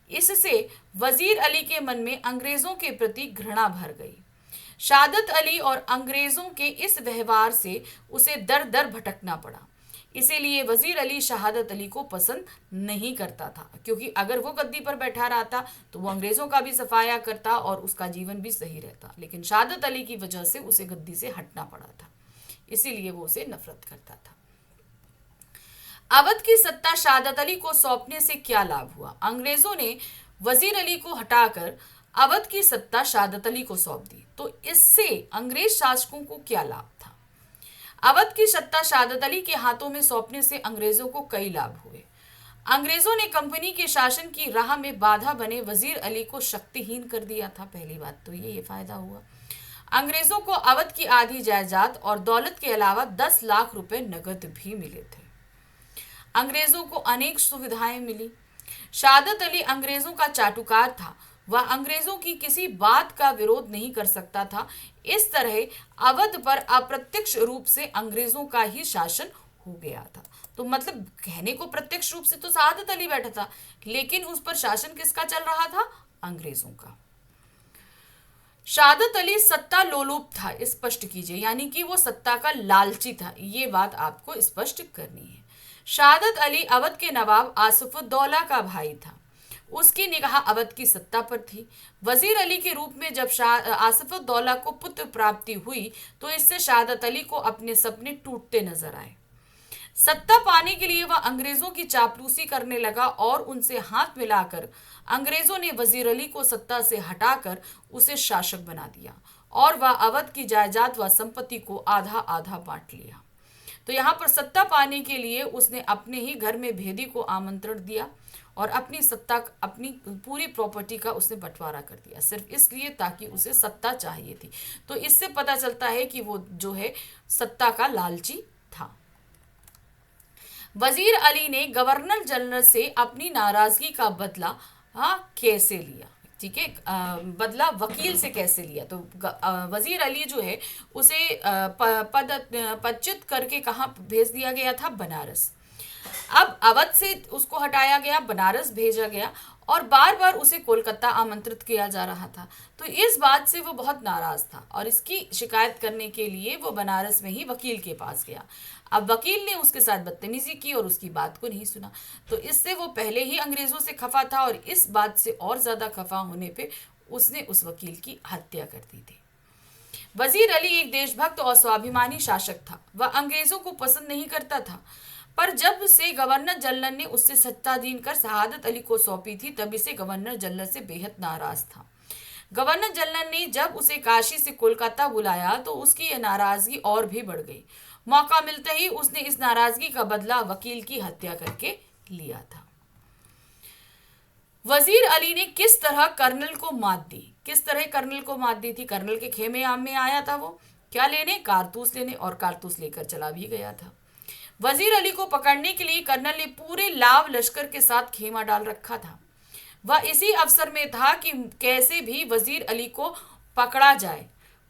इससे वजीर अली के मन में अंग्रेजों के प्रति घृणा भर गई। शहादत अली और अंग्रेजों के इस व्यवहार से उसे दर दर भटकना पड़ा। इसीलिए वजीर अली शहादत अली को पसंद नहीं करता था, क्योंकि अगर वो गद्दी पर बैठा रहता तो वो अंग्रेजों का भी सफाया करता और उसका जीवन भी सही रहता। लेकिन शहादत अली की वजह से उसे गद्दी से हटना पड़ा था, इसीलिए वो उसे नफरत करता था। अवध की सत्ता शहादत अली को सौंपने से क्या लाभ हुआ? अंग्रेजों ने वजीर अली को हटाकर अवध की सत्ता शहादत अली को सौंप दी, तो इससे अंग्रेज शासकों को क्या लाभ था? अवध की सत्ता शहादत अली के हाथों में सौंपने से अंग्रेजों को कई लाभ हुए। अंग्रेजों ने कंपनी के शासन की राह में बाधा बने वजीर अली को शक्तिहीन कर दिया था। पहली बात तो ये फायदा हुआ। अंग्रेजों को अवध की आधी जायदाद और दौलत के अलावा 10 लाख रुपए नकद भी मिले थे। अंग्रेजों को अनेक सुविधाएं मिली। शहादत अली अंग्रेजों का चाटुकार था। वह अंग्रेजों की किसी बात का विरोध नहीं कर सकता था। इस तरह अवध पर अप्रत्यक्ष रूप से अंग्रेजों का ही शासन हो गया था। तो मतलब कहने को प्रत्यक्ष रूप से तो शहादत अली बैठा था, लेकिन उस पर शासन किसका चल रहा था? अंग्रेजों का। शहादत अली सत्ता लोलुप था, स्पष्ट कीजिए, यानी कि वो सत्ता का लालची था। ये बात आपको स्पष्ट करनी है। शहादत अली अवध के नवाब आसिफउद्दौला का भाई था। उसकी निगाह अवध की सत्ता पर थी। वजीर अली के रूप में जब शाह आसिफउद्दौला को पुत्र प्राप्ति हुई तो इससे शहादत अली को अपने सपने टूटते नजर आए। सत्ता पाने के लिए वह अंग्रेजों की चापलूसी करने लगा और उनसे हाथ मिलाकर अंग्रेजों ने वजीर अली को सत्ता से हटाकर उसे शासक बना दिया और वह अवध की जायदाद व संपत्ति को आधा आधा बांट लिया। तो यहाँ पर सत्ता पाने के लिए उसने अपने ही घर में भेदी को आमंत्रण दिया और अपनी सत्ता, अपनी पूरी प्रॉपर्टी का उसने बंटवारा कर दिया, सिर्फ इसलिए ताकि उसे सत्ता चाहिए थी। तो इससे पता चलता है कि वो जो है सत्ता का लालची था। वजीर अली ने गवर्नर जनरल से अपनी नाराजगी का बदला कैसे लिया? ठीक है, बदला वकील से कैसे लिया? तो वजीर अली जो है उसे पदच्युत करके कहाँ भेज दिया गया था? बनारस। अब अवध से उसको हटाया गया, बनारस भेजा गया और बार बार उसे कोलकाता आमंत्रित किया जा रहा था। तो इस बात से वो बहुत नाराज था और इसकी शिकायत करने के लिए वो बनारस में ही वकील के पास गया। अब वकील ने उसके साथ बदतमीजी की और उसकी बात को नहीं सुना। तो इससे वो पहले ही अंग्रेजों से खफा था और इस बात से और ज्यादा खफा होने पे उसने उस वकील की हत्या कर दी थी। वजीर अली एक देशभक्त और स्वाभिमानी शासक था। वह अंग्रेजों को पसंद नहीं करता था, पर जब से गवर्नर जनरल ने उससे सत्ता छीनकर शहादत अली को सौंपी थी तभी से गवर्नर जनरल से बेहद नाराज था। गवर्नर जनरल ने जब उसे काशी से कोलकाता बुलाया तो उसकी यह नाराजगी और भी बढ़ गई। मौका मिलते ही उसने इस नाराजगी का बदला वकील की हत्या करके लिया था। वजीर अली ने किस तरह कर्नल को मात दी? किस तरह कर्नल को मात दी थी? कर्नल के खेमे में आया था वो क्या लेने? कारतूस लेने, और कारतूस लेकर चला भी गया था। वजीर अली को पकड़ने के लिए कर्नल ने पूरे लाव लश्कर के साथ खेमा डाल रखा था। वह इसी अवसर में था कि कैसे भी वजीर अली को पकड़ा जाए,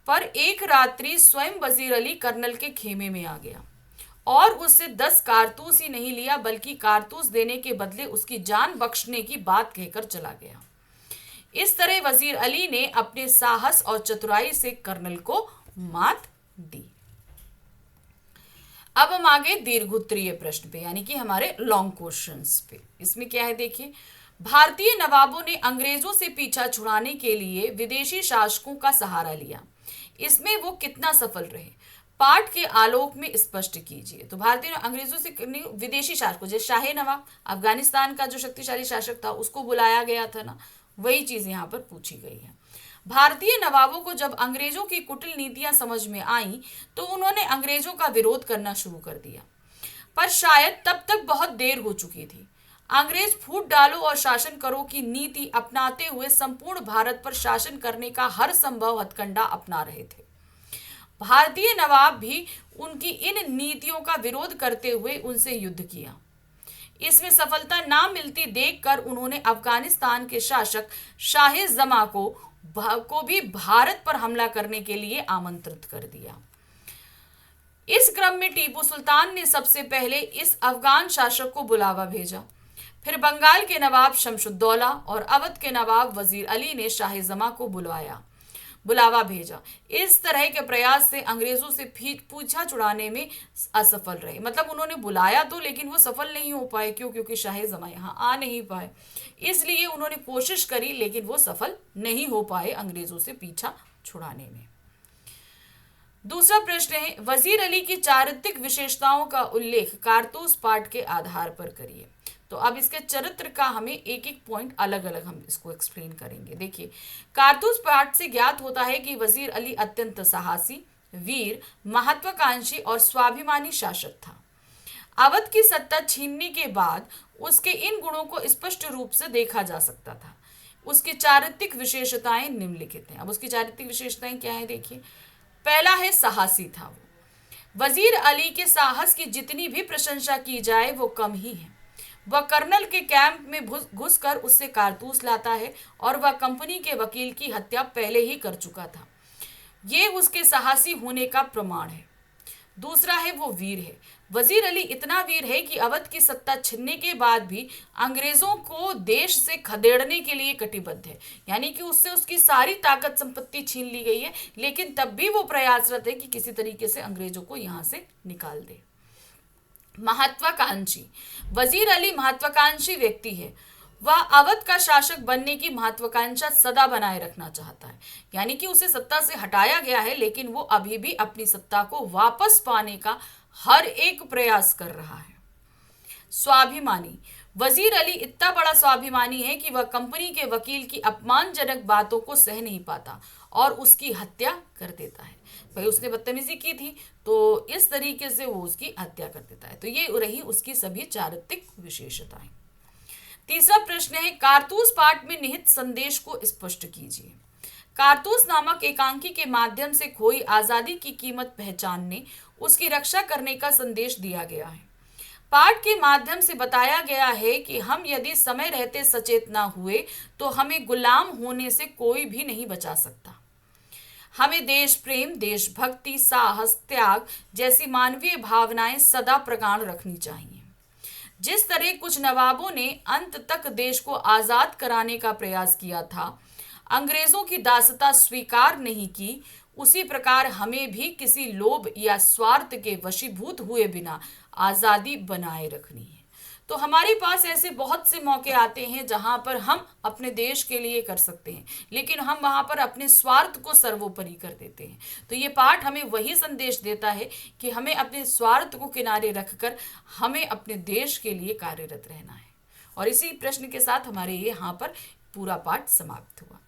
पर एक रात्रि स्वयं वजीर अली कर्नल के खेमे में आ गया और उससे 10 कारतूस ही नहीं लिया बल्कि कारतूस देने के बदले उसकी जान बख्शने की बात कहकर चला गया। इस तरह वजीर अली ने अपने साहस और चतुराई से कर्नल को मात दी। अब हम आगे दीर्घोत्तरीय प्रश्न पे, यानी कि हमारे लॉन्ग क्वेश्चंस पे। इसमें क्या है देखिए, भारतीय नवाबों ने अंग्रेजों से पीछा छुड़ाने के लिए विदेशी शासकों का सहारा लिया, इसमें वो कितना सफल रहे? पाठ के आलोक में स्पष्ट कीजिए। तो भारतीय अंग्रेजों से विदेशी शासकों, जैसे शाह नवाब अफगानिस्तान का जो शक्तिशाली शासक था उसको बुलाया गया था ना, वही चीज यहाँ पर पूछी गई है। भारतीय नवाबों को जब अंग्रेजों की कुटिल नीतियां समझ में आई तो उन्होंने अंग्रेजों का विरोध करना शुरू कर दिया, पर शायद तब तक बहुत देर हो चुकी थी। अंग्रेज फूट डालो और शासन करो की नीति अपनाते हुए संपूर्ण भारत पर शासन करने का हर संभव हथकंडा अपना रहे थे। भारतीय नवाब भी उनकी इन नीतियों का विरोध करते हुए उनसे युद्ध किया। इसमें सफलता ना मिलती देखकर उन्होंने अफगानिस्तान के शासक शाह जमा को भी भारत पर हमला करने के लिए आमंत्रित कर दिया। इस क्रम में टीपू सुल्तान ने सबसे पहले इस अफगान शासक को बुलावा भेजा। फिर बंगाल के नवाब शमशुद्दौला और अवध के नवाब वजीर अली ने शाह जमा को बुलावा भेजा। इस तरह के प्रयास से अंग्रेजों से पूछा छुड़ाने में असफल रहे। मतलब उन्होंने बुलाया तो, लेकिन वो सफल नहीं हो पाए। क्यों? क्योंकि शाह जमा यहाँ आ नहीं पाए, इसलिए उन्होंने कोशिश करी लेकिन वो सफल नहीं हो पाए अंग्रेजों से पीछा छुड़ाने में। दूसरा प्रश्न है, वजीर अली की चारित्रिक विशेषताओं का उल्लेख कारतूस पाठ के आधार पर करिए। तो अब इसके चरित्र का हमें एक एक पॉइंट अलग अलग हम इसको एक्सप्लेन करेंगे। देखिए, कारतूस पाठ से ज्ञात होता है कि वजीर अली अत्यंत साहसी, वीर, महत्वाकांक्षी और स्वाभिमानी शासक था। अवध की सत्ता छीनने के बाद उसके इन गुणों को स्पष्ट रूप से देखा जा सकता था। उसकी चारित्रिक विशेषताएं निम्नलिखित हैं। अब उसकी चारित्रिक विशेषताएं क्या है देखिए। पहला है, साहसी था वो। वजीर अली के साहस की जितनी भी प्रशंसा की जाए वो कम ही है। वह कर्नल के कैंप में घुसकर उससे कारतूस लाता है और वह कंपनी के वकील की हत्या पहले ही कर चुका था। ये उसके साहसी होने का प्रमाण है। दूसरा है, वो वीर है। वजीर अली इतना वीर है कि अवध की सत्ता छिनने के बाद भी अंग्रेजों को देश से खदेड़ने के लिए कटिबद्ध है। यानी कि उससे उसकी सारी ताकत संपत्ति छीन ली गई है, लेकिन तब भी वो प्रयासरत है कि किसी तरीके से अंग्रेजों को यहाँ से निकाल दे। महत्वाकांक्षी, वजीर अली महत्वाकांक्षी व्यक्ति है। वह अवध का शासक बनने की महत्वाकांक्षा सदा बनाए रखना चाहता है। यानी कि उसे सत्ता से हटाया गया है, लेकिन वो अभी भी अपनी सत्ता को वापस पाने का हर एक प्रयास कर रहा है। स्वाभिमानी। वजीर अली इतना बड़ा स्वाभिमानी है कि वह कंपनी के वकील की अपमानजनक बातों को सह नहीं पाता और उसकी हत्या कर देता है। भाई उसने बदतमीजी की थी तो इस तरीके से वो उसकी हत्या कर देता है। तो ये रही उसकी सभी चारित्रिक विशेषताएं। तीसरा प्रश्न है, कारतूस पाठ में निहित संदेश को स्पष्ट कीजिए। कारतूस नामक एकांकी के माध्यम से खोई आजादी की कीमत पहचानने, उसकी रक्षा करने का संदेश दिया गया है। पाठ के माध्यम से बताया गया है कि हम यदि समय रहते सचेत ना हुए तो हमें गुलाम होने से कोई भी नहीं बचा सकता। हमें देश प्रेम, देशभक्ति, साहस, त्याग जैसी मानवीय भावनाएं सदा प्रगाढ़ रखनी चाहिए। जिस तरह कुछ नवाबों ने अंत तक देश को आजाद कराने का प्रयास किया था, अंग्रेजों की दासता स्वीकार नहीं की, उसी प्रकार हमें भी किसी लोभ या स्वार्थ के वशीभूत हुए बिना आजादी बनाए रखनी है। तो हमारे पास ऐसे बहुत से मौके आते हैं जहां पर हम अपने देश के लिए कर सकते हैं, लेकिन हम वहां पर अपने स्वार्थ को सर्वोपरि कर देते हैं। तो ये पाठ हमें वही संदेश देता है कि हमें अपने स्वार्थ को किनारे रखकर हमें अपने देश के लिए कार्यरत रहना है। और इसी प्रश्न के साथ हमारे यहाँ पर पूरा पाठ समाप्त हुआ।